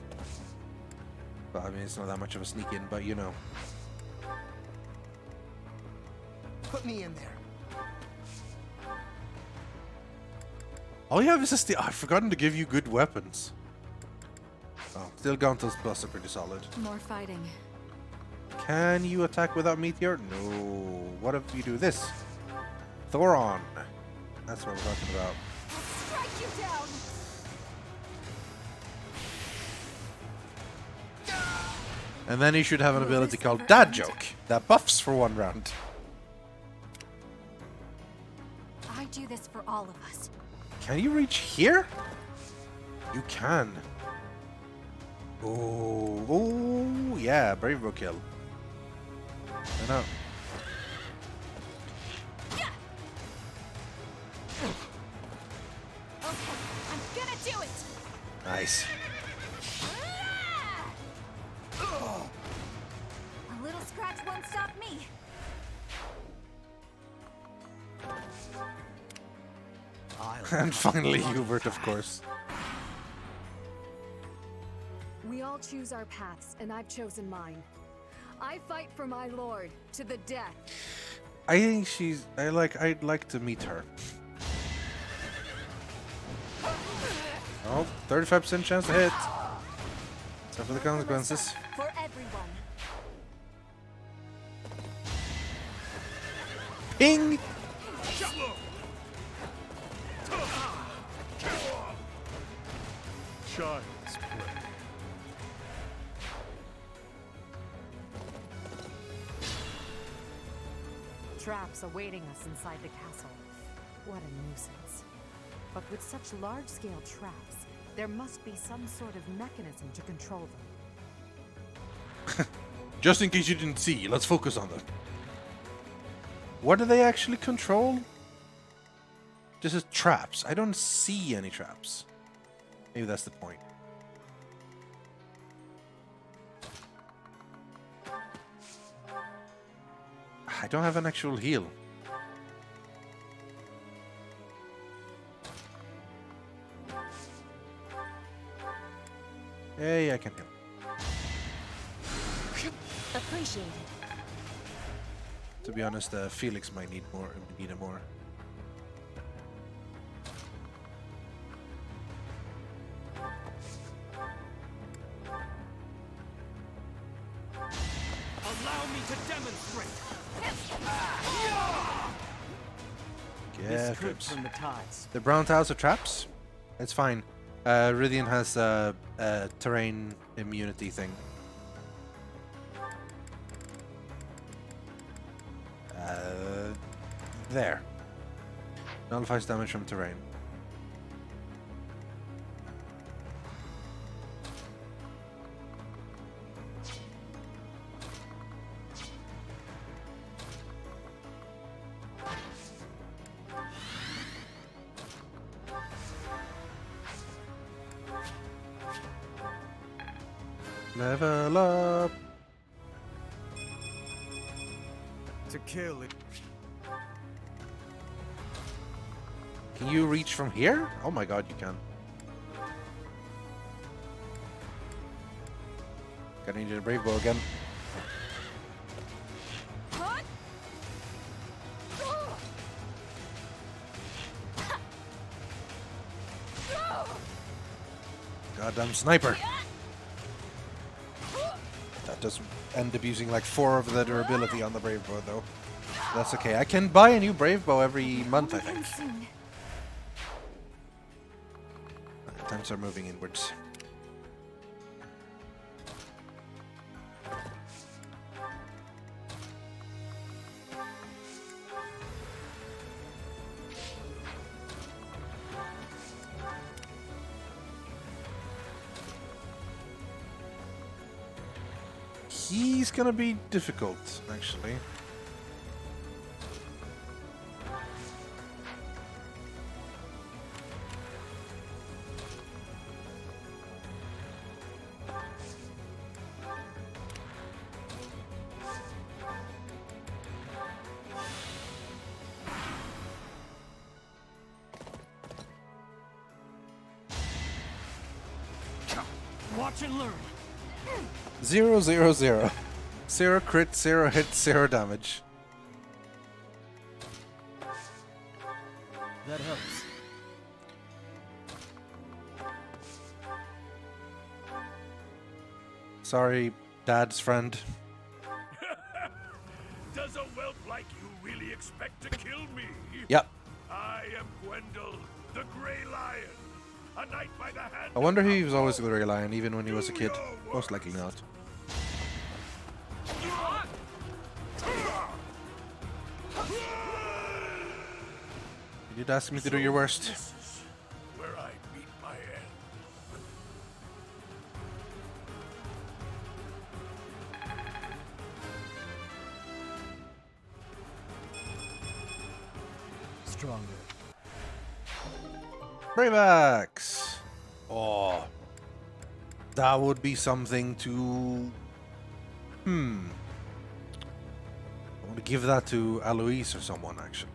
Well, I mean, it's not that much of a sneak in, but you know. Put me in there. All you have is a steel. I've forgotten to give you good weapons. Oh, still Gauntlet's plus are pretty solid. More fighting. Can you attack without Meteor? No. What if you do this? Thoron. That's what we're talking about. Strike you down. And then he should have an ability called Dad Joke that buffs for 1 round. I do this for all of us. Can you reach here? You can. Oh, yeah, Brave Bow kill. I know. Okay, I'm gonna do it. Nice. A little scratch won't stop me. And finally Hubert, of course. We all choose our paths, and I've chosen mine. I fight for my lord to the death. I think she's... I'd like to meet her. Oh, 35% chance to hit. Except for the consequences. For everyone. Ping! Child's play. Traps awaiting us inside the castle. What a nuisance. But with such large-scale traps, there must be some sort of mechanism to control them. Just in case you didn't see, let's focus on them. What do they actually control? This is traps. I don't see any traps. Maybe that's the point. I don't have an actual heal. Hey, I can heal. Appreciated. To be honest, Felix might need more. Need a more. Allow me to demonstrate. Yeah, This traps. from the tides. The brown tiles are traps. It's fine. Rythian has a terrain immunity thing. There. Nullifies damage from terrain. Level up. To kill it. Can you reach from here? Oh my god, you can. Gonna need a brave bow again. Goddamn sniper. That does end up using like 4 of the durability on the brave bow though. That's okay. I can buy a new brave bow every month, I think. Times are moving inwards. He's gonna be difficult, actually. Watch and learn. 0, 0, 0. 0 crit, 0 hit, 0 damage. That helps. Sorry, Dad's friend. Does a whelp like you really expect to kill me? Yep. I am Gwendol, the Grey Lion. A knight by the hand. I wonder if he was always the Grey Lion, even when he was a kid. Most likely not. You did ask me to do your worst. This is where I meet my end. Stronger. Brave Axe! Oh. That would be something to... I want to give that to Alois or someone, actually.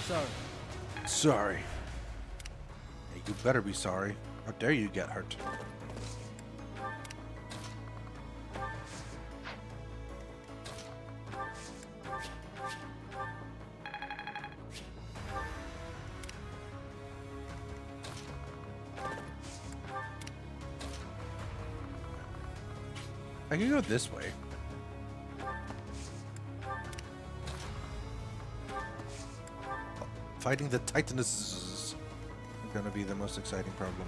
Sorry. Sorry. Hey, you better be sorry. How dare you get hurt? I can go this way. Fighting the Titanuses is gonna be the most exciting problem.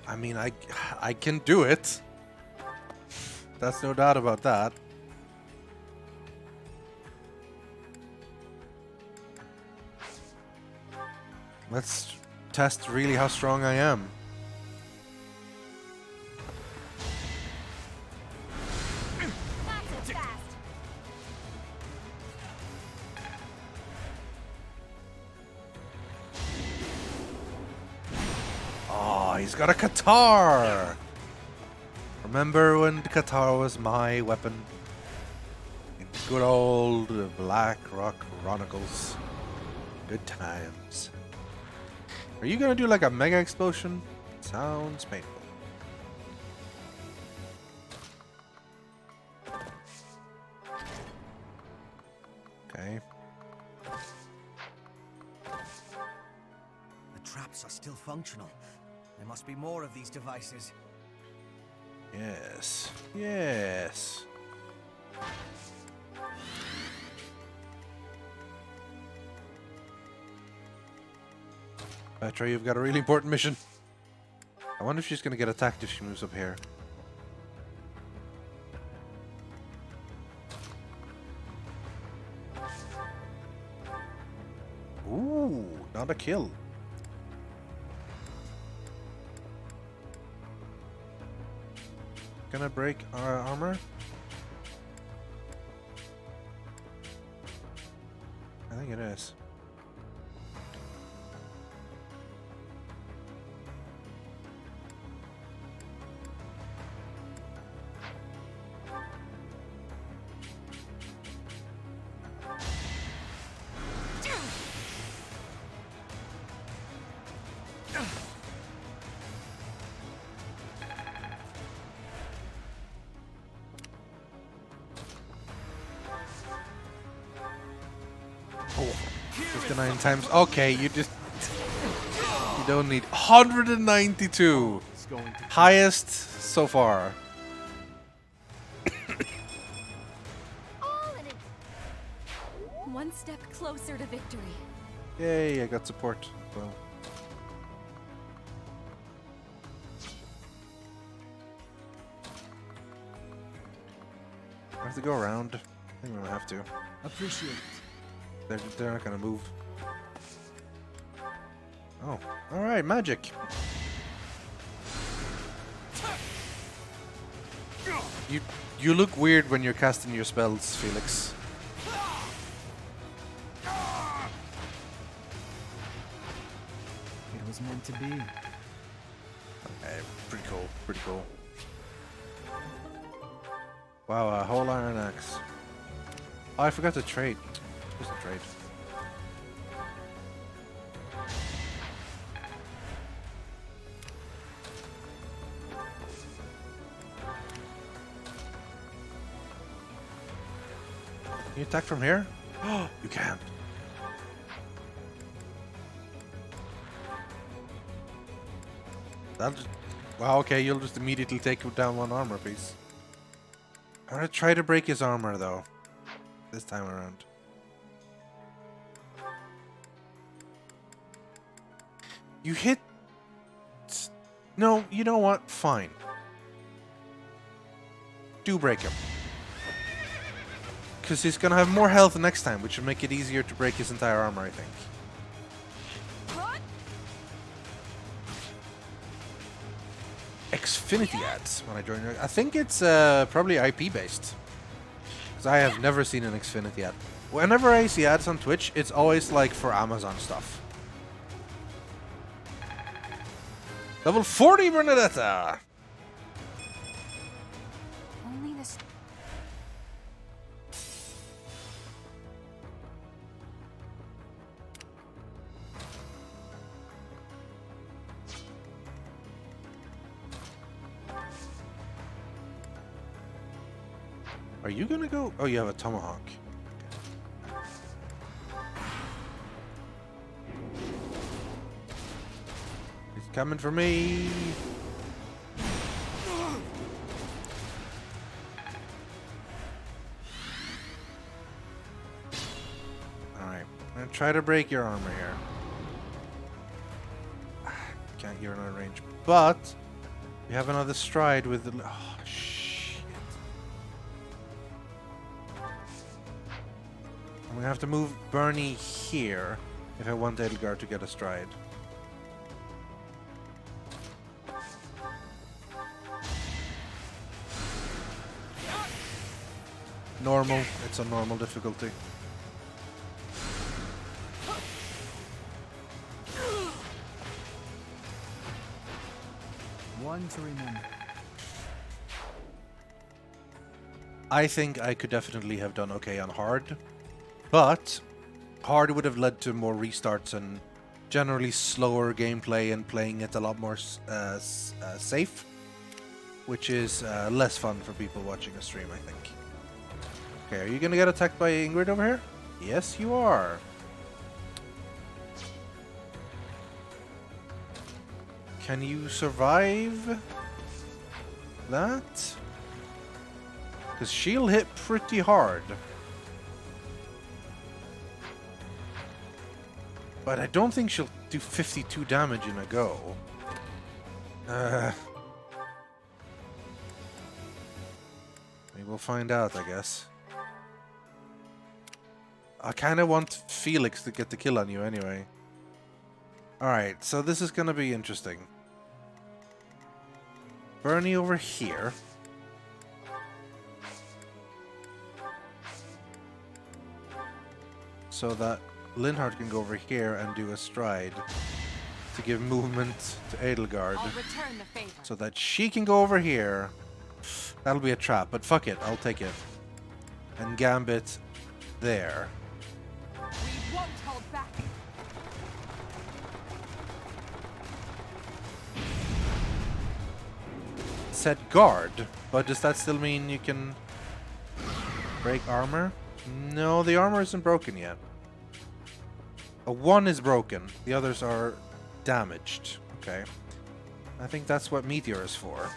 I mean, I can do it. That's no doubt about that. Let's test really how strong I am. Not so fast. Oh, he's got a Qatar! Remember when the Qatar was my weapon? In good old Black Rock Chronicles. Good times. Are you gonna do like a mega explosion? Sounds painful. Okay. The traps are still functional. There must be more of these devices. Yes. Yes. Petra, you've got a really important mission. I wonder if she's gonna get attacked if she moves up here. Ooh, not a kill. Gonna break our armor? I think it is. Oh, 59 times. Okay, you just... You don't need 192. Highest so far. One step closer to victory. Yay, I got support. Well. I have to go around. I think we might have to. Appreciate it. They're not gonna move. Oh, all right, magic. You look weird when you're casting your spells, Felix. It was meant to be. Okay, pretty cool, pretty cool. Wow, a whole iron axe. Oh, I forgot to trade. Supposed to trade. Can you attack from here? Oh, you can. That'll just, wow, okay, you'll just immediately take down one armor piece. I'm gonna try to break his armor though. This time around. You hit... No, you know what? Fine. Do break him. Because he's gonna have more health next time, which will make it easier to break his entire armor, I think. Xfinity ads when I join. I think it's probably IP based. Because I have never seen an Xfinity ad. Whenever I see ads on Twitch, it's always like for Amazon stuff. Level 40 Bernadetta! Only this. Are you gonna go? Oh, you have a tomahawk. He's coming for me. Alright, I'm gonna try to break your armor here. Can't, you're not in range. But you have another stride with the... Oh, I'm gonna have to move Bernie here if I want Edelgard to get a stride. Normal. It's a normal difficulty. One to remember. I think I could definitely have done okay on hard. But hard would have led to more restarts and generally slower gameplay and playing it a lot more safe, which is less fun for people watching a stream, I think. Okay, are you gonna get attacked by Ingrid over here? Yes, you are. Can you survive that? Because she'll hit pretty hard. But I don't think she'll do 52 damage in a go. We will find out, I guess. I kind of want Felix to get the kill on you anyway. Alright, so this is going to be interesting. Bernie over here. So that Linhardt can go over here and do a stride to give movement to Edelgard. I'll return the favor. So that she can go over here. That'll be a trap, but fuck it, I'll take it. And Gambit there. We won't hold back. Set guard, but does that still mean you can break armor? No, the armor isn't broken yet. A 1 is broken. The others are damaged. Okay. I think that's what Meteor is for.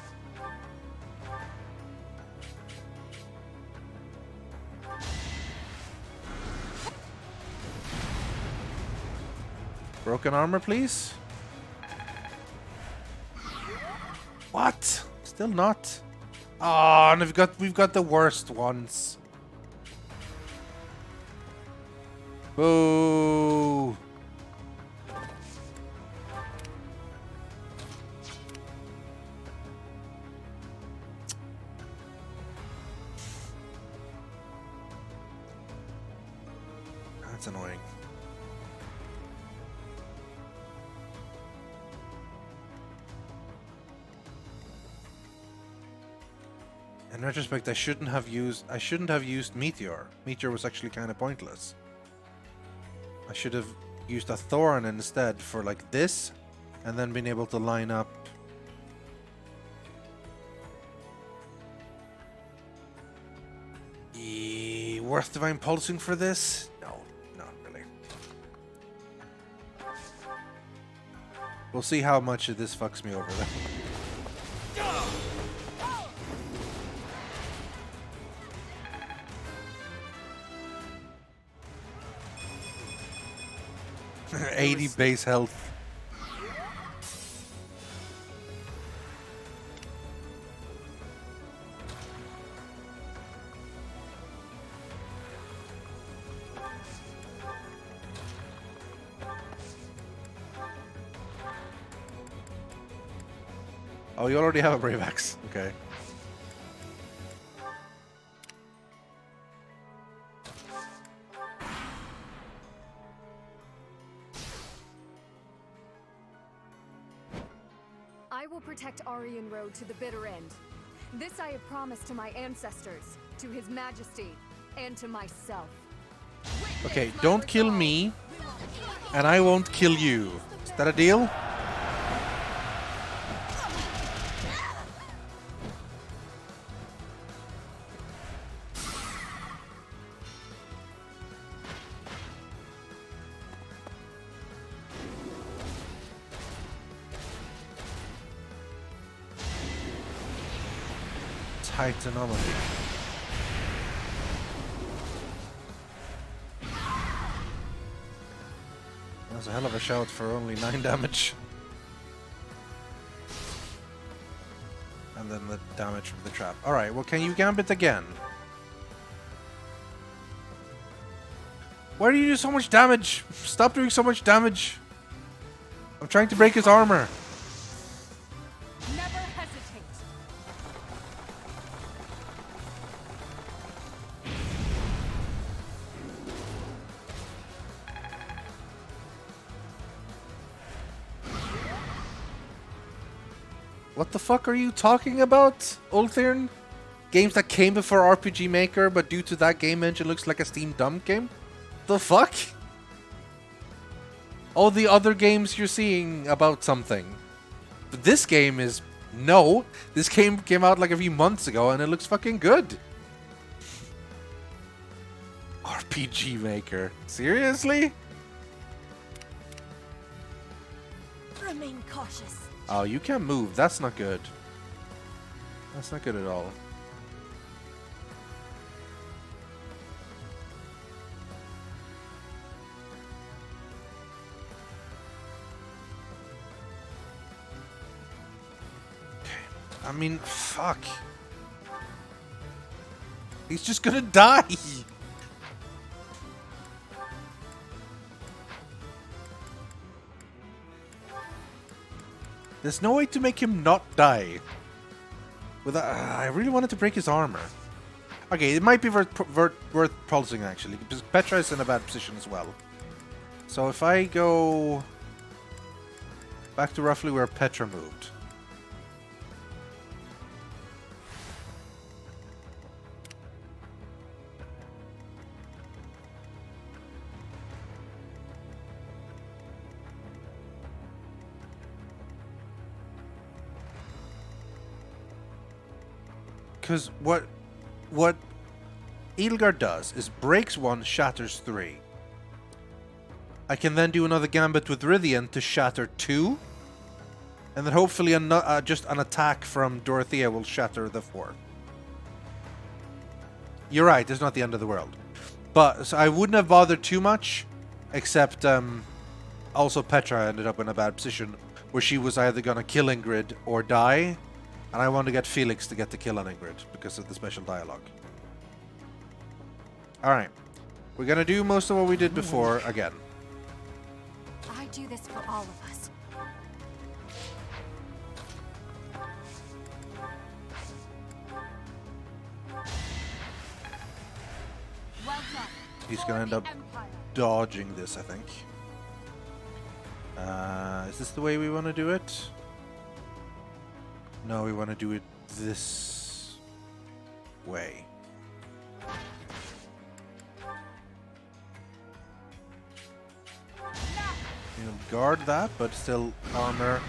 Broken armor, please. What? Still not. Oh, and we've got the worst ones. Boo. That's annoying. In retrospect, I shouldn't have used Meteor. Meteor was actually kind of pointless. I should have used a Thorn instead for like this, and then been able to line up. Worth Divine Pulsing for this? No, not really. We'll see how much of this fucks me over though. 80 base health. Oh, you already have a Brave Axe. Okay. I will protect Aryan Road to the bitter end. This I have promised to my ancestors, to His Majesty, and to myself. Okay, don't kill me, and I won't kill you. Is that a deal? Tight anomaly. That's a hell of a shout for only 9 damage. And then the damage from the trap. Alright, well, can you gambit again? Why do you do so much damage? Stop doing so much damage. I'm trying to break his armor. Never hesitate. What the fuck are you talking about, Ulthirn? Games that came before RPG Maker, but due to that game engine looks like a Steam dump game? The fuck? All the other games you're seeing about something. But this game is... No. This game came out like a few months ago and it looks fucking good. RPG Maker. Seriously? Remain cautious. Oh, you can't move. That's not good. That's not good at all. I mean, fuck. He's just gonna die. There's no way to make him not die. I really wanted to break his armor. Okay, it might be worth pulsing actually, because Petra is in a bad position as well. So if I go back to roughly where Petra moved. Because what Edelgard does is breaks 1, shatters 3. I can then do another gambit with Rythian to shatter 2. And then hopefully just an attack from Dorothea will shatter the 4. You're right, it's not the end of the world. But so I wouldn't have bothered too much, except also Petra ended up in a bad position where she was either going to kill Ingrid or die. And I want to get Felix to get the kill on Ingrid because of the special dialogue. Alright. We're going to do most of what we did before again. I do this for all of us. Well done. He's going to end up dodging this, I think. Is this the way we want to do it? No, we want to do it this way. You know, guard that, but still armor.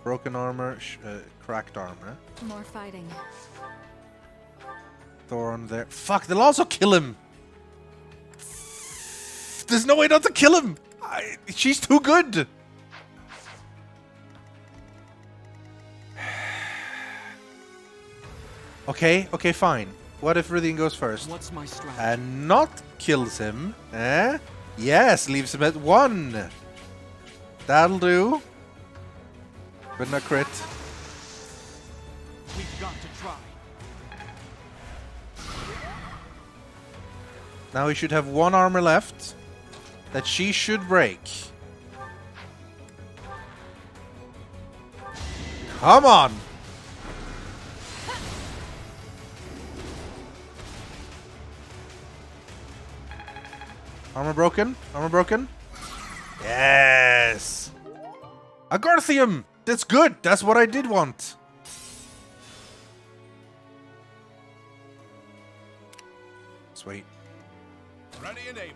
Broken armor, cracked armor. More fighting. Thorn there. Fuck, they'll also kill him! There's no way not to kill him! She's too good! Okay, fine. What if Rythian goes first? What's my strategy? And not kills him. Eh? Yes, leaves him at 1. That'll do. But not crit. We've got to try. Now he should have 1 armor left that she should break. Come on! Armor broken? Armor broken? Yes! Agarthium! That's good! That's what I did want! Sweet. Ready and able.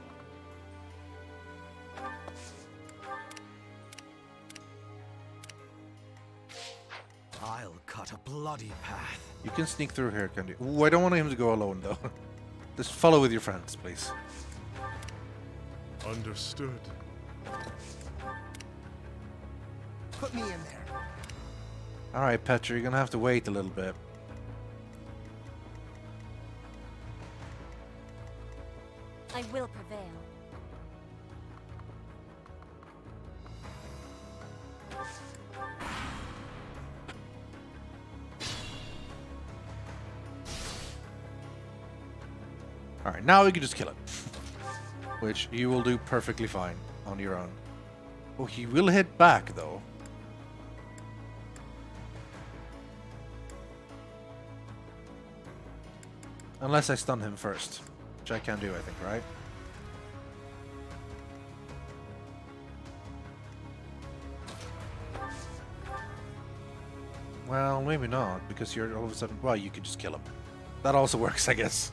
I'll cut a bloody path. You can sneak through here, can you? Ooh, I don't want him to go alone, though. Just follow with your friends, please. Understood. Put me in there. Alright, Petra, you're gonna have to wait a little bit. I will prevail. Alright, now we can just kill him. Which you will do perfectly fine on your own. Oh, he will hit back, though. Unless I stun him first. Which I can do, I think, right? Well, maybe not, because you're all of a sudden... Well, you could just kill him. That also works, I guess.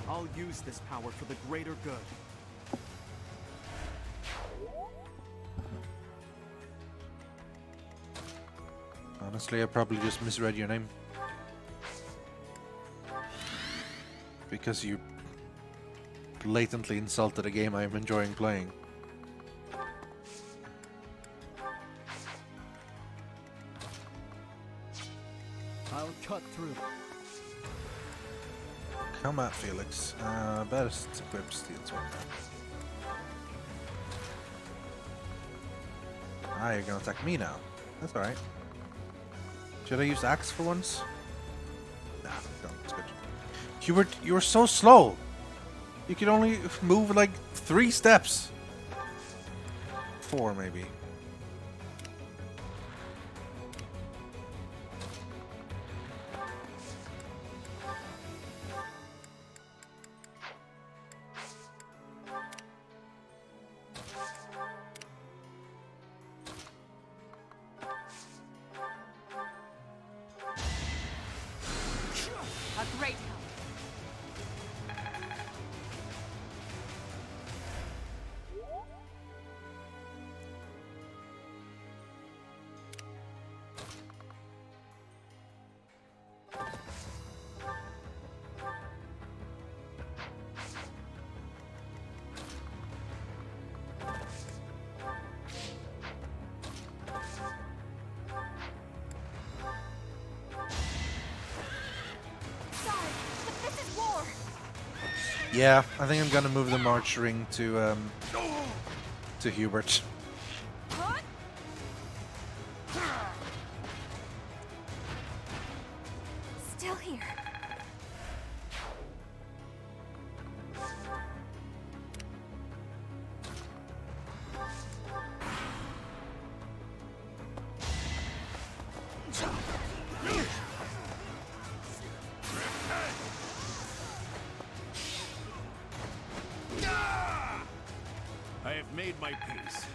I'll use this power for the greater good. Honestly, I probably just misread your name. Because you blatantly insulted a game I am enjoying playing. I'll cut through. Come at Felix. Best equip Steel Sword now. Ah, you're gonna attack me now. That's alright. Should I use axe for once? Nah, no, it's good. You were so slow. You could only move like 3 steps. 4 maybe. A great help. Yeah, I think I'm gonna move the March ring to Hubert. Still here. I have made my peace.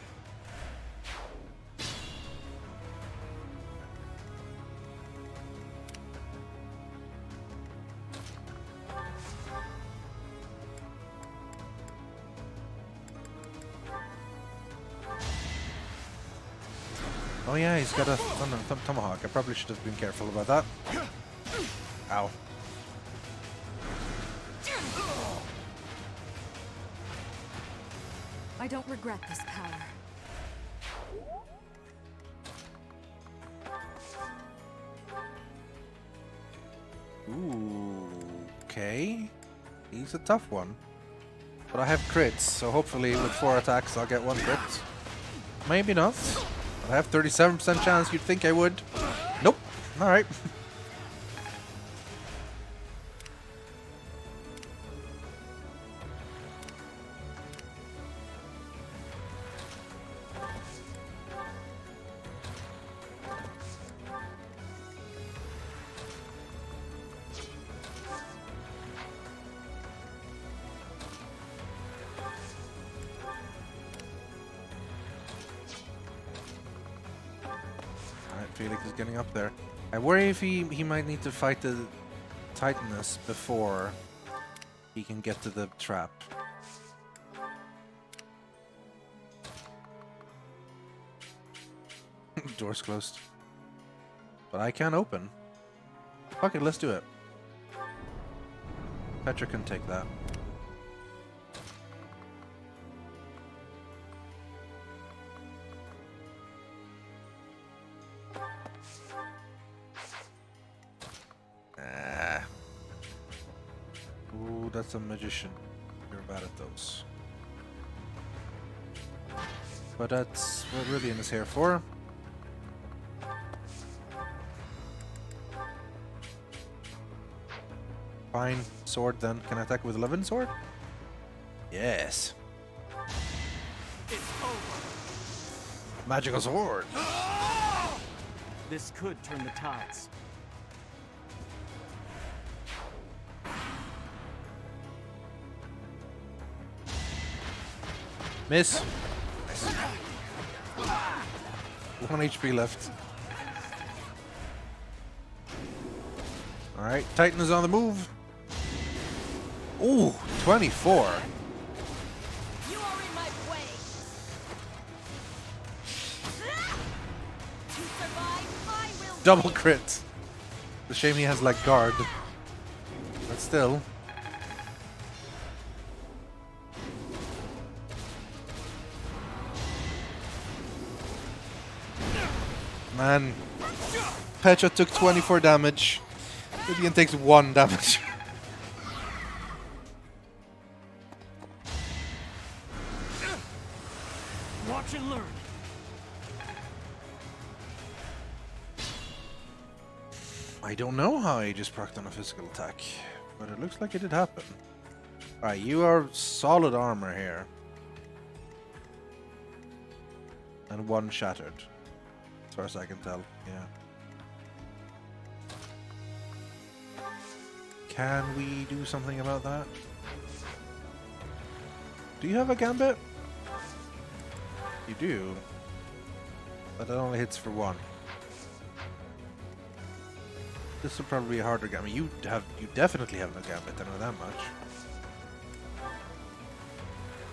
Oh yeah, he's got a tomahawk. I probably should have been careful about that. Ow. I don't regret this power. Ooh, okay. He's a tough one. But I have crits, so hopefully with 4 attacks I'll get 1 crit. Maybe not. But I have 37% chance, you'd think I would. Nope. Alright. Felix is getting up there. I worry if he might need to fight the Titanus before he can get to the trap. Door's closed. But I can open. Fuck it, let's do it. Petra can take that. Ooh, that's a magician. You're bad at those. But that's what Rythian is here for. Fine. Sword then. Can I attack with 11 sword? Yes. It's over. Magical sword. This could turn the tides. Miss. Nice. 1 HP left. Alright, Titan is on the move. Ooh, 24. You are in my way. To survive, I will Double crit. It's a shame he has like guard. But still. Man. Petra took 24 damage. Rythian takes 1 damage. Watch and learn. I don't know how he just procced on a physical attack, but it looks like it did happen. Alright, you are solid armor here. And 1 shattered. As far as I can tell, yeah. Can we do something about that? Do you have a gambit? You do. But that only hits for 1. This will probably be a harder gambit. You definitely have no gambit, I know that much.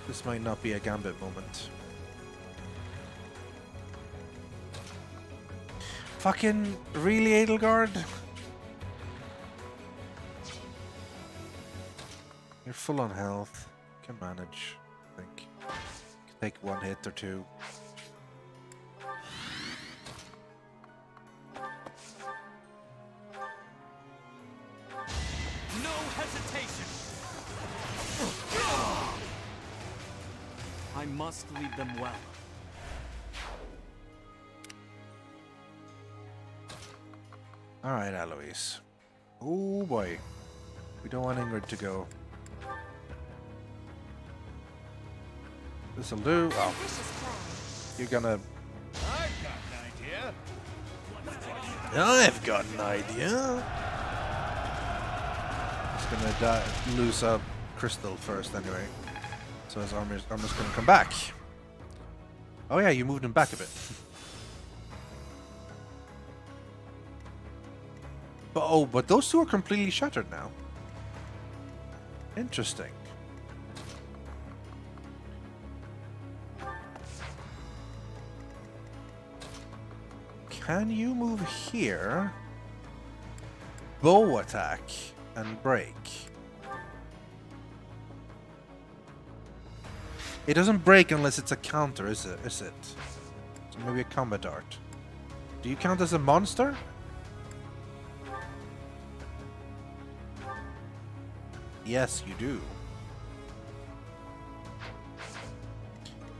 This might not be a gambit moment. Fucking really, Edelgard? You're full on health. Can manage, I think. Can take 1 hit or 2. No hesitation. I must lead them well. Alright, Eloise. Oh boy. We don't want Ingrid to go. This'll do. Oh. You're gonna... I've got an idea. He's gonna lose a crystal first anyway. So his armor's gonna come back. Oh yeah, you moved him back a bit. But those two are completely shattered now. Interesting. Can you move here? Bow attack and break. It doesn't break unless it's a counter, is it? So maybe a combat art. Do you count as a monster? Yes, you do.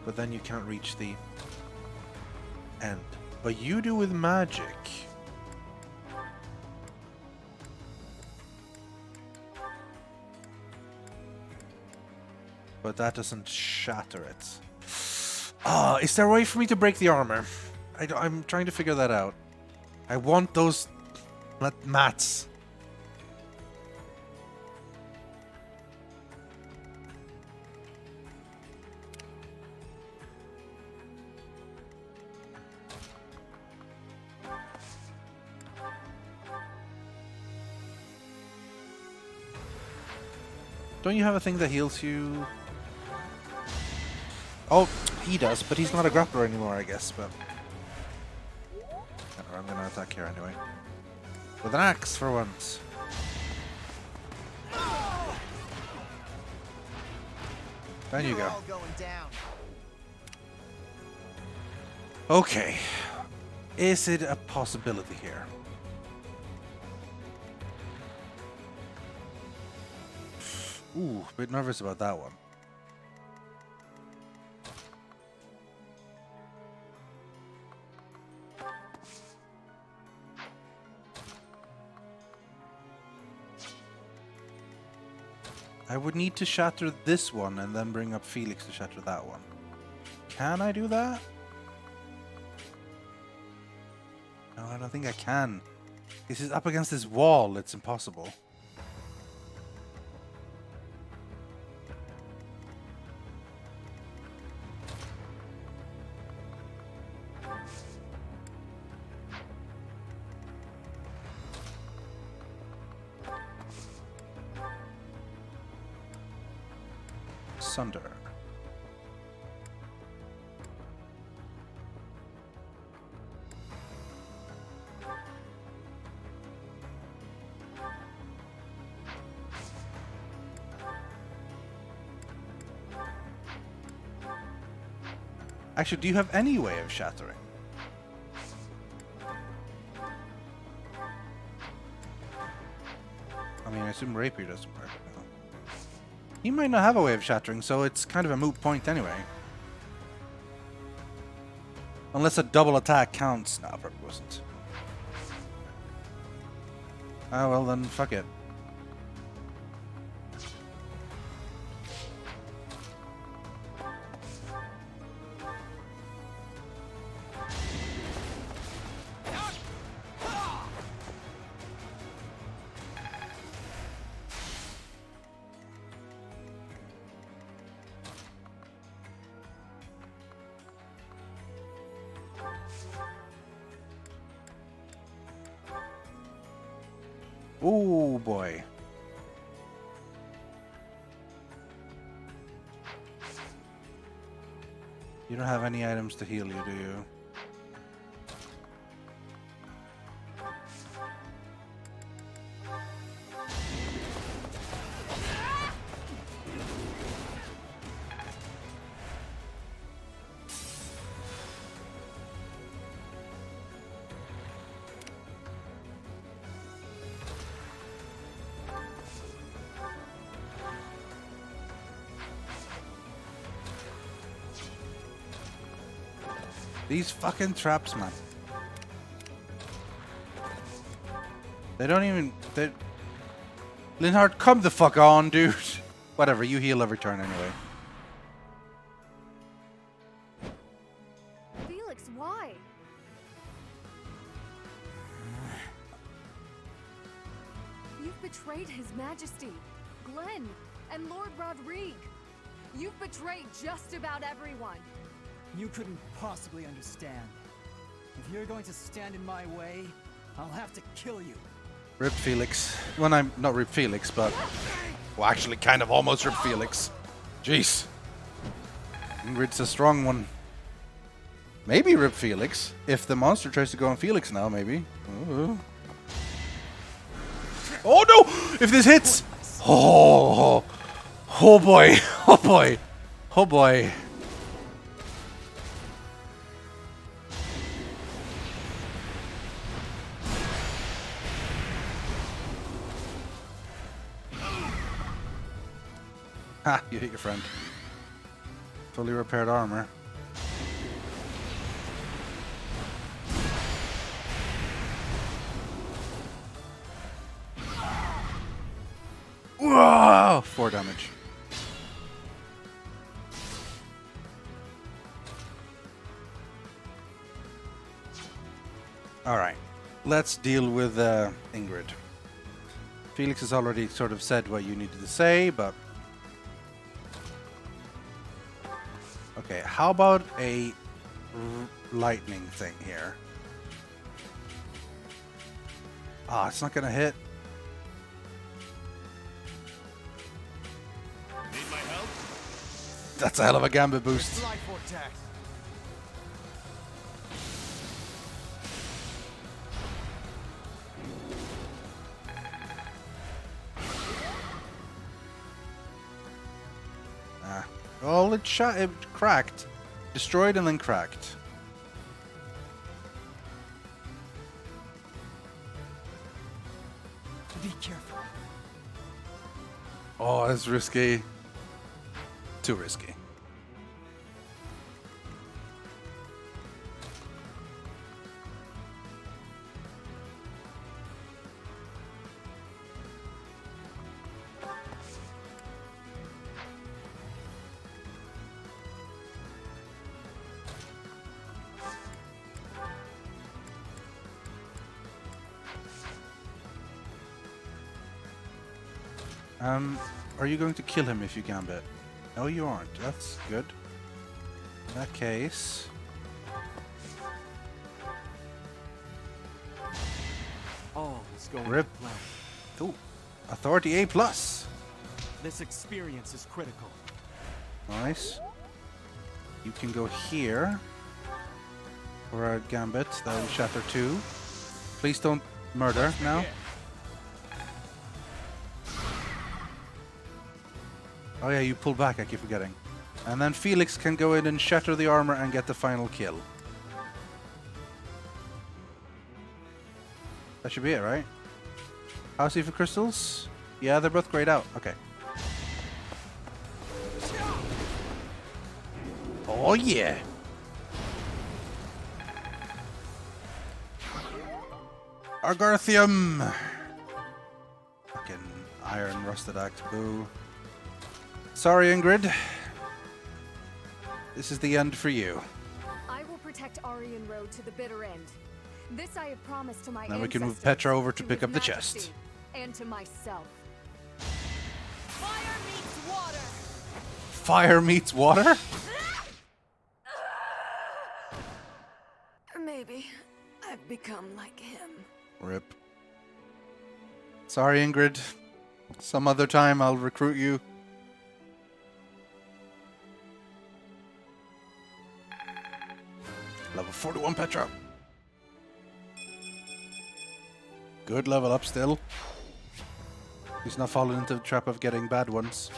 But then you can't reach the end. But you do with magic. But that doesn't shatter it. Ah, is there a way for me to break the armor? I'm trying to figure that out. I want those mats. Don't you have a thing that heals you? Oh, he does, but he's not a grappler anymore, I guess, but... I'm gonna attack here anyway. With an axe, for once. There you go. Okay. Is it a possibility here? Ooh, a bit nervous about that one. I would need to shatter this one and then bring up Felix to shatter that one. Can I do that? No, I don't think I can. This is up against this wall. It's impossible. Sunder. Actually, do you have any way of shattering? I mean, I assume rapier doesn't work. No. He might not have a way of shattering, so it's kind of a moot point anyway. Unless a double attack counts. No, probably wasn't. Ah, well then, fuck it. Oh boy. You don't have any items to heal you, do you? These fucking traps, man. They don't even... Linhardt, come the fuck on, dude. Whatever, you heal every turn anyway. Felix, why? You've betrayed His Majesty, Glenn, and Lord Rodrigue. You've betrayed just about everyone. You couldn't possibly understand. If you're going to stand in my way, I'll have to kill you. Rip Felix. When I'm not Rip Felix, but... Well, actually, kind of almost Rip Felix. Jeez. Ingrid's a strong one. Maybe Rip Felix. If the monster tries to go on Felix now, maybe. Ooh. Oh no! If this hits! Oh! Oh boy! Oh boy! Oh boy! Ha! You hit your friend. Fully repaired armor. Whoa! 4 damage. Alright. Let's deal with Ingrid. Felix has already sort of said what you needed to say, but... Okay, how about a lightning thing here? Ah, it's not gonna hit. Need my help? That's a hell of a gambit boost. Light vortex. Well, it cracked. Destroyed and then cracked. Be careful. Oh, that's risky. Too risky. Are you going to kill him if you gambit? No, you aren't. That's good. In that case... All is going Rip. to plan. Ooh. Authority A+. This experience is critical. Nice. You can go here for a gambit. That will shatter 2. Please don't murder now. Oh yeah, you pull back, I keep forgetting. And then Felix can go in and shatter the armor and get the final kill. That should be it, right? House for crystals? Yeah, they're both grayed out. Okay. Oh yeah! Argarthium! Fucking iron rusted axe, boo. Sorry, Ingrid. This is the end for you. I will protect Aryan Road to the bitter end. This I have promised to my Now we can move ancestors, Petra over to pick His up the Majesty, chest. and to myself. Fire meets water! Fire meets water? Maybe I've become like him. Rip. Sorry, Ingrid. Some other time I'll recruit you. Level 41 Petra. Good level up still. He's not fallen into the trap of getting bad ones.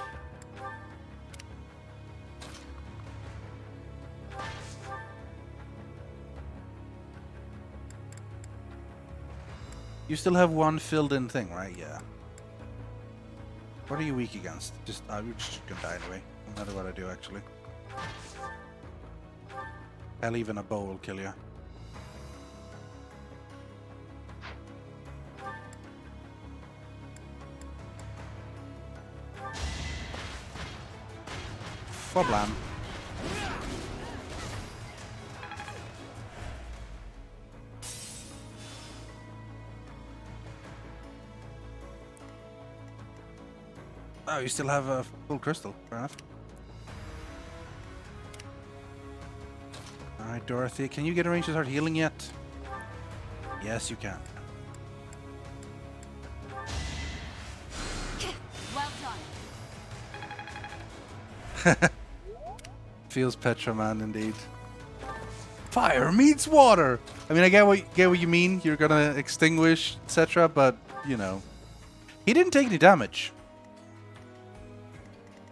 You still have one filled in thing, right? Yeah. What are you weak against? I'm just gonna die anyway. No matter what I do, actually. Hell, even a bow will kill you. Foblam. Oh, you still have a full crystal. Fair enough. Alright, Dorothy. Can you get a range to start healing yet? Yes, you can. Well done. Feels Petra Man indeed. Fire meets water! I mean, I get what you mean. You're gonna extinguish, etc., but, you know. He didn't take any damage.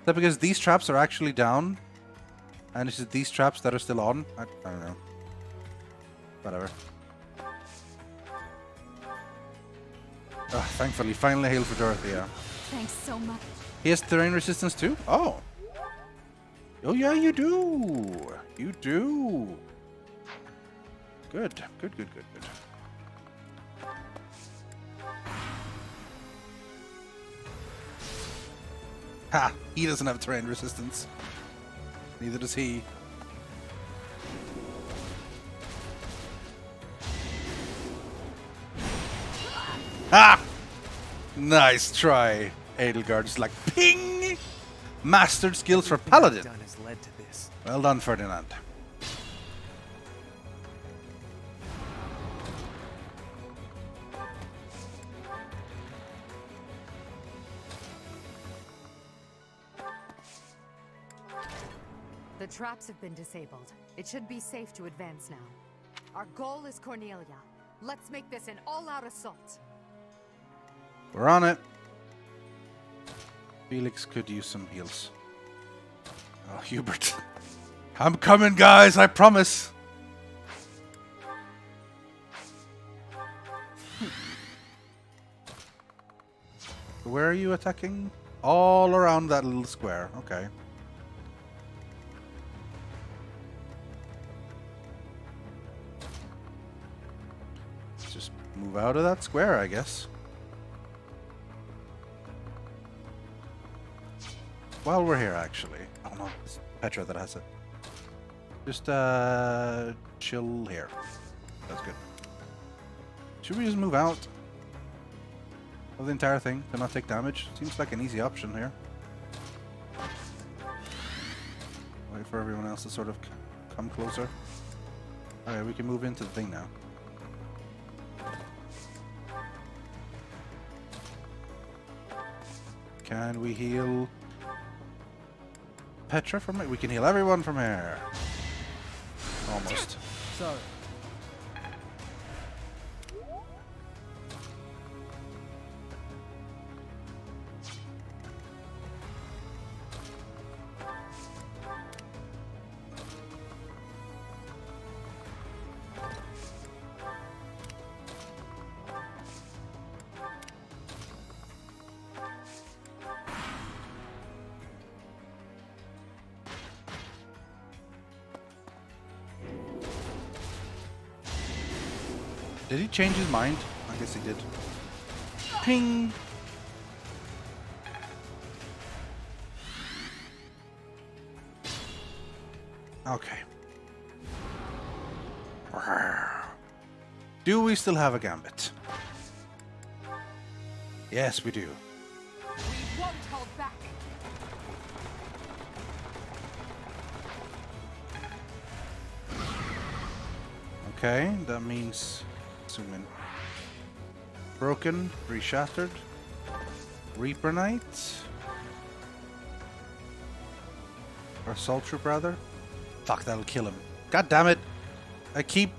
Is that because these traps are actually down? And is it these traps that are still on? I don't know. Whatever. Thankfully, finally hail for Dorothy, yeah. Thanks so much. He has terrain resistance too? Oh. Oh yeah, you do. You do. Good. Good, good, good, good. Ha! He doesn't have terrain resistance. Neither does he. Ah! Nice try. Edelgard is like ping! Mastered skills for Paladin. Has led to this. Well done, Ferdinand. The traps have been disabled. It should be safe to advance now. Our goal is Cornelia. Let's make this an all-out assault. We're on it. Felix could use some heals. Oh, Hubert. I'm coming, guys, I promise. Where are you attacking? All around that little square. Okay. Let's just move out of that square, I guess. While we're here, actually. Oh no, it's Petra that has it. Just chill here. That's good. Should we just move out of the entire thing to not take damage? Seems like an easy option here. Wait for everyone else to sort of come closer. Alright, we can move into the thing now. Can we heal Petra from it? We can heal everyone from here. Almost. Sorry. Did he change his mind? I guess he did. Ping! Okay. Do we still have a gambit? Yes, we do. We won't hold back. Okay, that means zoom in. Broken, reshattered, Reaper Knight, or Assault Troop rather. Fuck, that'll kill him. God damn it! I keep.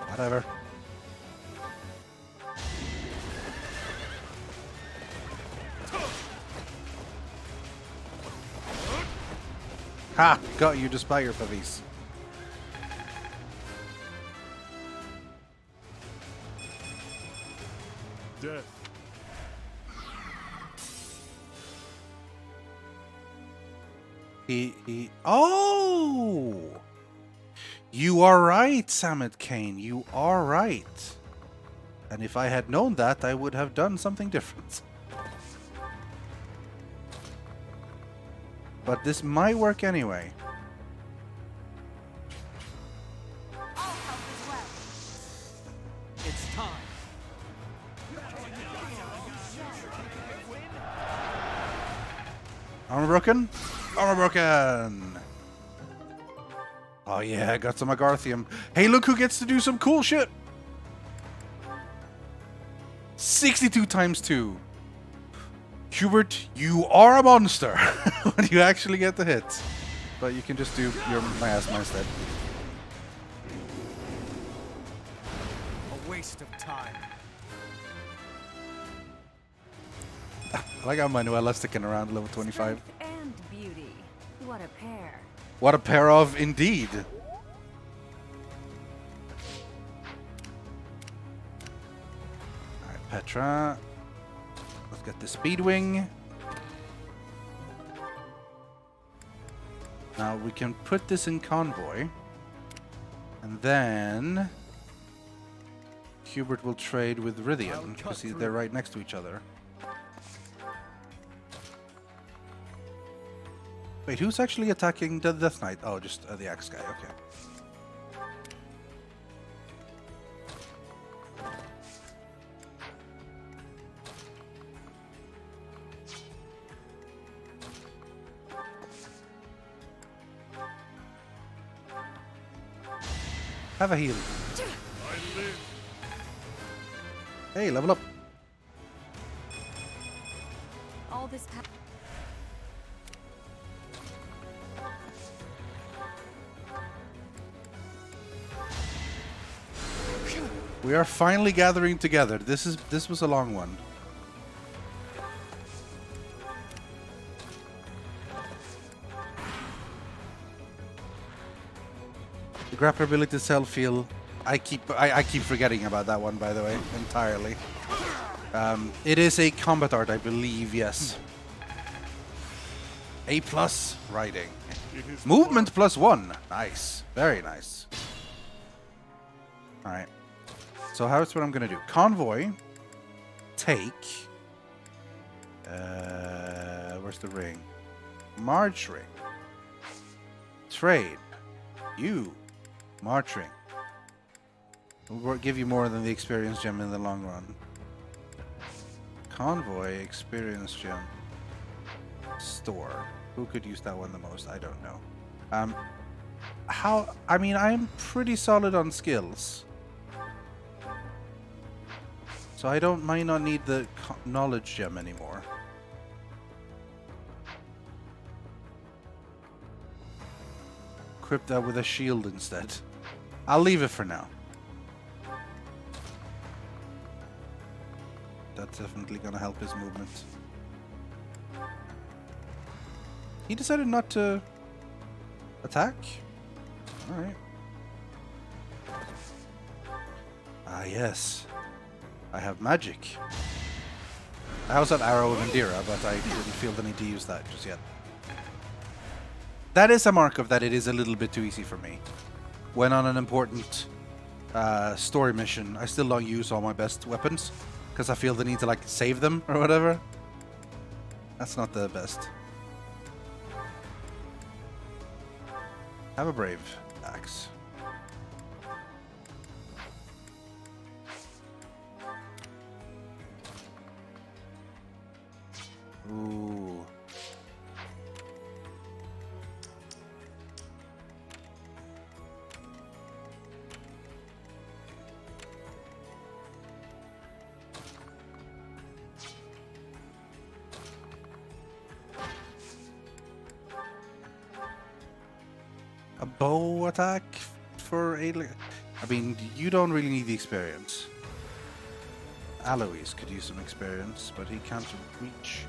Whatever. Ha! Got you despite your pavis. Death. Oh! You are right, Samet Kane. You are right. And if I had known that, I would have done something different. But this might work anyway. It's time. Armor broken? Armor broken! Oh yeah, I got some Agarthium. Hey, look who gets to do some cool shit! 62 times 2. Hubert, you are a monster when you actually get the hit. But you can just do your miasma instead. A waste of time. I like how Manuela's sticking around level 25. Strength and beauty. What a pair. What a pair of, indeed. Alright, Petra. Let's get the Speedwing. Now we can put this in Convoy. And then Hubert will trade with Rythian, because they're right next to each other. Wait, who's actually attacking the Death Knight? Oh, just the Axe guy, okay. Have a heal. Hey, level up. All this We are finally gathering together. This was a long one. The grappler ability self-heal. I keep forgetting about that one, by the way, entirely. It is a combat art, I believe, yes. A+ riding. Movement +1. Nice. Very nice. Alright. So here's what I'm gonna do. Convoy. Take. Where's the ring? March ring. Trade. You. March ring. We'll give you more than the experience gem in the long run. Convoy, experience gem. Store. Who could use that one the most? I don't know. I mean, I'm pretty solid on skills. So I might not need the knowledge gem anymore. Equip that with a shield instead. I'll leave it for now. That's definitely gonna help his movement. He decided not to attack? Alright. Ah, yes. I have magic. I also have Arrow of Indira, but I didn't feel the need to use that just yet. That is a mark of that it is a little bit too easy for me. When on an important story mission, I still don't use all my best weapons, because I feel the need to like save them or whatever. That's not the best. Have a brave axe. Ooh. A bow attack for alien. I mean, you don't really need the experience. Alois could use some experience, but he can't reach.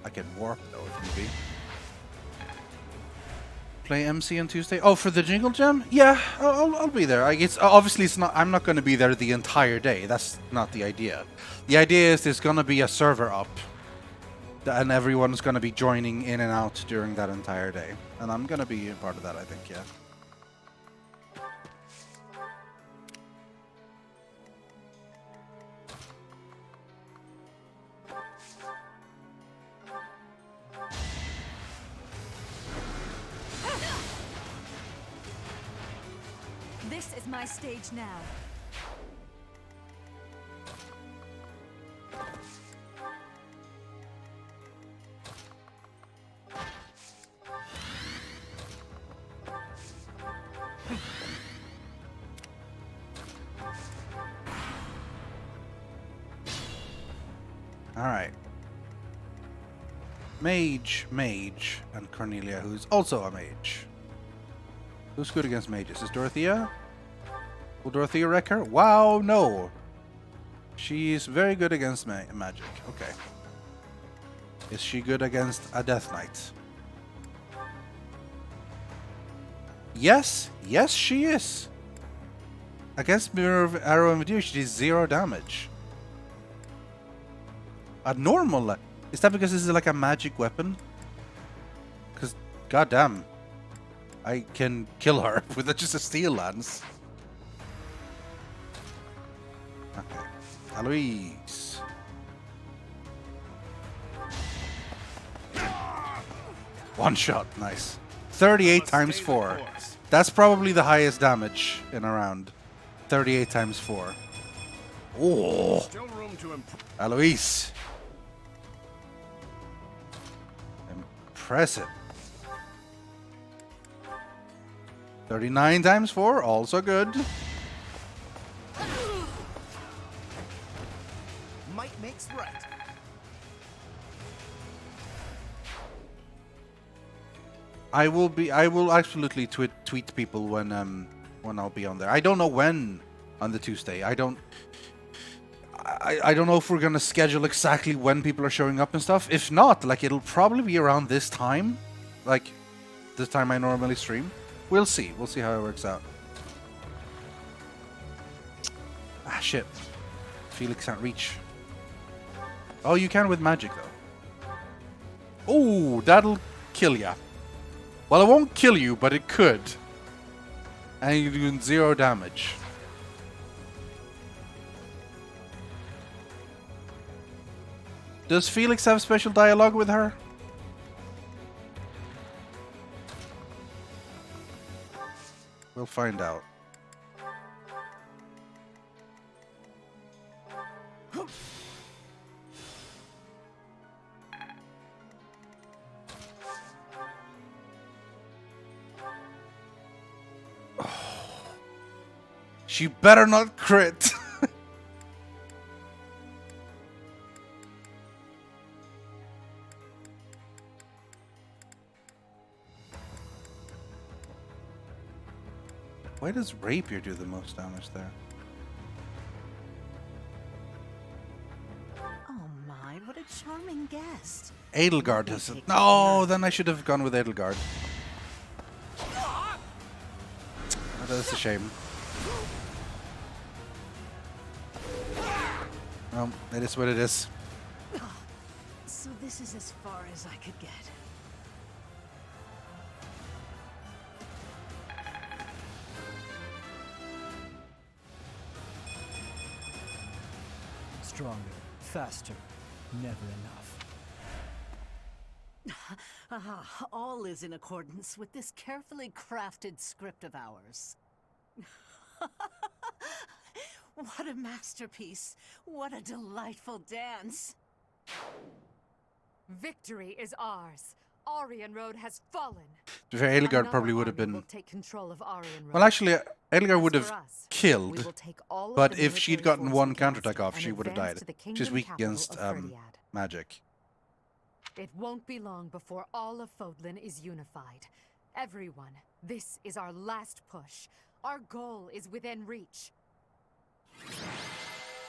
I can warp though if need be. play MC on Tuesday? Oh, for the Jingle Jam? Yeah, I'll be there. I guess obviously it's not. I'm not going to be there the entire day. That's not the idea. The idea is there's going to be a server up, and everyone's going to be joining in and out during that entire day, and I'm going to be a part of that. I think, yeah. This is my stage now. Alright. Mage, and Cornelia, who's also a mage. Who's good against mages? Is Dorothea? Will Dorothea wreck her? Wow, no. She's very good against magic. Okay. Is she good against a Death Knight? Yes. Yes, she is. Against Mirror of Arrow and Video, she does 0 damage. A normal... Is that because this is like a magic weapon? Because, goddamn, I can kill her with just a steel lance. Okay. Alois. One shot. Nice. 38 times 4. That's probably the highest damage in a round. 38 times 4. Oh. Alois. Impressive. 39 times 4, also good. Might makes right. I will absolutely tweet people when I'll be on there. I don't know when on the Tuesday. I don't know if we're gonna schedule exactly when people are showing up and stuff. If not, like, it'll probably be around this time, like this time I normally stream. We'll see. We'll see how it works out. Ah, shit. Felix can't reach. Oh, you can with magic though. Oh, that'll kill ya. Well, it won't kill you, but it could. And you're doing 0 damage. Does Felix have special dialogue with her? We'll find out. She better not crit. Why does Rapier do the most damage there? Oh my, what a charming guest. Edelgard has it. No, then I should have gone with Edelgard. Oh, that's a shame. Well, it is what it is. So this is as far as I could get. Stronger, faster, never enough. All is in accordance with this carefully crafted script of ours. What a masterpiece. What a delightful dance. Victory is ours. Aryan Road has fallen. To be fair, Edelgard probably would have been... Will take control of Aryan Road. Well, actually, Edelgard would As have for us, we killed, will take all of but the if she'd military gotten force one in counterattack garrison off, she and would have advance died. to the She's kingdom weak capital against of Ferdiad. magic. It won't be long before all of Fodlan is unified. Everyone, this is our last push. Our goal is within reach.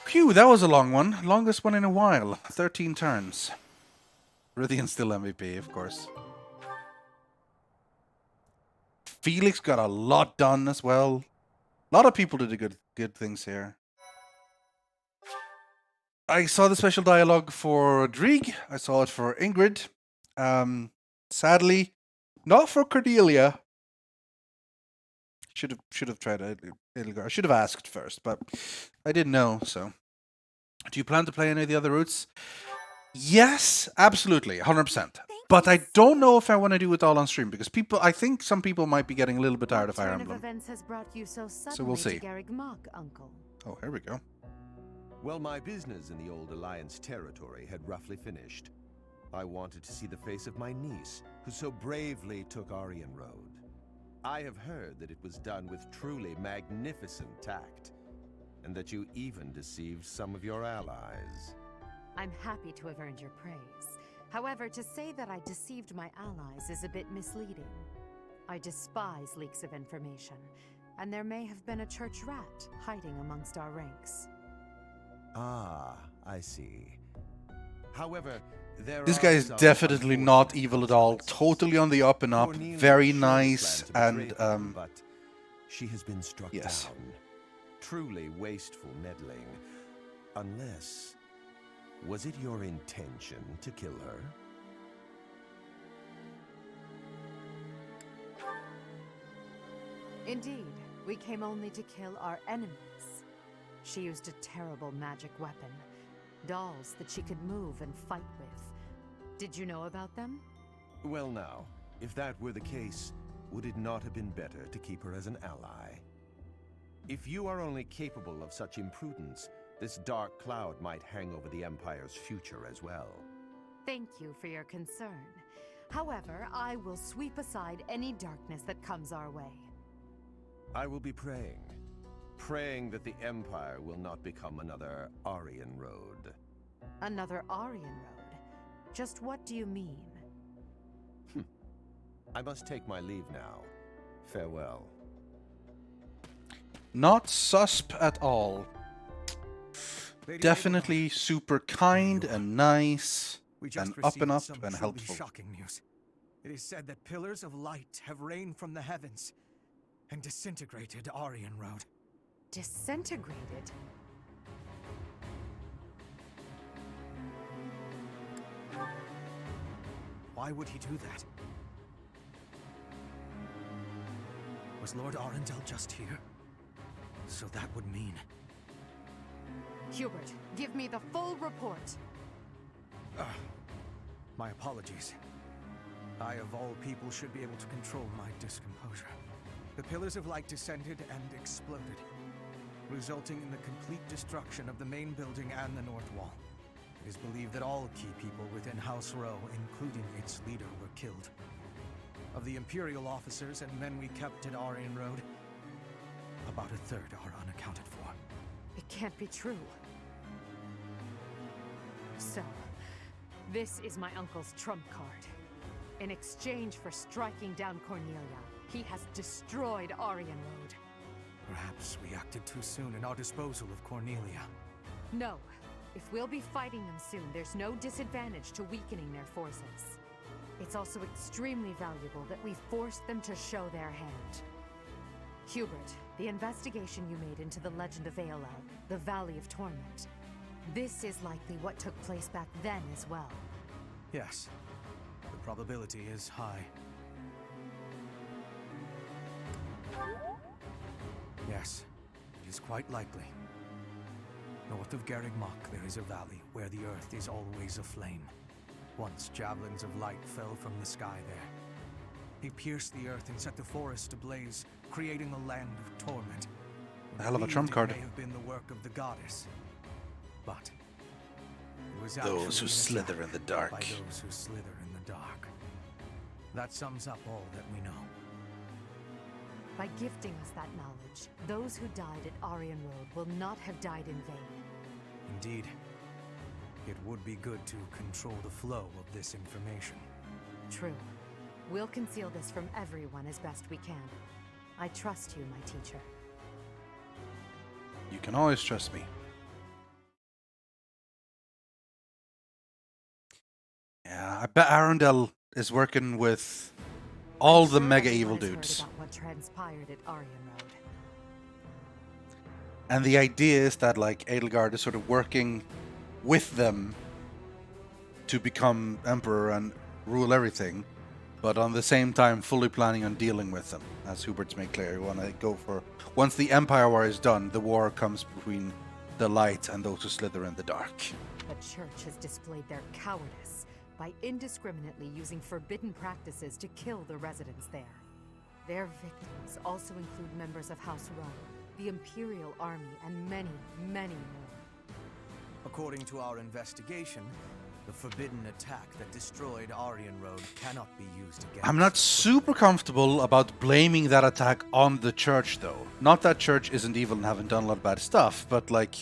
Phew, that was a long one. Longest one in a while. 13 turns. Rythian still MVP, of course. Felix got a lot done as well. A lot of people did good things here. I saw the special dialogue for Drieg. I saw it for Ingrid. Sadly, not for Cordelia. Should have tried Edelgard. I should have asked first, but I didn't know. So, do you plan to play any of the other routes? Yes, absolutely, 100%. But I don't know if I want to do it all on stream because I think some people might be getting a little bit tired of Fire Emblem. Events has brought you so we'll see. To Garreg Mach, Uncle. Oh, here we go. Well, my business in the old Alliance territory had roughly finished. I wanted to see the face of my niece, who so bravely took Aryan Road. I have heard that it was done with truly magnificent tact, and that you even deceived some of your allies. I'm happy to have earned your praise. However, to say that I deceived my allies is a bit misleading. I despise leaks of information, and there may have been a church rat hiding amongst our ranks. Ah, I see. However, this guy is definitely not evil at all. Totally on the up and up. Very nice and but she has been struck down. Truly wasteful meddling. Unless, was it your intention to kill her? Indeed, we came only to kill our enemies. She used a terrible magic weapon. Dolls that she could move and fight with. Did you know about them? Well now, if that were the case, would it not have been better to keep her as an ally? If you are only capable of such imprudence, this dark cloud might hang over the Empire's future as well. Thank you for your concern. However, I will sweep aside any darkness that comes our way. I will be praying. Praying that the Empire will not become another Aryan Road. Another Aryan Road? Just what do you mean? I must take my leave now. Farewell. Not susp at all. Definitely super kind and nice and up and helpful. Shocking news. It is said that pillars of light have rained from the heavens and disintegrated Aryan Road. Disintegrated? Why would he do that? Was Lord Arundel just here? So that would mean... Hubert, give me the full report. My apologies. I, of all people, should be able to control my discomposure. The pillars of light descended and exploded, resulting in the complete destruction of the main building and the north wall. It is believed that all key people within House Row, including its leader, were killed. Of the Imperial officers and men we kept at Aryan Road, about a third are unaccounted for. It can't be true. So, this is my uncle's trump card. In exchange for striking down Cornelia, he has destroyed Aryan Road. Perhaps we acted too soon in our disposal of Cornelia. No. If we'll be fighting them soon, there's no disadvantage to weakening their forces. It's also extremely valuable that we forced them to show their hand. Hubert, the investigation you made into the legend of Aelel, the Valley of Torment, this is likely what took place back then as well. Yes. The probability is high. Yes, it is quite likely. North of Garreg Mach, there is a valley where the earth is always aflame. Once javelins of light fell from the sky there. He pierced the earth and set the forest ablaze, creating a land of torment. A hell of a trump card. It may have been the work of the goddess, but it was those who slither in the dark. By those who slither in the dark. That sums up all that we know. By gifting us that knowledge, those who died at Aryan Road will not have died in vain. Indeed. It would be good to control the flow of this information. True. We'll conceal this from everyone as best we can. I trust you, my teacher. You can always trust me. Yeah, I bet Arundel is working with All the Sure, mega everyone evil has heard dudes. about what transpired at Aryan Road. And the idea is that like Edelgard is sort of working with them to become emperor and rule everything, but on the same time fully planning on dealing with them. As Hubert's made clear, you want to go for... Once the Empire War is done, the war comes between the light and those who slither in the dark. The Church has displayed their cowardice by indiscriminately using forbidden practices to kill the residents there. Their victims also include members of House Rome, the Imperial Army, and many, many more. According to our investigation, the forbidden attack that destroyed Aryan Road cannot be used against. I'm not super comfortable about blaming that attack on the Church, though. Not that Church isn't evil and haven't done a lot of bad stuff, but like...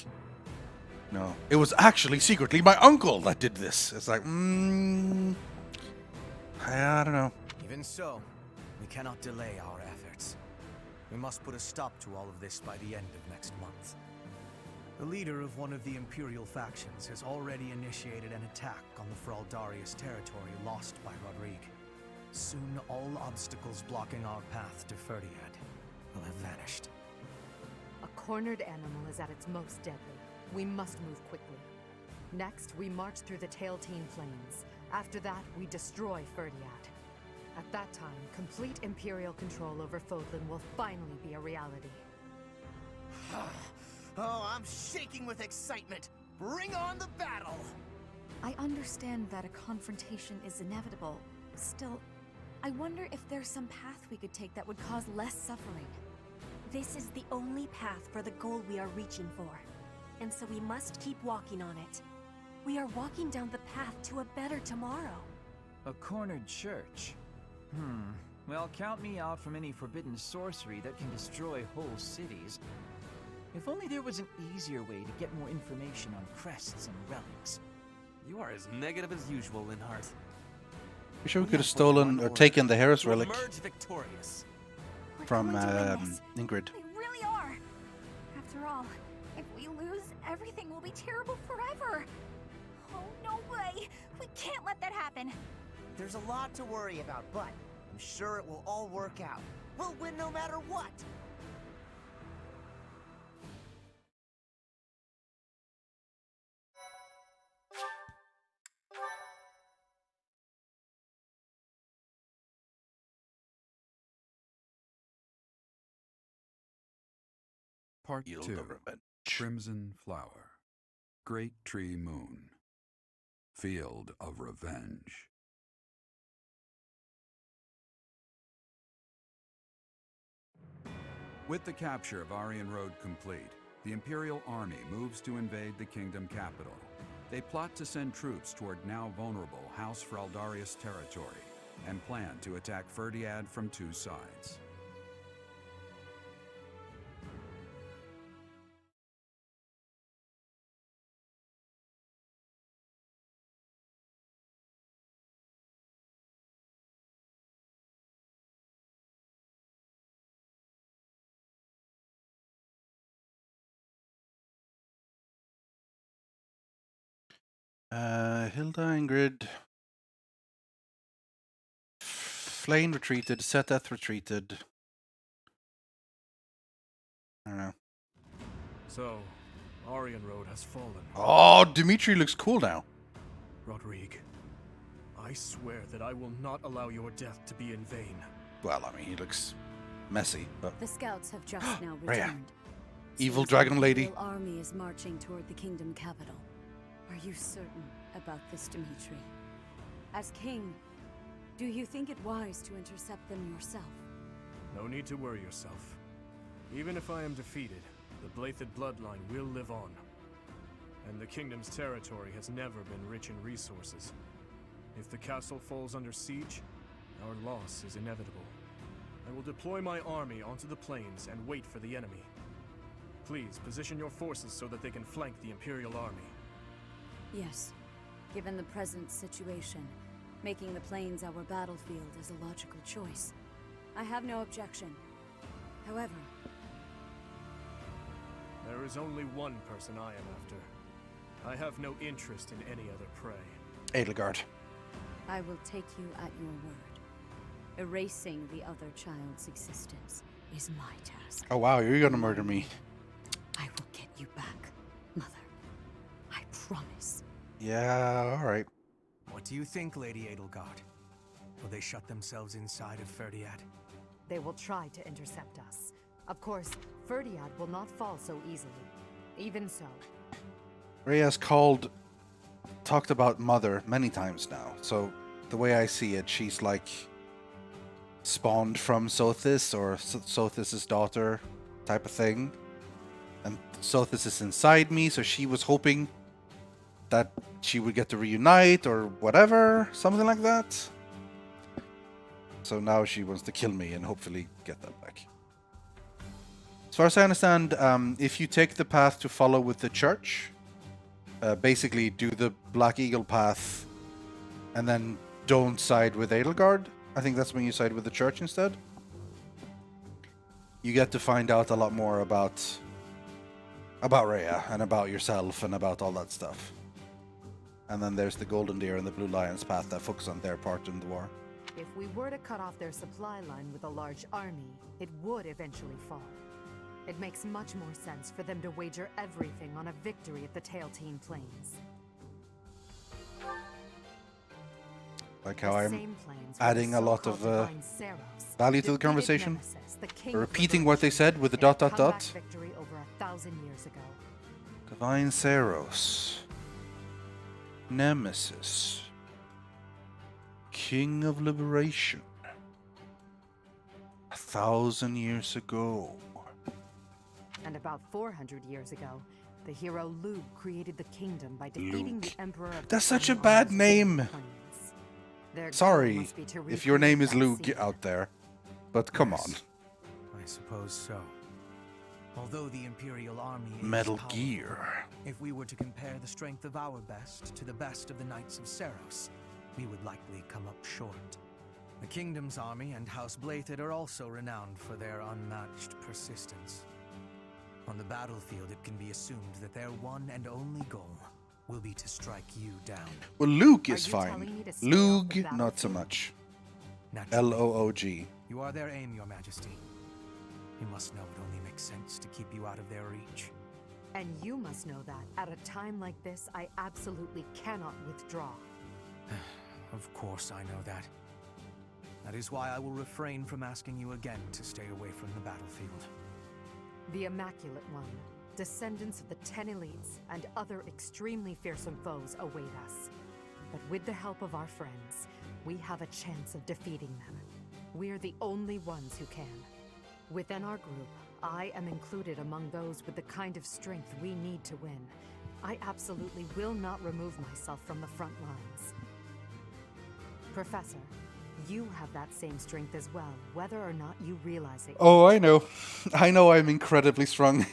No. It was actually secretly my uncle that did this. It's like, I don't know. Even so, we cannot delay our efforts. We must put a stop to all of this by the end of next month. The leader of one of the Imperial factions has already initiated an attack on the Fraldarius territory lost by Rodrigue. Soon all obstacles blocking our path to Ferdiad will have vanished. A cornered animal is at its most deadly. We must move quickly. Next, we march through the Tailtean Plains. After that, we destroy Ferdiad. At that time, complete Imperial control over Fodlan will finally be a reality. Oh, I'm shaking with excitement! Bring on the battle! I understand that a confrontation is inevitable. Still, I wonder if there's some path we could take that would cause less suffering. This is the only path for the goal we are reaching for. And so we must keep walking on it. We are walking down the path to a better tomorrow. A cornered church? Well, count me out from any forbidden sorcery that can destroy whole cities. If only there was an easier way to get more information on crests and relics. You are as negative as usual, Linhart. You sure we could have stolen or taken the Harris relic Emerge victorious. from Ingrid? We really are. After all, if we lose, everything will be terrible forever. Oh, no way. We can't let that happen. There's a lot to worry about, but I'm sure it will all work out. We'll win no matter what. Part Yield 2. of Revenge. Crimson Flower. Great Tree Moon. Field of Revenge. With the capture of Aryan Road complete, the Imperial Army moves to invade the kingdom capital. They plot to send troops toward now vulnerable House Fraldarius territory and plan to attack Ferdiad from two sides. Hilda, Ingrid. Flane retreated, Setheth retreated. I don't know. So, Aryan Road has fallen. Oh, Dimitri looks cool now. Rodrigue, I swear that I will not allow your death to be in vain. Well, I mean, he looks messy, but... The scouts have just now Rhea. returned. Evil Since dragon the lady. Imperial army is marching toward the kingdom capital. Are you certain about this, Dimitri? As king, do you think it wise to intercept them yourself? No need to worry yourself. Even if I am defeated, the Blathed bloodline will live on. And the kingdom's territory has never been rich in resources. If the castle falls under siege, our loss is inevitable. I will deploy my army onto the plains and wait for the enemy. Please position your forces so that they can flank the Imperial army. Yes. Given the present situation, making the plains our battlefield is a logical choice. I have no objection. However... There is only one person I am after. I have no interest in any other prey. Edelgard. I will take you at your word. Erasing the other child's existence is my task. Oh wow, you're gonna murder me. I will get you back, Mother. I promise. Yeah, alright. What do you think, Lady Edelgard? Will they shut themselves inside of Ferdiad? They will try to intercept us. Of course, Ferdiad will not fall so easily. Even so. Rhea's talked about Mother many times now, so the way I see it, she's like spawned from Sothis, or Sothis' daughter type of thing. And Sothis is inside me, so she was hoping that she would get to reunite or whatever, something like that. So now she wants to kill me and hopefully get that back. As far as I understand, if you take the path to follow with the church, basically do the Black Eagle path and then don't side with Edelgard. I think that's when you side with the church instead. You get to find out a lot more about Rhea and about yourself and about all that stuff. And then there's the Golden Deer and the Blue Lions path that focus on their part in the war. If we were to cut off their supply line with a large army, it would eventually fall. It makes much more sense for them to wager everything on a victory at the Tailtean Plains. Like how I'm adding a lot of value to the conversation. Repeating what they said with the ... Victory over 1,000 years ago. Divine Saros. Nemesis. King of Liberation. 1,000 years ago. And about 400 years ago, the hero Lug created the kingdom by defeating the Emperor of... That's such a bad name. Sorry if your name is Lug out there, but come on. I suppose so. Although the Imperial Army is Metal powerful, Gear. if we were to compare the strength of our best to the best of the Knights of Saros, we would likely come up short. The Kingdom's army and House Blaythed are also renowned for their unmatched persistence. On the battlefield, it can be assumed that their one and only goal will be to strike you down. Well, Luke is fine. Lug, not so much. L-O-O-G. You are their aim, Your Majesty. You must know it only makes sense to keep you out of their reach. And you must know that, at a time like this, I absolutely cannot withdraw. Of course I know that. That is why I will refrain from asking you again to stay away from the battlefield. The Immaculate One, descendants of the 10 elites, and other extremely fearsome foes await us. But with the help of our friends, we have a chance of defeating them. We're the only ones who can. Within our group, I am included among those with the kind of strength we need to win. I absolutely will not remove myself from the front lines. Professor, you have that same strength as well, whether or not you realize it. Oh, I know. I know I'm incredibly strong.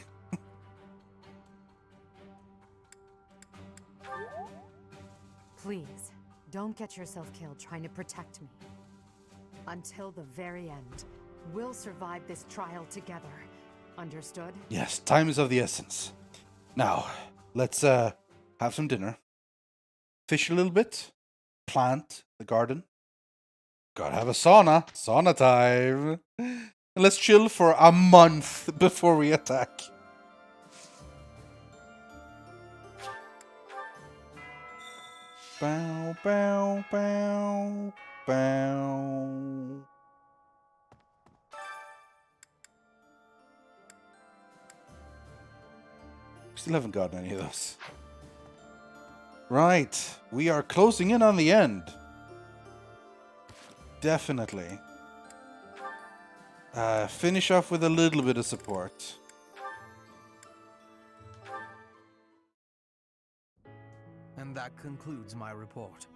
Please, don't get yourself killed trying to protect me. Until the very end, we'll survive this trial together. Understood? Yes, time is of the essence. Now, let's have some dinner. Fish a little bit. Plant the garden. Gotta have a sauna. Sauna time. And let's chill for a month before we attack. Bow, bow, bow, bow. Still haven't gotten any of those. Right, we are closing in on the end. Definitely. Finish off with a little bit of support. And that concludes my report.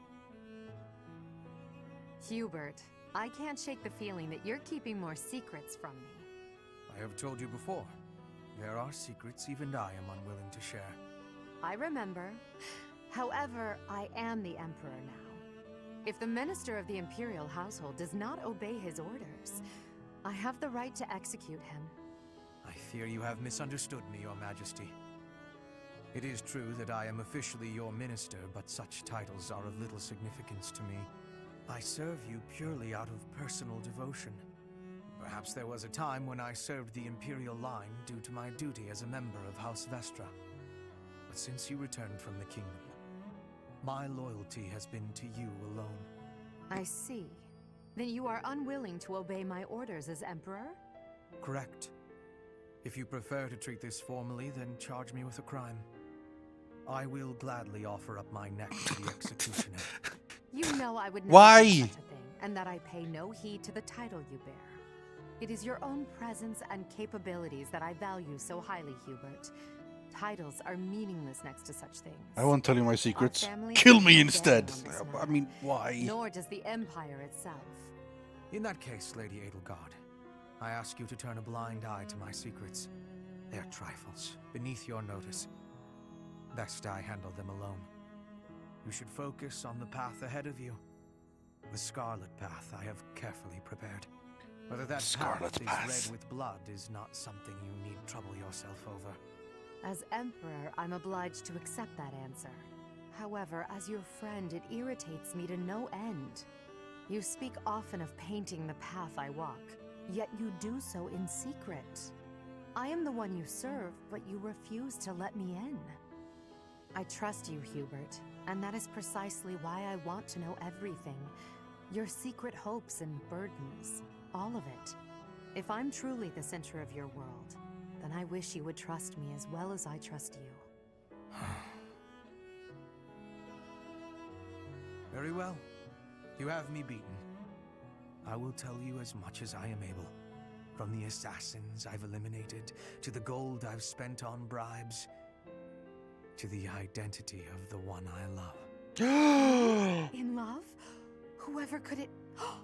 Hubert, I can't shake the feeling that you're keeping more secrets from me. I have told you before, there are secrets even I am unwilling to share. I remember. However, I am the Emperor now. If the Minister of the Imperial Household does not obey his orders, I have the right to execute him. I fear you have misunderstood me, Your Majesty. It is true that I am officially your minister, but such titles are of little significance to me. I serve you purely out of personal devotion. Perhaps there was a time when I served the Imperial line due to my duty as a member of House Vestra. But since you returned from the kingdom, my loyalty has been to you alone. I see. Then you are unwilling to obey my orders as Emperor? Correct. If you prefer to treat this formally, then charge me with a crime. I will gladly offer up my neck to the executioner. You know I would never Why? do such a thing, and that I pay no heed to the title you bear. It is your own presence and capabilities that I value so highly, Hubert. Titles are meaningless next to such things. I won't tell you my secrets. family Kill has me no instead. bearing on this I matter. mean, why? Nor does the Empire itself. In that case, Lady Edelgard, I ask you to turn a blind eye to my secrets. They are trifles, beneath your notice. Best I handle them alone. You should focus on the path ahead of you. The Scarlet Path I have carefully prepared. Whether that Scarlet path Path. is red with blood is not something you need trouble yourself over. As Emperor, I'm obliged to accept that answer. However, as your friend, it irritates me to no end. You speak often of painting the path I walk, yet you do so in secret. I am the one you serve, but you refuse to let me in. I trust you, Hubert, and that is precisely why I want to know everything. Your secret hopes and burdens, all of it. If I'm truly the center of your world, then I wish you would trust me as well as I trust you. Very well. You have me beaten. I will tell you as much as I am able. From the assassins I've eliminated, to the gold I've spent on bribes, to the identity of the one I love. In love? Whoever could it...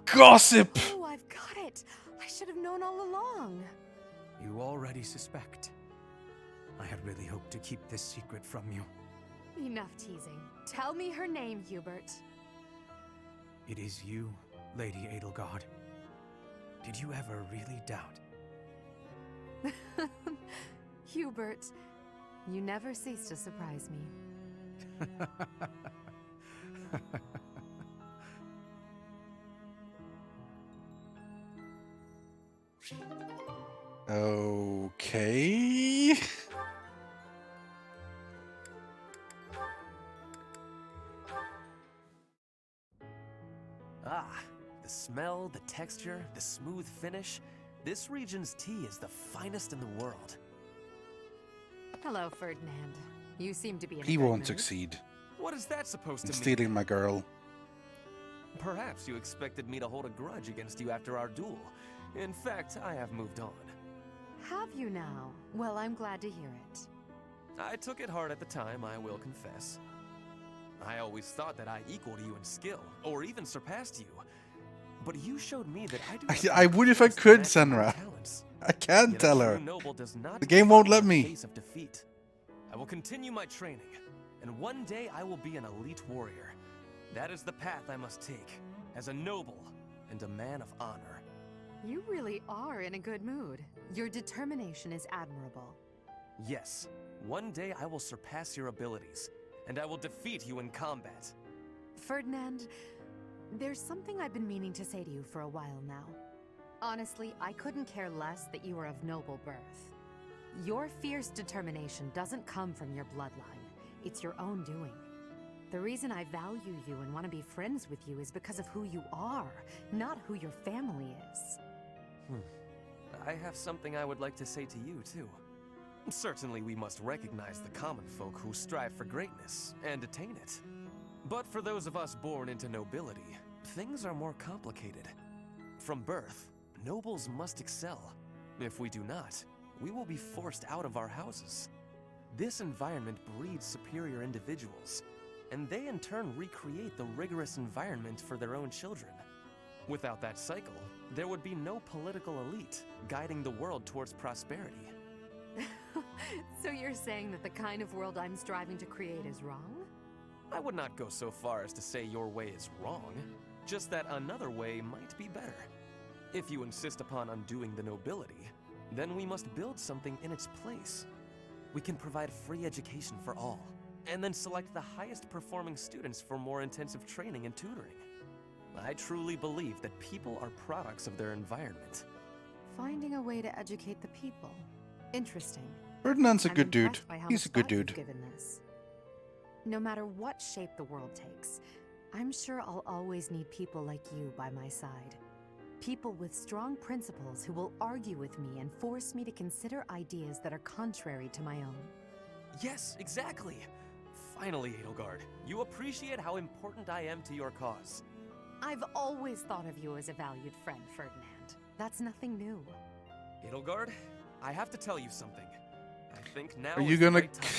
Gossip! Oh, I've got it! I should have known all along. You already suspect. I had really hoped to keep this secret from you. Enough teasing. Tell me her name, Hubert. It is you, Lady Edelgard. Did you ever really doubt? Hubert, you never cease to surprise me. Okay. Ah, the smell, the texture, the smooth finish. This region's tea is the finest in the world. Hello, Ferdinand. You seem to be in a He good won't mood. succeed What is that supposed in to mean? stealing my girl. Perhaps you expected me to hold a grudge against you after our duel. In fact, I have moved on. Have you now? Well, I'm glad to hear it. I took it hard at the time, I will confess. I always thought that I equaled you in skill, or even surpassed you. But you showed me that I do. I would if I could, Senra. I can't tell her. The game won't let me. Face of defeat. I will continue my training, and one day I will be an elite warrior. That is the path I must take, as a noble and a man of honor. You really are in a good mood. Your determination is admirable. Yes, one day I will surpass your abilities, and I will defeat you in combat. Ferdinand, there's something I've been meaning to say to you for a while now. Honestly, I couldn't care less that you are of noble birth. Your fierce determination doesn't come from your bloodline. It's your own doing. The reason I value you and want to be friends with you is because of who you are, not who your family is. I have something I would like to say to you, too. Certainly we must recognize the common folk who strive for greatness and attain it. But for those of us born into nobility, things are more complicated. From birth, nobles must excel. If we do not, we will be forced out of our houses. This environment breeds superior individuals, and they in turn recreate the rigorous environment for their own children. Without that cycle, there would be no political elite guiding the world towards prosperity. So you're saying that the kind of world I'm striving to create is wrong? I would not go so far as to say your way is wrong, just that another way might be better. If you insist upon undoing the nobility, then we must build something in its place. We can provide free education for all, and then select the highest performing students for more intensive training and tutoring. I truly believe that people are products of their environment. Finding a way to educate the people. Interesting. Ferdinand's a I'm good dude. impressed by how He's a much good thought you've dude. given this. No matter what shape the world takes, I'm sure I'll always need people like you by my side. People with strong principles who will argue with me and force me to consider ideas that are contrary to my own. Yes, exactly. Finally, Edelgard, you appreciate how important I am to your cause. I've always thought of you as a valued friend, Ferdinand. That's nothing new. Edelgard, I have to tell you something. I think now Are you is the gonna? right time.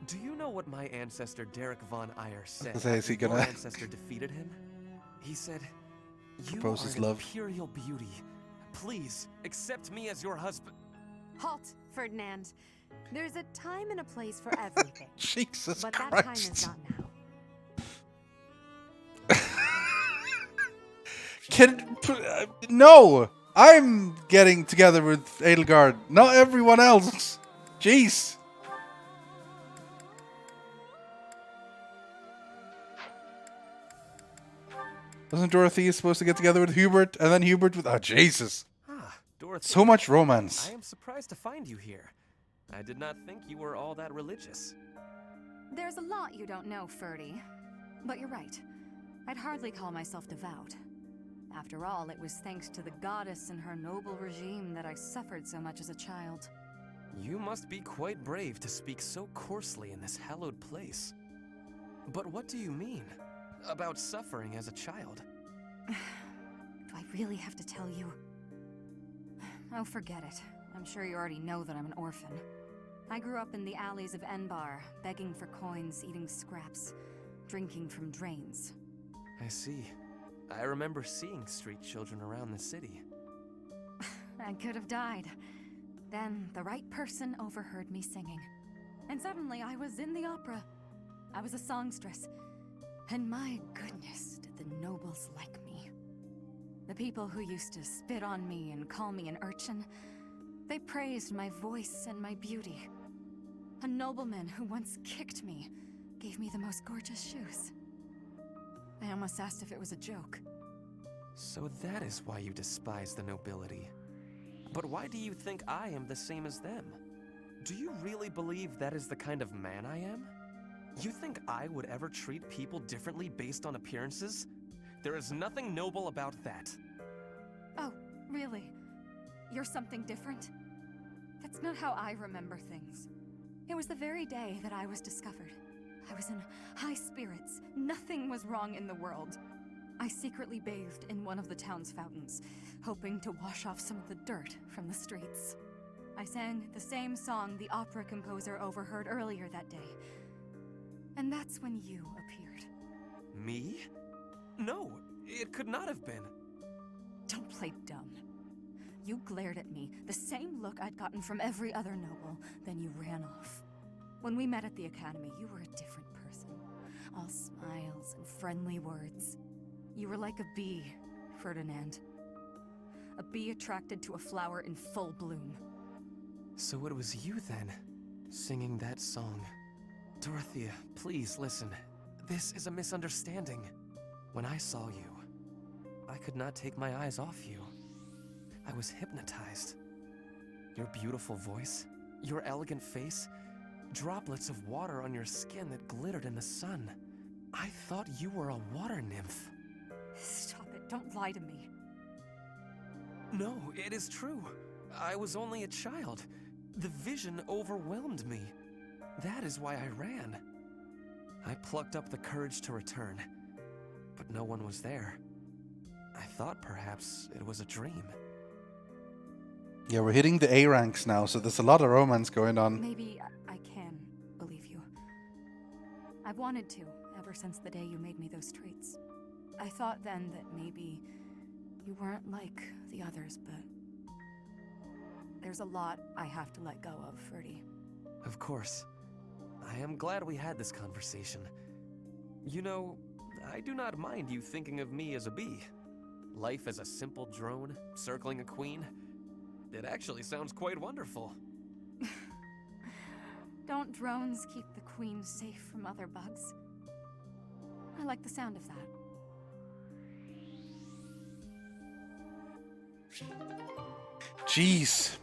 Do you know what my ancestor Derek von Eyre said Is he after your gonna- ancestor defeated him? He said, "You Propose are his an love. imperial beauty. Please accept me as your husband." Halt, Ferdinand. There's a time and a place for everything. Jesus but Christ. that time is not now. No! I'm getting together with Edelgard, not everyone else. Jeez. Wasn't Dorothea supposed to get together with Hubert, and then Hubert with... Oh, Jesus. Dorothy, So much romance. I am surprised to find you here. I did not think you were all that religious. There's a lot you don't know, Ferdy. But you're right. I'd hardly call myself devout. After all, it was thanks to the goddess and her noble regime that I suffered so much as a child. You must be quite brave to speak so coarsely in this hallowed place. But what do you mean about suffering as a child? Do I really have to tell you? Oh, forget it. I'm sure you already know that I'm an orphan. I grew up in the alleys of Enbar, begging for coins, eating scraps, drinking from drains. I see. I remember seeing street children around the city. I could have died. Then the right person overheard me singing. And suddenly I was in the opera. I was a songstress. And my goodness, did the nobles like me. The people who used to spit on me and call me an urchin, they praised my voice and my beauty. A nobleman who once kicked me gave me the most gorgeous shoes. I almost asked if it was a joke. So that is why you despise the nobility. But why do you think I am the same as them? Do you really believe that is the kind of man I am? You think I would ever treat people differently based on appearances? There is nothing noble about that. Oh, really? You're something different? That's not how I remember things. It was the very day that I was discovered. I was in high spirits. Nothing was wrong in the world. I secretly bathed in one of the town's fountains, hoping to wash off some of the dirt from the streets. I sang the same song the opera composer overheard earlier that day. And that's when you appeared. Me? No, it could not have been. Don't play dumb. You glared at me, the same look I'd gotten from every other noble, then you ran off. When we met at the academy, you were a different person. All smiles and friendly words. You were like a bee, Ferdinand. A bee attracted to a flower in full bloom. So it was you then, singing that song. Dorothea, please listen. This is a misunderstanding. When I saw you, I could not take my eyes off you. I was hypnotized. Your beautiful voice, your elegant face, droplets of water on your skin that glittered in the sun. I thought you were a water nymph. Stop it, don't lie to me. No, it is true. I was only a child. The vision overwhelmed me. That is why I ran. I plucked up the courage to return, but no one was there. I thought perhaps it was a dream. Yeah, we're hitting the A ranks now, so there's a lot of romance going on. Maybe I can believe you. I've wanted to, ever since the day you made me those traits. I thought then that maybe you weren't like the others, but there's a lot I have to let go of, Ferdy. Of course. I am glad we had this conversation. You know, I do not mind you thinking of me as a bee. Life as a simple drone, circling a queen. It actually sounds quite wonderful. Don't drones keep the queen safe from other bugs? I like the sound of that. Jeez.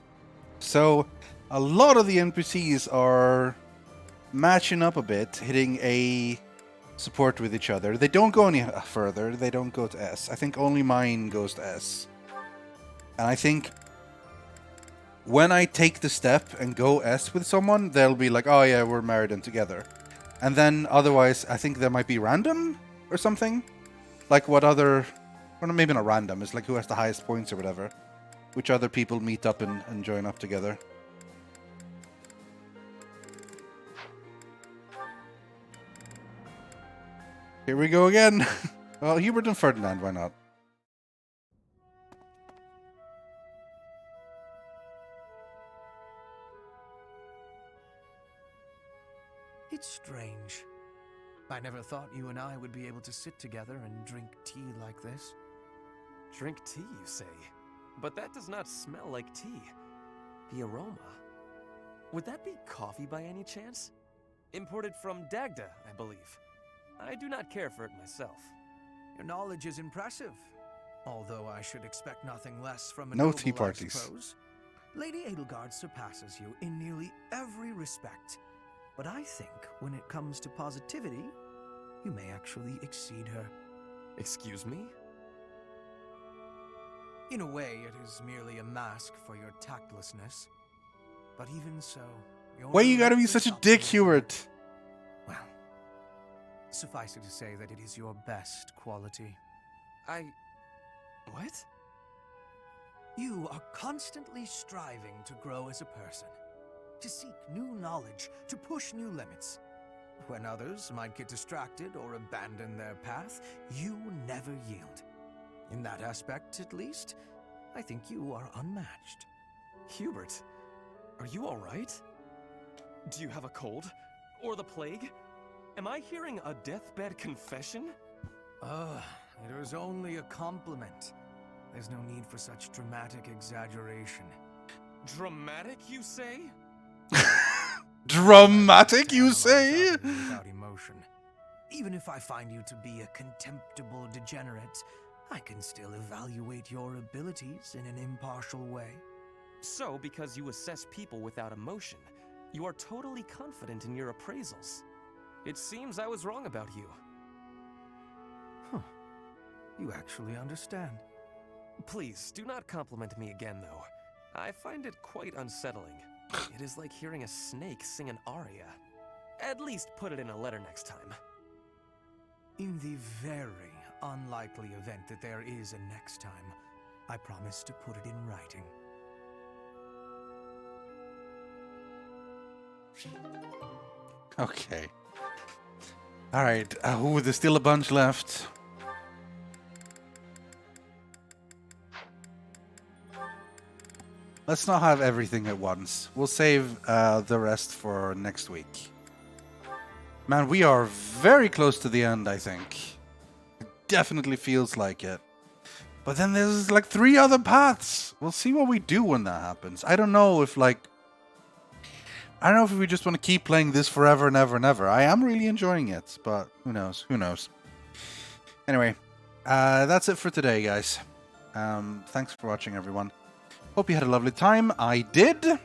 So, a lot of the NPCs are matching up a bit, hitting A support with each other. They don't go any further. They don't go to S. I think only mine goes to S. And I think when I take the step and go S with someone, they'll be like, oh yeah, we're married and together. And then otherwise, I think there might be random or something. Like what other, or maybe not random, it's like who has the highest points or whatever. Which other people meet up and join up together. Here we go again. Well, Hubert and Ferdinand, why not? It's strange. I never thought you and I would be able to sit together and drink tea like this. Drink tea, you say? But that does not smell like tea. The aroma. Would that be coffee by any chance? Imported from Dagda, I believe. I do not care for it myself. Your knowledge is impressive. Although I should expect nothing less from a No noble, tea parties. I suppose. Lady Edelgard surpasses you in nearly every respect. But I think when it comes to positivity, you may actually exceed her. Excuse me? In a way, it is merely a mask for your tactlessness. But even so, why you gotta be such a dick, Hubert? Well, suffice it to say that it is your best quality. What? You are constantly striving to grow as a person, to seek new knowledge, to push new limits. When others might get distracted or abandon their path, you never yield. In that aspect, at least, I think you are unmatched. Hubert, are you all right? Do you have a cold? Or the plague? Am I hearing a deathbed confession? It was only a compliment. There's no need for such dramatic exaggeration. Dramatic, you say? Dramatic, you say? Without emotion. Even if I find you to be a contemptible degenerate, I can still evaluate your abilities in an impartial way. So, because you assess people without emotion, you are totally confident in your appraisals. It seems I was wrong about you. Huh. You actually understand. Please, do not compliment me again, though. I find it quite unsettling. It is like hearing a snake sing an aria. At least put it in a letter next time. In the very unlikely event that there is a next time, I promise to put it in writing. Okay. Alright, there's still a bunch left. Let's not have everything at once. We'll save the rest for next week. Man, we are very close to the end, I think. It definitely feels like it. But then there's like 3 other paths. We'll see what we do when that happens. I don't know if we just want to keep playing this forever and ever and ever. I am really enjoying it, but who knows? Who knows? Anyway, that's it for today, guys. Thanks for watching, everyone. Hope you had a lovely time. I did.